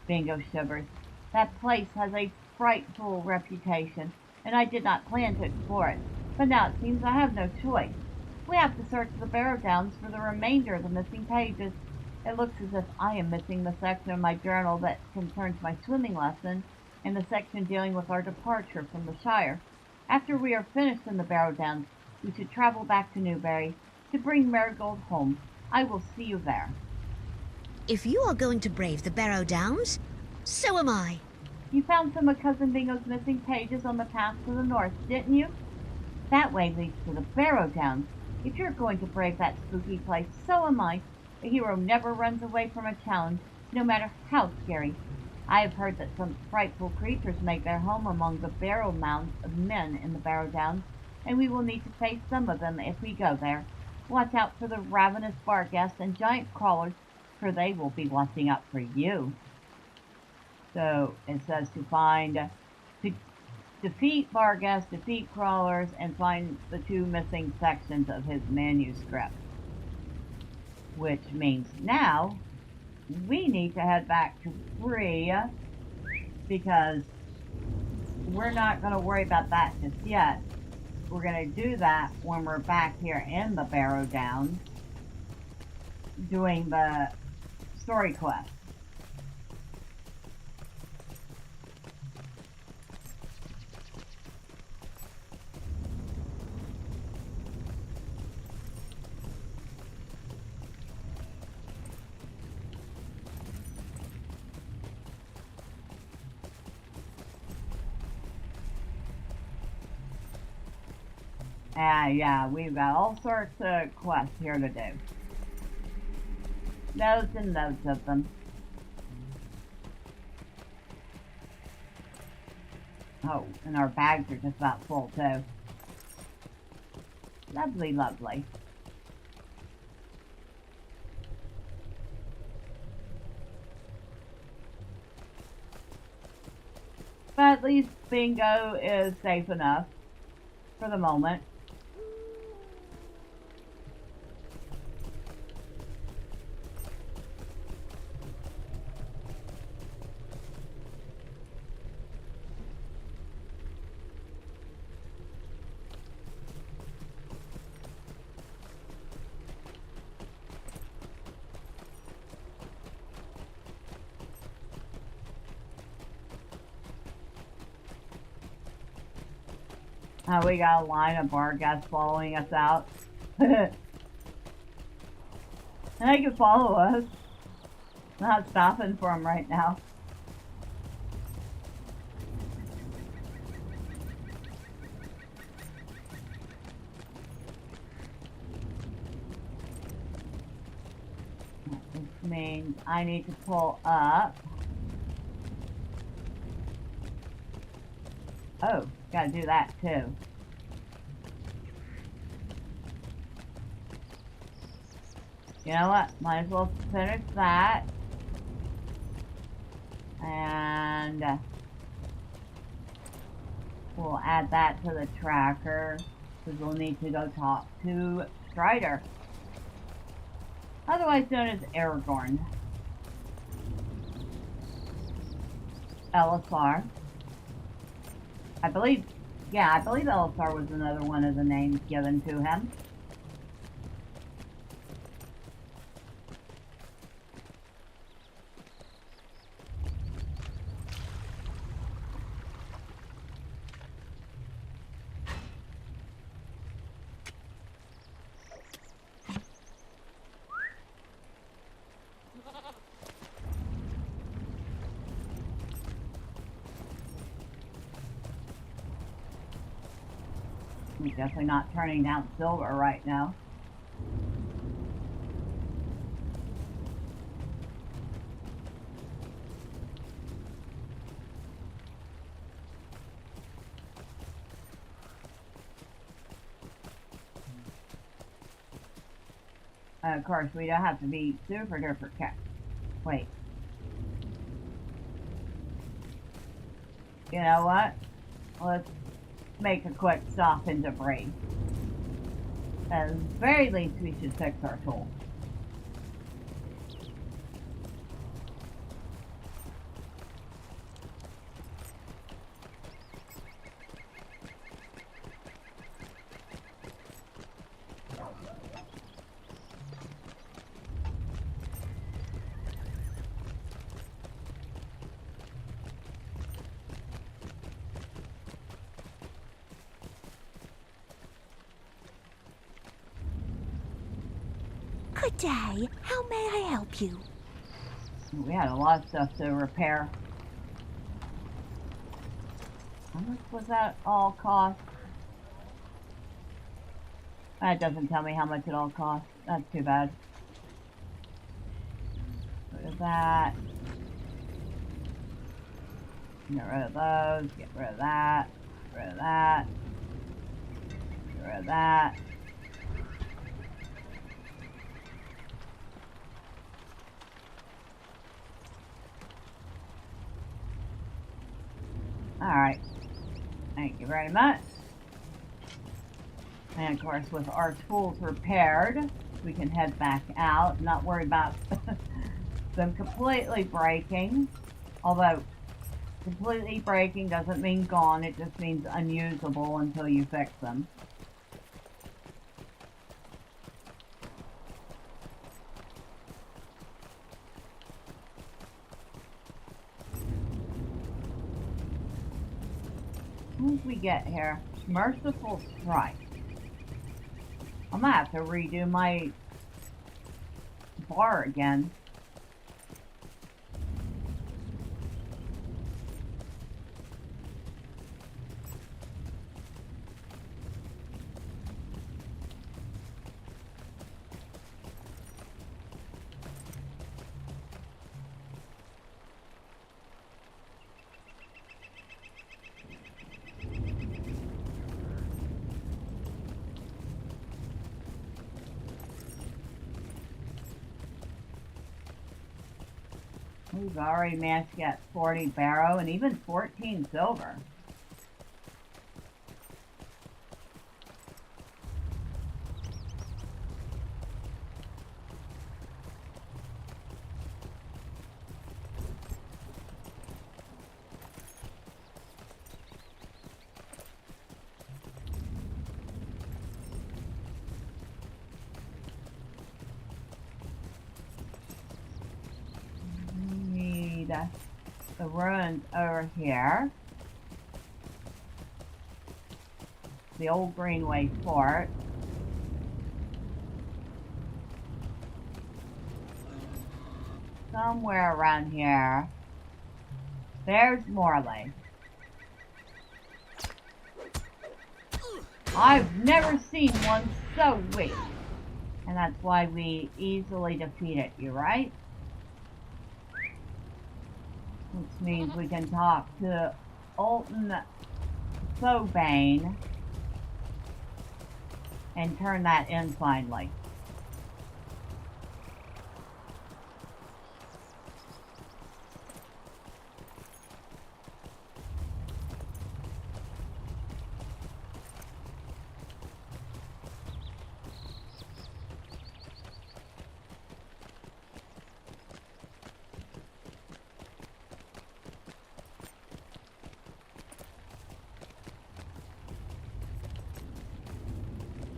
Bingo shivers. That place has a frightful reputation, and I did not plan to explore it, but now it seems I have no choice. We have to search the Barrow Downs for the remainder of the missing pages. It looks as if I am missing the section of my journal that concerns my swimming lesson and the section dealing with our departure from the Shire. After we are finished in the Barrow Downs, we should travel back to Newbury to bring Marigold home. I will see you there. If you are going to brave the Barrow Downs, so am I. You found some of Cousin Bingo's missing pages on the path to the north, didn't you? That way leads to the Barrow Downs. If you're going to brave that spooky place, so am I. A hero never runs away from a challenge, no matter how scary. I have heard that some frightful creatures make their home among the burial mounds of men in the Barrow Downs, and we will need to face some of them if we go there. Watch out for the ravenous barghests and giant crawlers, for they will be watching out for you. So it says to defeat barghests, defeat crawlers, and find the 2 missing sections of his manuscript. Which means now we need to head back to Bree, because we're not going to worry about that just yet. We're going to do that when we're back here in the Barrow Downs doing the story quest. Yeah, we've got all sorts of quests here to do. Loads and loads of them. Oh, and our bags are just about full too. Lovely, lovely. But at least Bingo is safe enough for the moment. We got a line of bar guests following us out. And they can follow us. Not stopping for them right now. Which means I need to pull up. Oh, gotta do that too. You know what? Might as well finish that. And we'll add that to the tracker, because we'll need to go talk to Strider, otherwise known as Aragorn. Elisar. I believe Elisar was another one of the names given to him. I'm definitely not turning down silver right now. Of course, we don't have to be super duper careful. Wait. You know what? Let's make a quick stop in Debris. At the very least, we should fix our tool. Good day. How may I help you? We had a lot of stuff to repair. How much was that all cost? That doesn't tell me how much it all cost. That's too bad. What is that? Get rid of those. Get rid of that. Get rid of that. Get rid of that. Alright. Thank you very much. And of course, with our tools repaired, we can head back out. Not worry about them completely breaking. Although, completely breaking doesn't mean gone. It just means unusable until you fix them. What did we get here? Merciful Strike. I'm gonna have to redo my bar again. We've already managed to get 40 barrow and even 14 silver. The ruins over here. The old Greenway Fort. Somewhere around here. There's Morley. I've never seen one so weak. And that's why we easily defeated you, right? Which means we can talk to Alton Sobane and turn that in finally.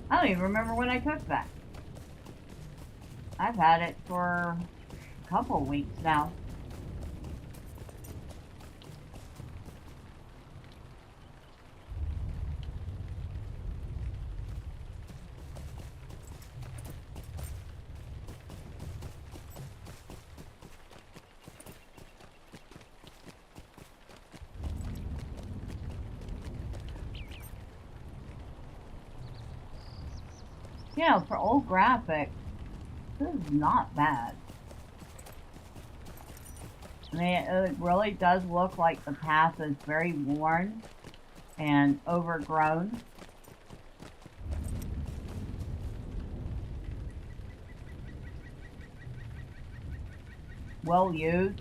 I don't even remember when I took that. I've had it for a couple weeks now. You know, for old graphics, this is not bad. I mean, it really does look like the path is very worn and overgrown. Well used.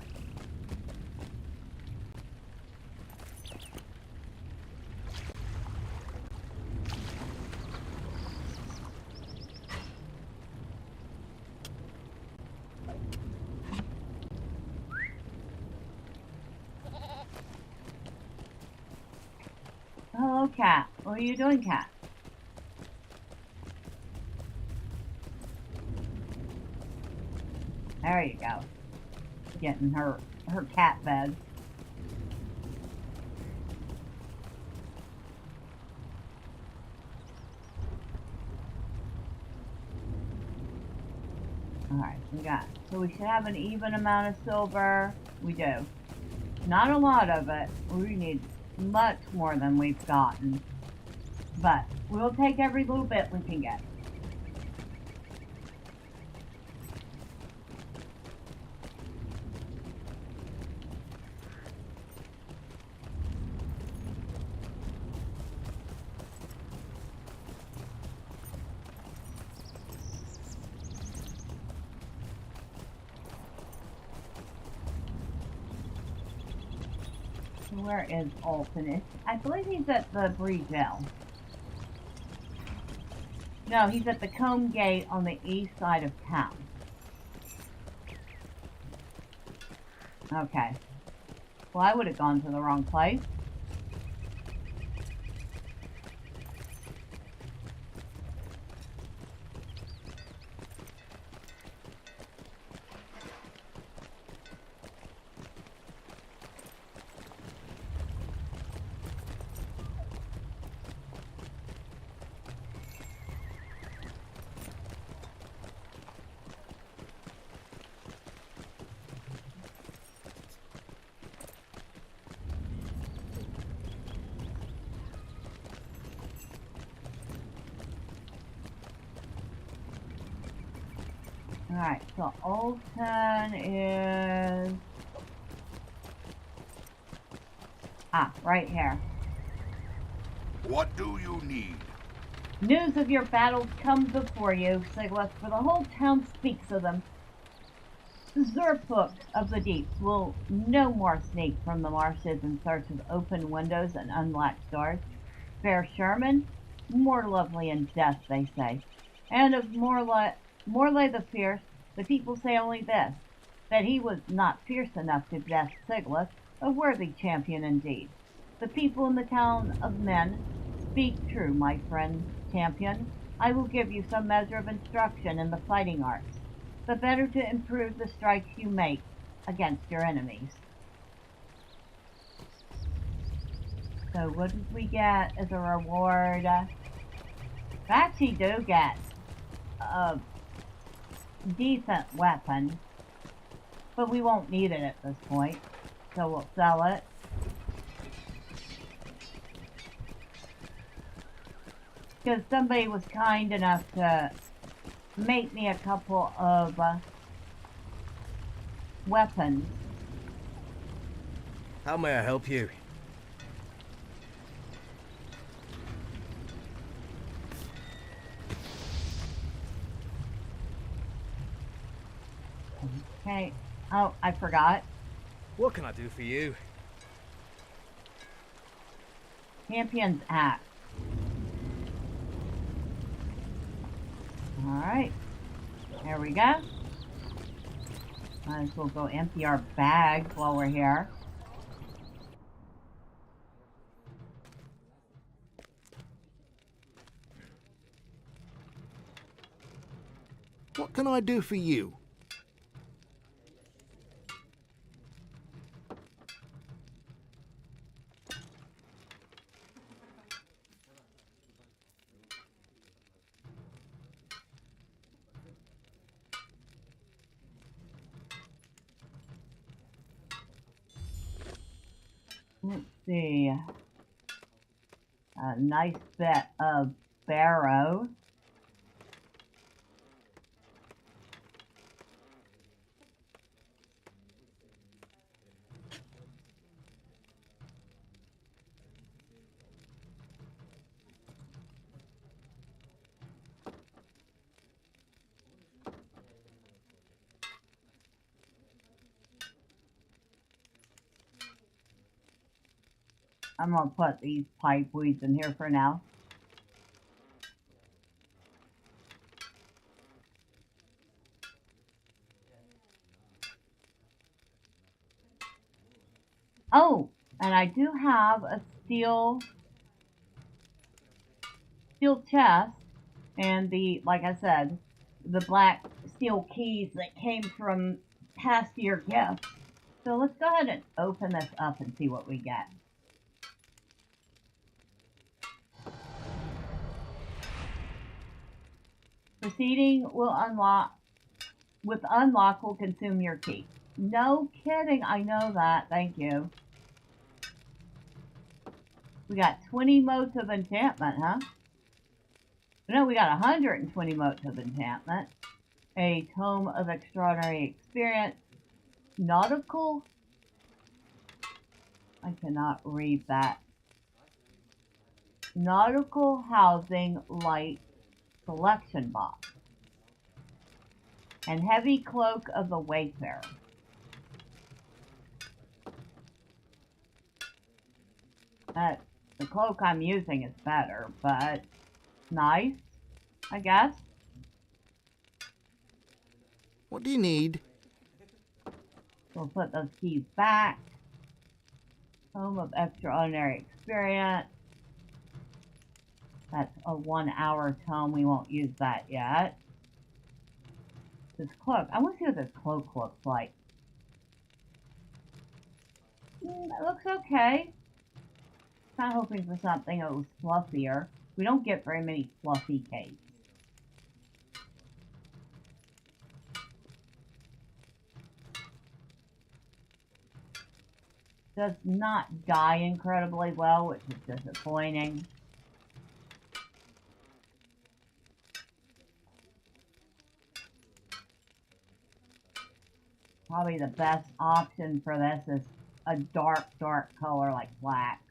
Hello, Cat. What are you doing, Cat? There you go. Getting her cat bed. Alright, so we should have an even amount of silver. We do. Not a lot of it. We need much more than we've gotten. But we'll take every little bit we can get. Where is Alton? I believe he's at the Bree jail. No, he's at the Combe Gate on the east side of town. Okay. Well, I would have gone to the wrong place. Alright, so Alton is... right here. What do you need? News of your battles comes before you, Sigleth, for the whole town speaks of them. Zerpuk of the Deeps will no more sneak from the marshes in search of open windows and unlatched doors. Fair Sherman, more lovely in death, they say. And of Morley the Fierce, the people say only this, that he was not fierce enough to best Sigleth, a worthy champion indeed. The people in the town of men speak true, my friend champion. I will give you some measure of instruction in the fighting arts, the better to improve the strikes you make against your enemies. So what did we get as a reward? We actually do get a decent weapon, but we won't need it at this point, so we'll sell it. Because somebody was kind enough to make me a couple of weapons. How may I help you? Okay. Oh, I forgot. What can I do for you? Champion's Axe. Alright. There we go. Might as well go empty our bags while we're here. What can I do for you? Let's see. A nice bit of barrow. I'm gonna put these pipe weeds in here for now. Oh, and I do have a steel chest and like I said, the black steel keys that came from past year gifts. So let's go ahead and open this up and see what we get. Proceeding will unlock will consume your key. No kidding, I know that. Thank you. We got 20 motes of enchantment, huh? No, we got 120 motes of enchantment. A tome of extraordinary experience. Nautical? I cannot read that. Nautical housing light selection box. And heavy cloak of the wayfarer. The cloak I'm using is better, but nice, I guess. What do you need? We'll put those keys back. Home of extraordinary experience. That's a 1 hour tome. We won't use that yet. This cloak. I want to see what this cloak looks like. It looks okay. Kind of hoping for something a little fluffier. We don't get very many fluffy capes. Does not dye incredibly well, which is disappointing. Probably the best option for this is a dark color like black.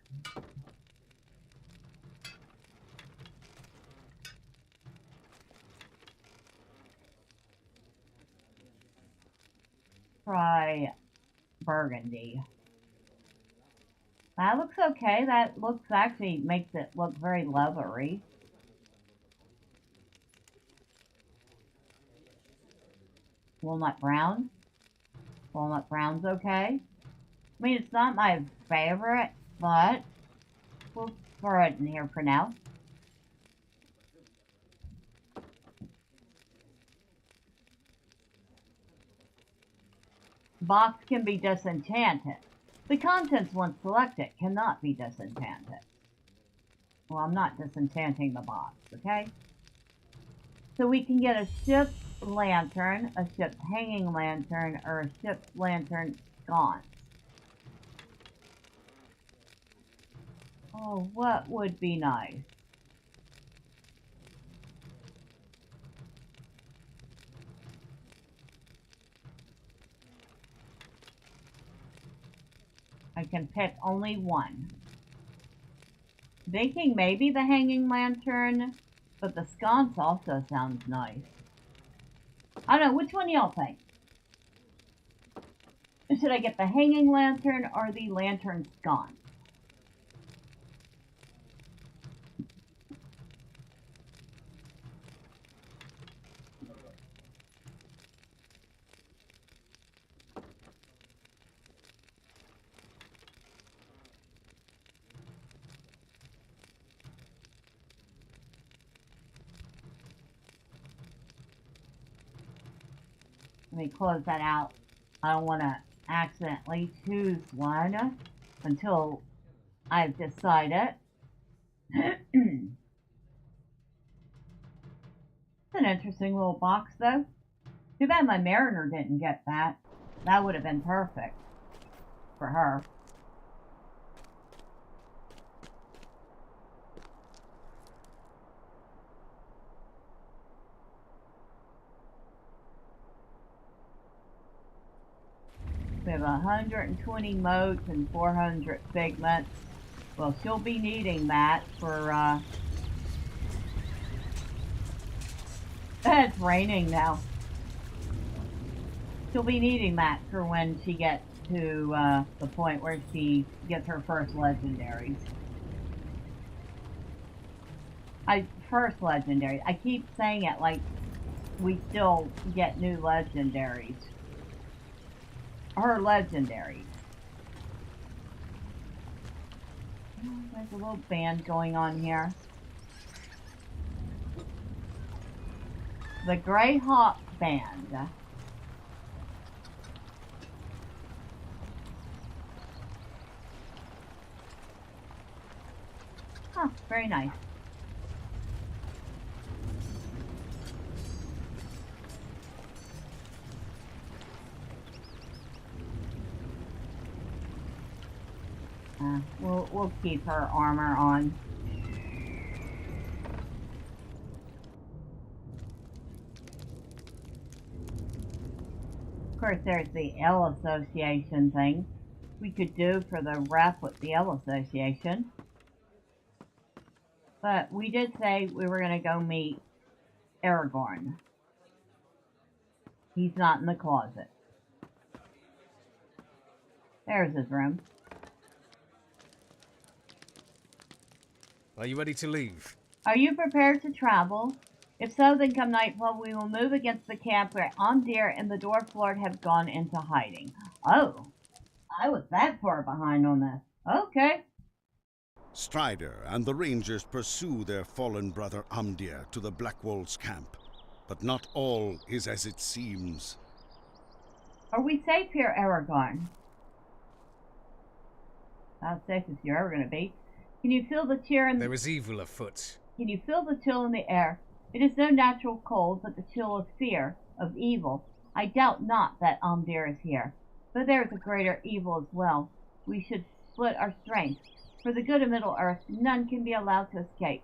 Try burgundy. That looks okay. That looks actually makes it look very leathery. Walnut brown. Walnut brown's okay. I mean, it's not my favorite, but we'll throw it in here for now. Box can be disenchanted. The contents, once selected, cannot be disenchanted. Well, I'm not disenchanting the box, okay? So we can get a ship's lantern, a ship's hanging lantern, or a ship's lantern sconce. Oh, what would be nice? I can pick only one. Thinking maybe the hanging lantern, but the sconce also sounds nice. I don't know, which one y'all think? Should I get the hanging lantern or the lantern sconce? Let me close that out. I don't want to accidentally choose one until I've decided. It's an interesting little box, though. Too bad my mariner didn't get that. That would have been perfect for her. We have 120 motes and 400 pigments. Well, she'll be needing that for, it's raining now. She'll be needing that for when she gets to, the point where she gets her first legendaries. First legendary. I keep saying it like we still get new legendaries. Her legendaries. There's a little band going on here. The Greyhawk Band. Huh, very nice. We'll keep her armor on. Of course, there's the L Association thing we could do for the rep with the L Association. But we did say we were going to go meet Aragorn. He's not in the closet. There's his room. Are you ready to leave? Are you prepared to travel? If so, then come nightfall, we will move against the camp where Amdir and the Dwarf Lord have gone into hiding. Oh, I was that far behind on this. Okay. Strider and the Rangers pursue their fallen brother Amdir to the Blackwolves' camp. But not all is as it seems. Are we safe here, Aragorn? How safe as you're ever going to be. Can you feel the chill in There is evil afoot. Can you feel the chill in the air? It is no natural cold, but the chill of fear, of evil. I doubt not that Amdir is here. But there is a greater evil as well. We should split our strength. For the good of Middle-earth, none can be allowed to escape.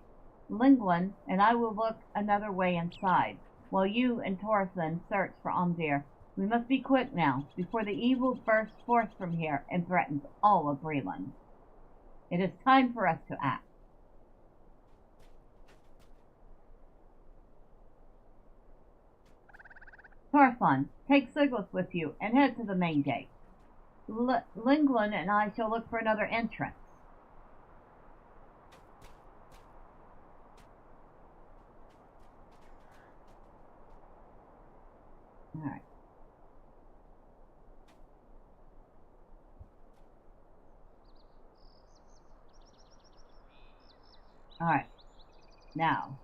Linglin and I will look another way inside, while you and Thorfinn search for Amdir. We must be quick now, before the evil bursts forth from here and threatens all of Breeland. It is time for us to act. Thorfinn, take Sigleth with you and head to the main gate. Linglin and I shall look for another entrance. Alright. Alright. Now.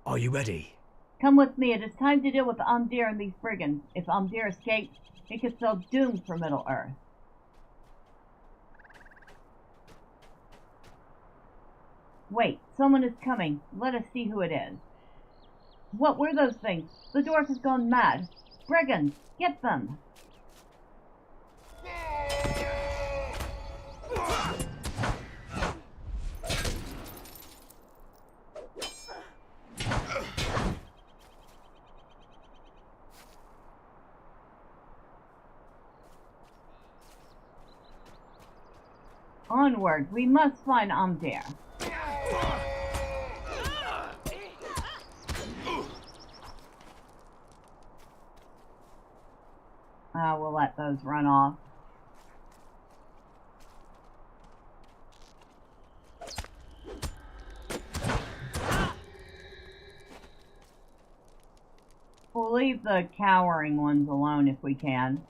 Are you ready? Come with me. It is time to deal with Amdir and these brigands. If Amdir escapes, it could spell doom for Middle-earth. Wait, someone is coming. Let us see who it is. What were those things? The dwarf has gone mad. Brigands, get them! Onward, we must find Amdir. We'll let those run off. We'll leave the cowering ones alone if we can.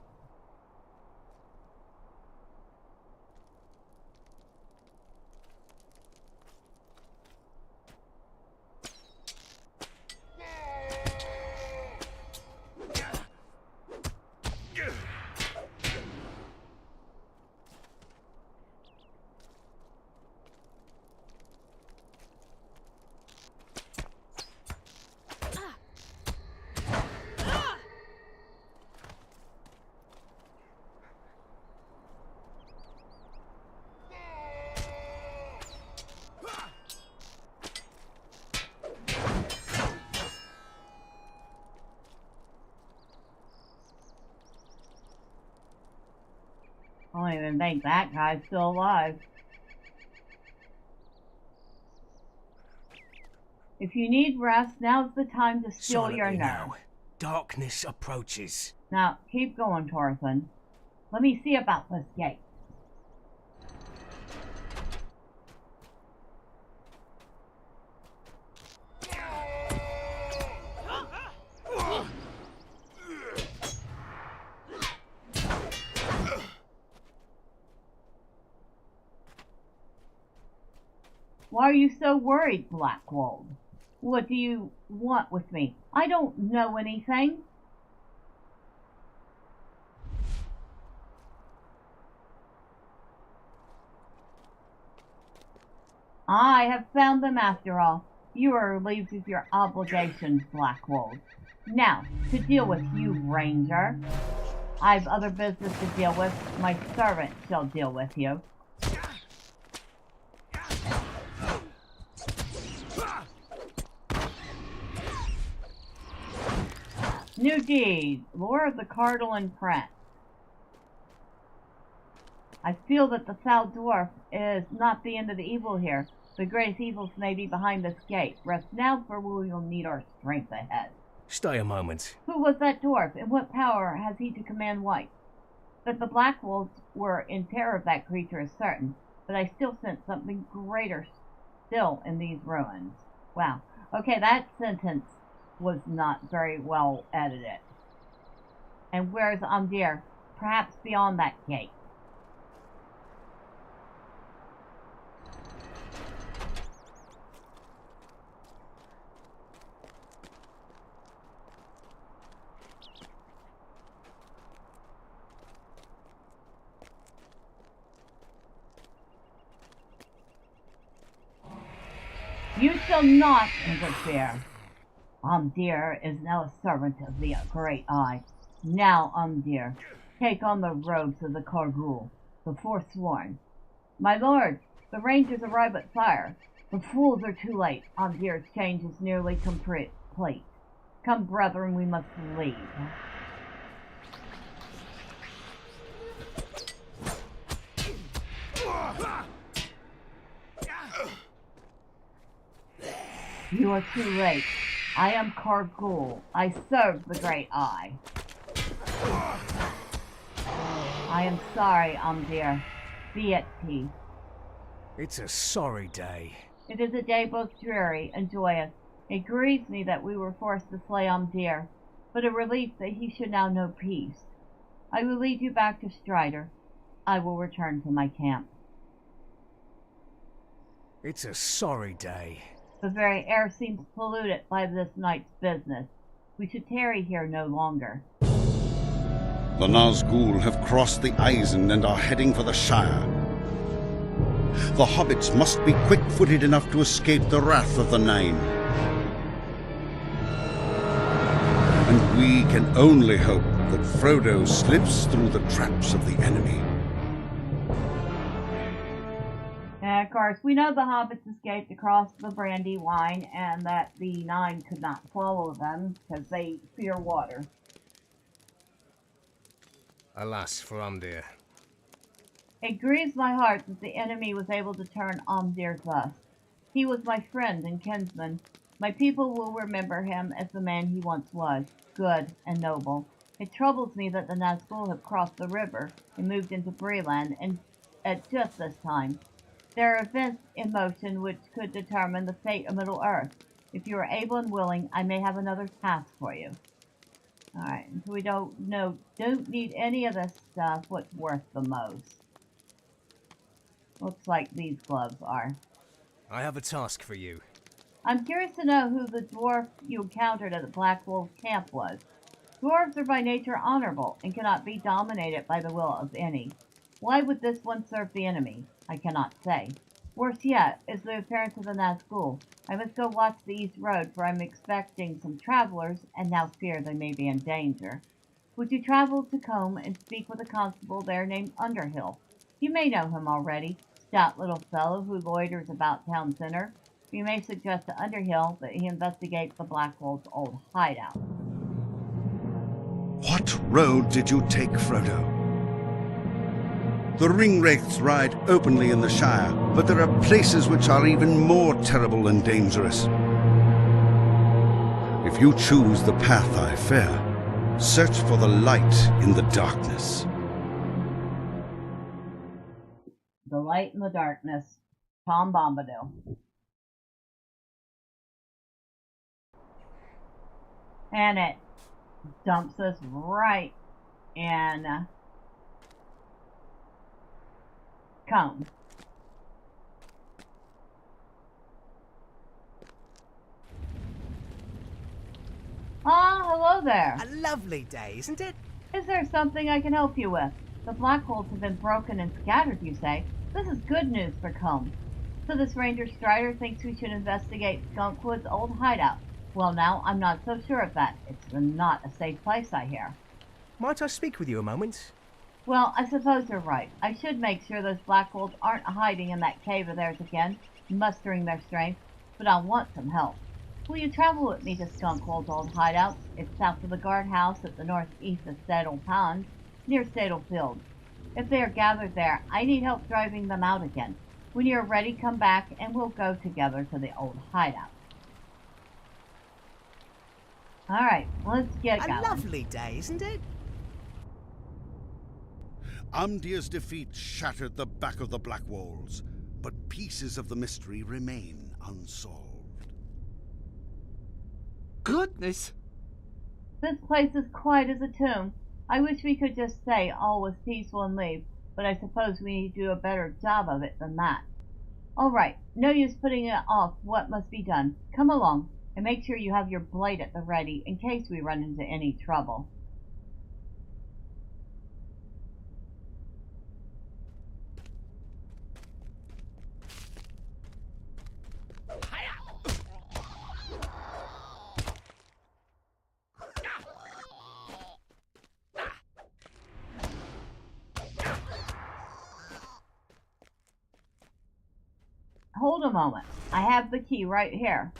I don't even think that guy's still alive. If you need rest, now's the time to still your nerves. Now. Darkness approaches. Now, keep going, Thorfinn. Let me see about this gate. Why are you so worried, Blackwold? What do you want with me? I don't know anything. I have found them after all. You are relieved of your obligations, Blackwold. Now, to deal with you, Ranger. I've other business to deal with. My servant shall deal with you. New deed, Lore of the Cardinal Prince. I feel that the foul dwarf is not the end of the evil here. The greatest evils may be behind this gate. Rest now, for we will need our strength ahead. Stay a moment. Who was that dwarf, and what power has he to command white? That the Black Wolves were in terror of that creature is certain, but I still sense something greater still in these ruins. Wow. Okay, that sentence was not very well edited. And where's Umdir? Perhaps beyond that gate. You shall not interfere. Umdir is now a servant of the Great Eye. Now, Umdir, take on the robes of the Kargul, the Forsworn. My lord, the Rangers arrive at fire. The fools are too late. Umdir's change is nearly complete. Come, brethren, we must leave. You are too late. I am Kargul. I serve the Great Eye. I am sorry, Umdir. Be at peace. It's a sorry day. It is a day both dreary and joyous. It grieves me that we were forced to slay Umdir, but a relief that he should now know peace. I will lead you back to Strider. I will return to my camp. It's a sorry day. The very air seems polluted by this night's business. We should tarry here no longer. The Nazgul have crossed the Eisen and are heading for the Shire. The hobbits must be quick-footed enough to escape the wrath of the Nine. And we can only hope that Frodo slips through the traps of the enemy. And of course, we know the hobbits escaped across the Brandywine and that the Nine could not follow them because they fear water. Alas for Umdir. It grieves my heart that the enemy was able to turn Umdir thus. He was my friend and kinsman. My people will remember him as the man he once was, good and noble. It troubles me that the Nazgul have crossed the river and moved into Breeland and at just this time. There are events in motion which could determine the fate of Middle-earth. If you are able and willing, I may have another task for you. Alright, so we don't need any of this stuff. What's worth the most? Looks like these gloves are. I have a task for you. I'm curious to know who the dwarf you encountered at the Black Wolf camp was. Dwarves are by nature honorable and cannot be dominated by the will of any. Why would this one serve the enemy? I cannot say. Worse yet is the appearance of the Nazgul. I must go watch the east road, for I'm expecting some travelers, and now fear they may be in danger. Would you travel to Combe and speak with a constable there named Underhill? You may know him already, stout little fellow who loiters about town center. You may suggest to Underhill that he investigates the Black Wolf's old hideout. What road did you take, Frodo? The ringwraiths ride openly in the Shire, but there are places which are even more terrible and dangerous. If you choose the path I fear, search for the light in the darkness. The light in the darkness. Tom Bombadil. And it dumps us right in Combe. Ah, hello there. A lovely day, isn't it? Is there something I can help you with? The Black Wolves have been broken and scattered, you say? This is good news for Combe. So this Ranger Strider thinks we should investigate Skunkwood's old hideout. Well now, I'm not so sure of that. It's not a safe place, I hear. Might I speak with you a moment? Well, I suppose you're right. I should make sure those Black Wolves aren't hiding in that cave of theirs again, mustering their strength, but I'll want some help. Will you travel with me to Skunkwood's old hideout? It's south of the guardhouse at the northeast of Staddle Pond, near Staddle Field. If they are gathered there, I need help driving them out again. When you're ready, come back and we'll go together to the old hideout. Alright, let's get going. A lovely day, isn't it? Umdir's defeat shattered the back of the Black Walls, but pieces of the mystery remain unsolved. Goodness! This place is quiet as a tomb. I wish we could just say all was peaceful and leave, but I suppose we need to do a better job of it than that. All right, no use putting it off what must be done. Come along, and make sure you have your blade at the ready in case we run into any trouble. Hold a moment. I have the key right here.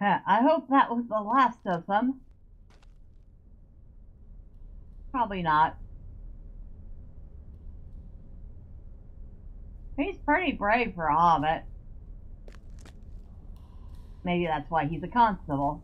I hope that was the last of them. Probably not. He's pretty brave for a hobbit. Maybe that's why he's a constable.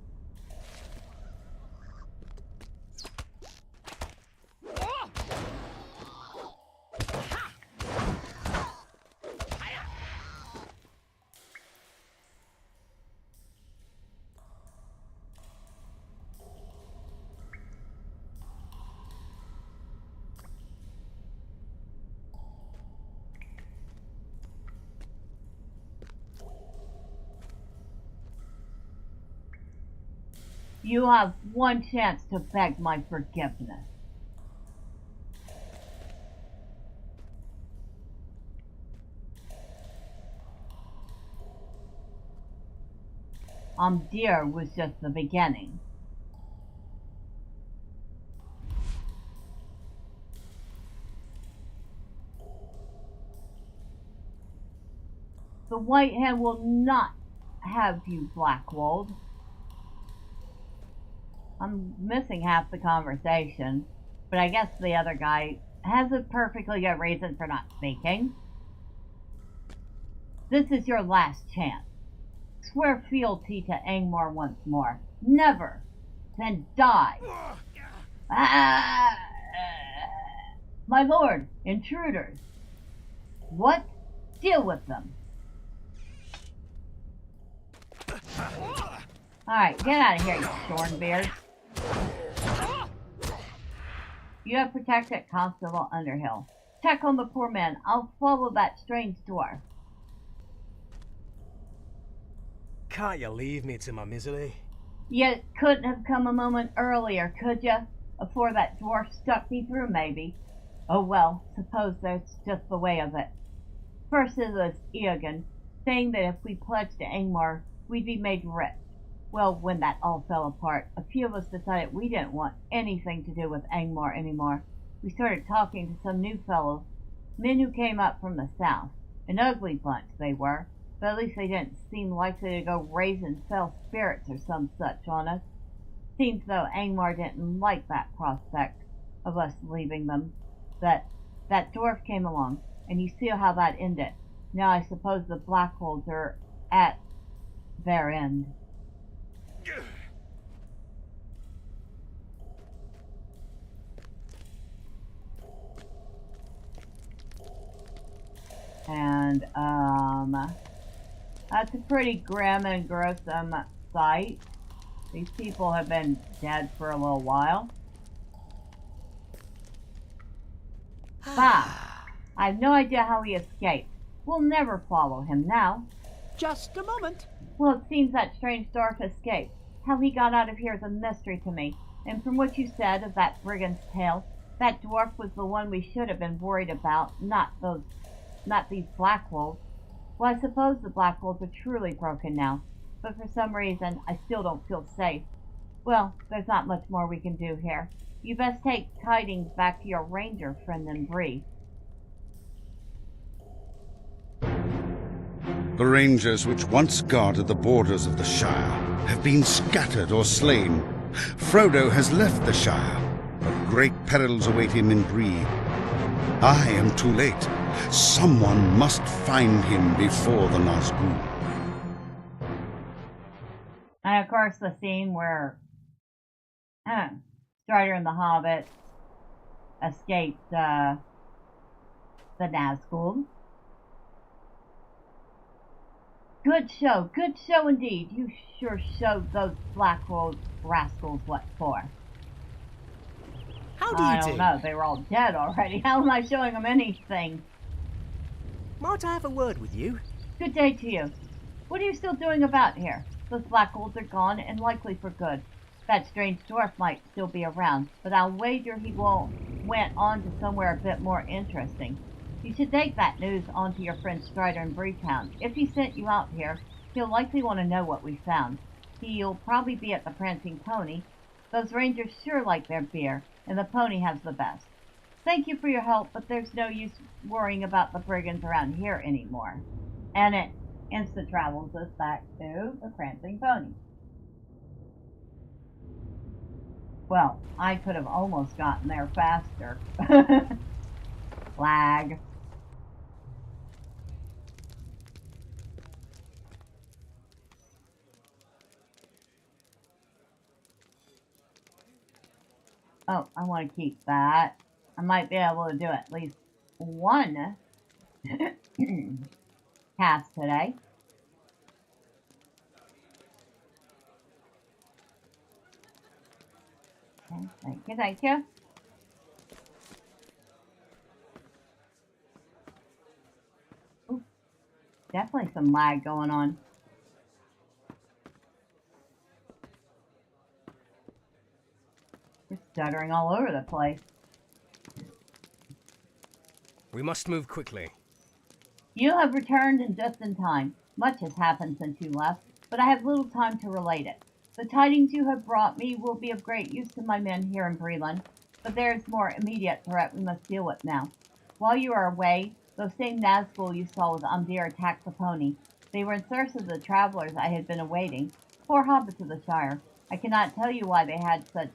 You have one chance to beg my forgiveness. Deer was just the beginning. The White Hand will not have you blackwalled. I'm missing half the conversation, but I guess the other guy has a perfectly good reason for not speaking. This is your last chance. Swear fealty to Angmar once more. Never. Then die. My lord, intruders. What? Deal with them. Alright, get out of here, you shornbeard. You have protected Constable Underhill. Check on the poor man. I'll follow that strange dwarf. Can't you leave me to my misery? You couldn't have come a moment earlier, could you? Before that dwarf stuck me through, maybe. Oh well, suppose that's just the way of it. First it was Eogan, saying that if we pledged to Angmar, we'd be made rich. Well, when that all fell apart, a few of us decided we didn't want anything to do with Angmar anymore. We started talking to some new fellows, men who came up from the south. An ugly bunch they were, but at least they didn't seem likely to go raising fell spirits or some such on us. Seems though Angmar didn't like that prospect of us leaving them. That dwarf came along, and you see how that ended. Now I suppose the Blackholds are at their end. And, that's a pretty grim and gruesome sight. These people have been dead for a little while. Bah! I have no idea how he escaped. We'll never follow him now. Just a moment. Well, it seems that strange dwarf escaped. How he got out of here is a mystery to me. And from what you said of that brigand's tale, that dwarf was the one we should have been worried about, not these Blackwolves. Well, I suppose the Blackwolves are truly broken now, but for some reason I still don't feel safe. Well, there's not much more we can do here. You best take tidings back to your ranger friend in Bree. The rangers which once guarded the borders of the Shire have been scattered or slain. Frodo has left the Shire, but great perils await him in Bree. I am too late. Someone must find him before the Nazgûl. And of course the scene where Strider and the Hobbit escaped the Nazgûl. Good show indeed. You sure showed those black rascals what for. How do you I do? don't know, they were all dead already. How am I showing them anything? Might I have a word with you? Good day to you. What are you still doing about here? Those black golds are gone, and likely for good. That strange dwarf might still be around, but I'll wager he went on to somewhere a bit more interesting. You should take that news on to your friend Strider in Breetown. If he sent you out here, he'll likely want to know what we found. He'll probably be at the Prancing Pony. Those rangers sure like their beer, and the pony has the best. Thank you for your help, but there's no use worrying about the brigands around here anymore. And it instant travels us back to the Prancing Pony. Well, I could have almost gotten there faster. Lag. Oh, I want to keep that. I might be able to do at least one task today. Okay, thank you. Ooh, definitely some lag going on. Just stuttering all over the place. We must move quickly. You have returned just in time. Much has happened since you left, but I have little time to relate it. The tidings you have brought me will be of great use to my men here in Breeland, but there is more immediate threat we must deal with now. While you are away, those same Nazgûl you saw with Umdir attacked the pony. They were in search of the travelers I had been awaiting. Poor hobbits of the Shire. I cannot tell you why they had such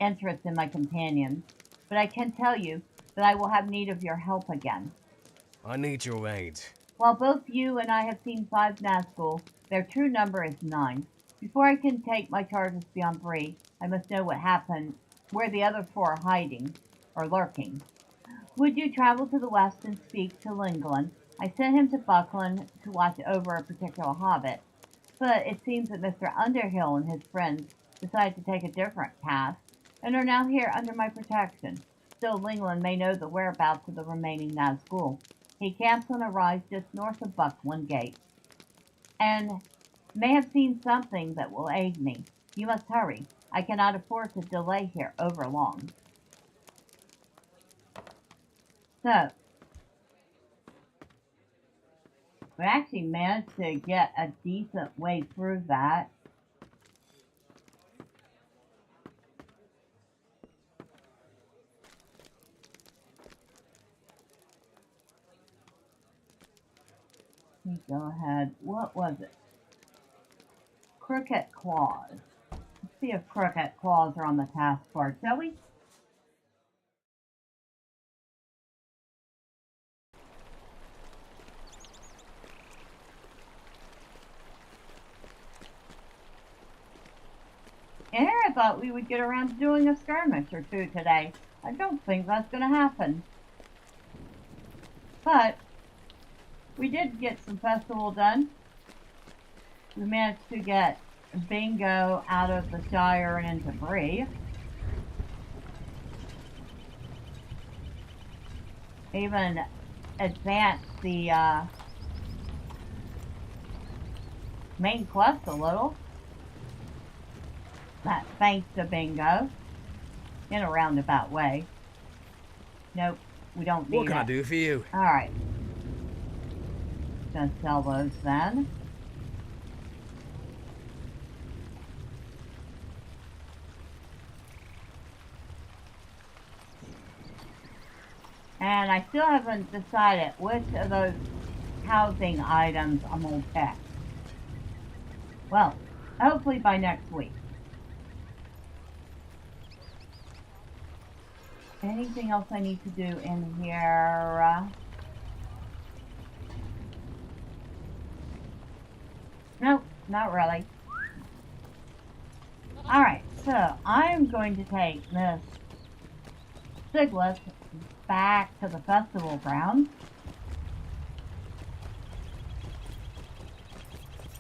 interest in my companions, but I can tell you that I will have need of your help again. I need your aid. While both you and I have seen 5 Nazgûl, their true number is 9. Before I can take my charges beyond Bree, I must know what happened, where the other 4 are hiding, or lurking. Would you travel to the west and speak to Lingland? I sent him to Buckland to watch over a particular hobbit, but it seems that Mr. Underhill and his friends decided to take a different path, and are now here under my protection. Still, Lingland may know the whereabouts of the remaining Nazgûl. He camps on a rise just north of Buckland Gate, and may have seen something that will aid me. You must hurry. I cannot afford to delay here over long. So, we actually managed to get a decent way through that. Let me go ahead. What was it? Crooked Claws. Let's see if Crooked Claws are on the task bar, shall we? And here I thought we would get around to doing a skirmish or 2 today. I don't think that's going to happen. But we did get some festival done. We managed to get Bingo out of the Shire and into Bree. Even advanced the main quest a little. That thanks to Bingo. In a roundabout way. Nope, we don't need What can it. I do for you? Alright. Gonna sell those then. And I still haven't decided which of those housing items I'm gonna pick. Well, hopefully by next week. Anything else I need to do in here? Nope, not really. Alright, so I am going to take Miss Sigleth back to the festival grounds.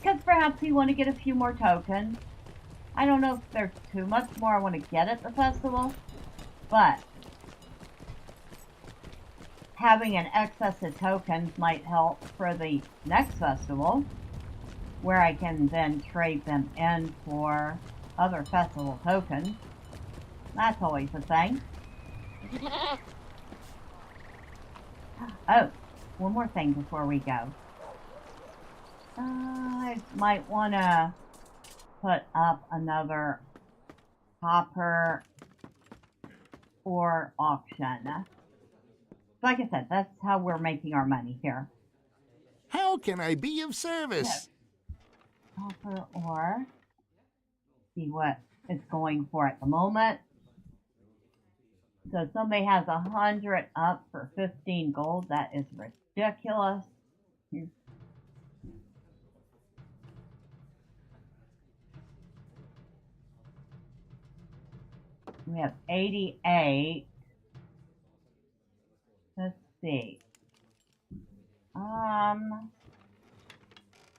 Because perhaps we want to get a few more tokens. I don't know if there's too much more I want to get at the festival, but having an excess of tokens might help for the next festival, where I can then trade them in for other festival tokens. That's always a thing. Oh, one more thing before we go. I might want to put up another hopper or auction. Like I said, that's how we're making our money here. How can I be of service? Hopper or see what it's going for at the moment. So somebody has 100 up for 15 gold. That is ridiculous. We have 88. Let's see.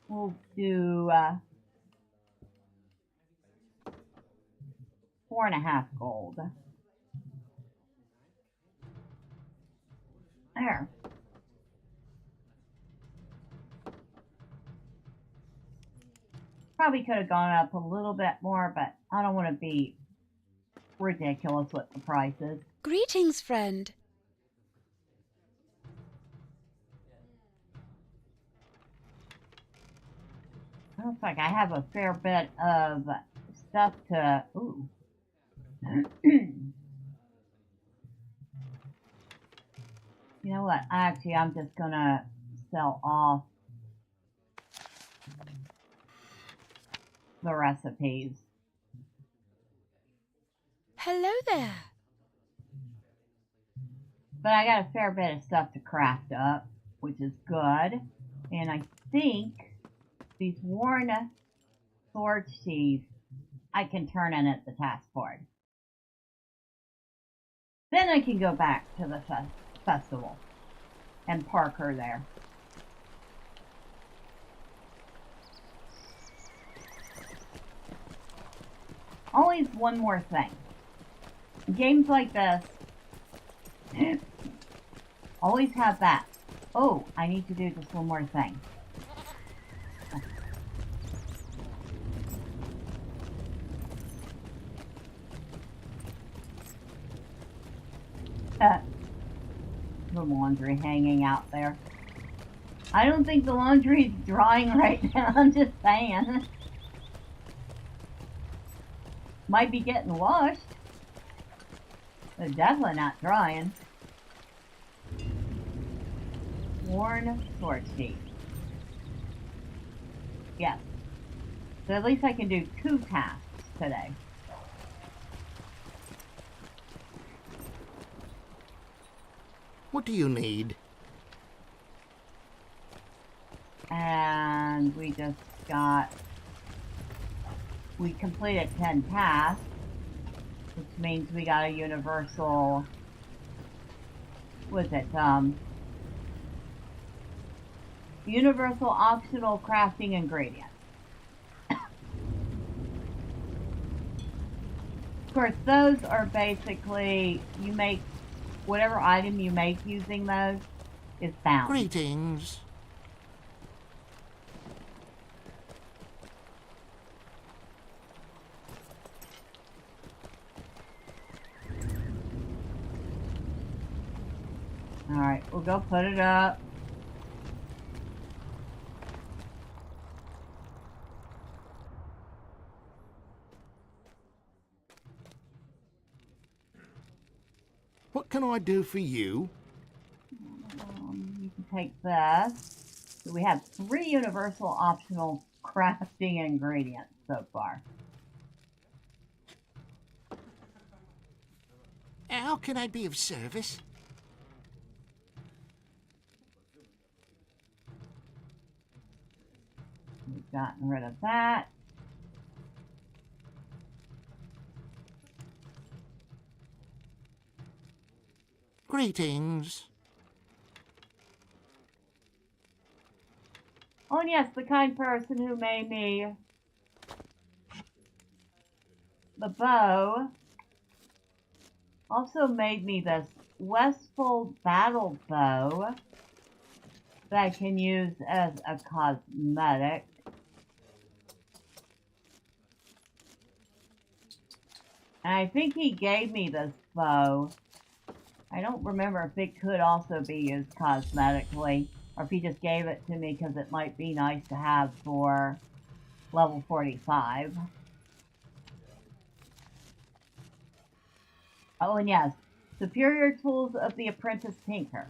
We'll do 4.5 gold. There. Probably could have gone up a little bit more, but I don't want to be ridiculous with the prices. Greetings, friend. Looks like I have a fair bit of stuff to... Ooh. You know what? Actually, I'm just gonna sell off the recipes. Hello there. But I got a fair bit of stuff to craft up, which is good. And I think these worn sword sheaths I can turn in at the task board. Then I can go back to the festival and park her there. Always one more thing. Games like this always have that. Oh, I need to do just one more thing. The laundry hanging out there. I don't think the laundry is drying right now. I'm just saying. Might be getting washed, but definitely not drying. Worn sword sheath. Yes. So at least I can do 2 tasks today. What do you need? And we just got... We completed 10 tasks, which means we got a universal... What is it? Universal optional crafting ingredient. Of course, those are basically, you make whatever item you make using those is bound. Greetings. Alright, we'll go put it up. What can I do for you? take this. So we have 3 universal optional crafting ingredients so far. How can I be of service? We've gotten rid of that. Greetings. Oh, and yes, the kind person who made me the bow also made me this Westfold battle bow that I can use as a cosmetic. And I think he gave me this bow. I don't remember if it could also be used cosmetically, or if he just gave it to me because it might be nice to have for level 45. Oh, and yes, superior tools of the apprentice tinker.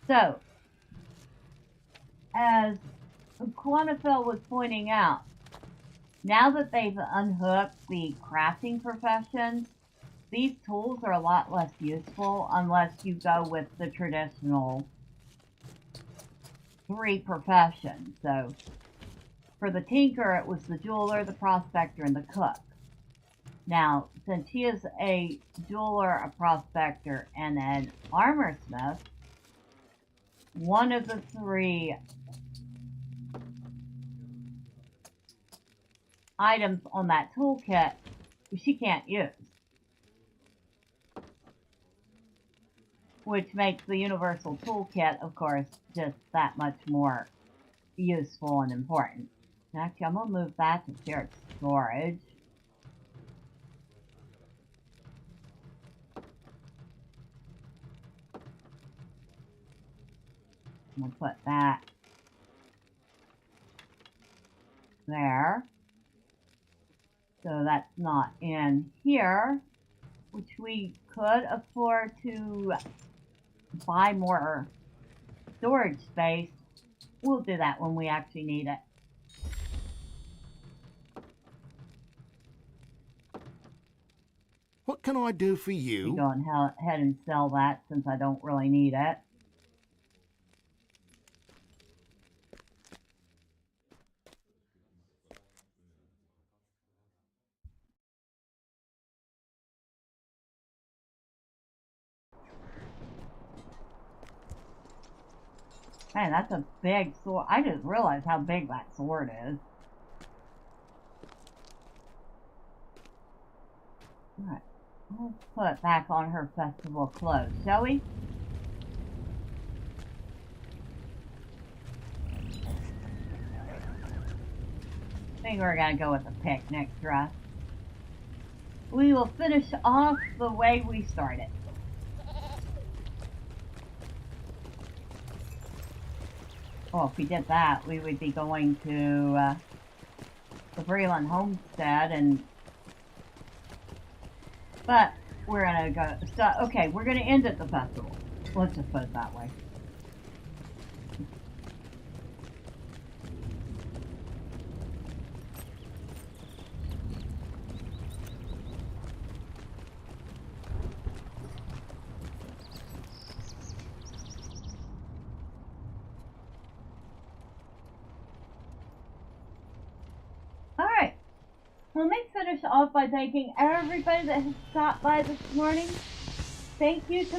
So, as Quantifel was pointing out, now that they've unhooked the crafting professions, these tools are a lot less useful unless you go with the traditional 3 professions. So, for the tinker, it was the jeweler, the prospector, and the cook. Now, since he is a jeweler, a prospector, and an armor smith, one of the 3 items on that toolkit she can't use, which makes the universal toolkit, of course, just that much more useful and important. Actually, I'm going to move that to shared storage. I'm going to put that there. So that's not in here, which we could afford to buy more storage space. We'll do that when we actually need it. What can I do for you? Go ahead and sell that since I don't really need it. Man, that's a big sword. I just realized how big that sword is. Alright, let's put it back on her festival clothes, shall we? I think we're gonna go with the picnic dress. We will finish off the way we started. Well, if we did that, we would be going to the Breeland homestead, but we're gonna go. So, okay, we're gonna end at the festival. Let's just put it that way. Let me finish off by thanking everybody that has stopped by this morning. Thank you to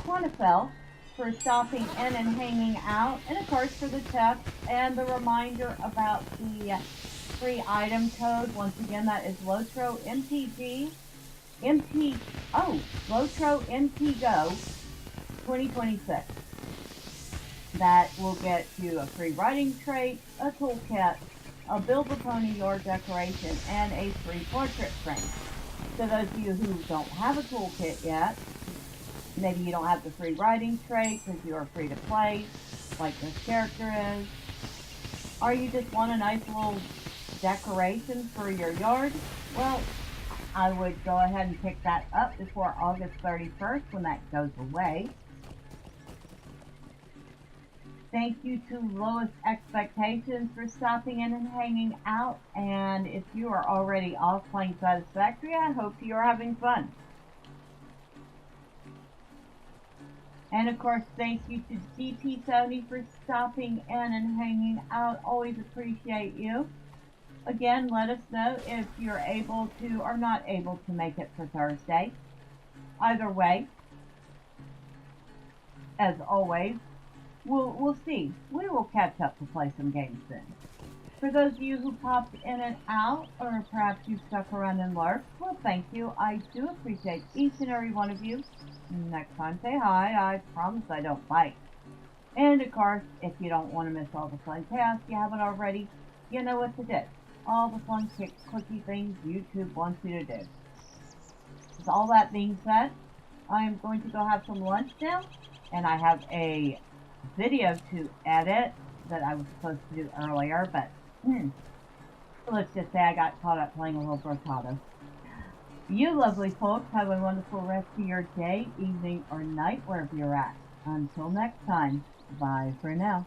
Quantifel for stopping in and hanging out, and of course for the tip and the reminder about the free item code. Once again, that is LOTRO LOTRO MTGO 2026. That will get you a free writing trait, a toolkit, a Build a Pony Your decoration, and a free portrait frame. So those of you who don't have a toolkit yet, maybe you don't have the free writing trait because you are free to play, like this character is, or you just want a nice little decoration for your yard, well, I would go ahead and pick that up before August 31st when that goes away. Thank you to Lowest Expectations for stopping in and hanging out. And if you are already off playing Satisfactory, I hope you are having fun. And of course, thank you to DP70 for stopping in and hanging out. Always appreciate you. Again, let us know if you're able to or not able to make it for Thursday. Either way, as always, we'll see. We will catch up to play some games soon. For those of you who popped in and out, or perhaps you stuck around and lurked, well, thank you. I do appreciate each and every one of you. Next time, say hi. I promise I don't bite. And of course, if you don't want to miss all the fun chaos you haven't already, you know what to do. All the fun, clicky things YouTube wants you to do. With all that being said, I am going to go have some lunch now, and I have a video to edit that I was supposed to do earlier, but let's just say I got caught up playing a little Brocado. You lovely folks have a wonderful rest of your day, evening, or night, wherever you're at. Until next time, bye for now.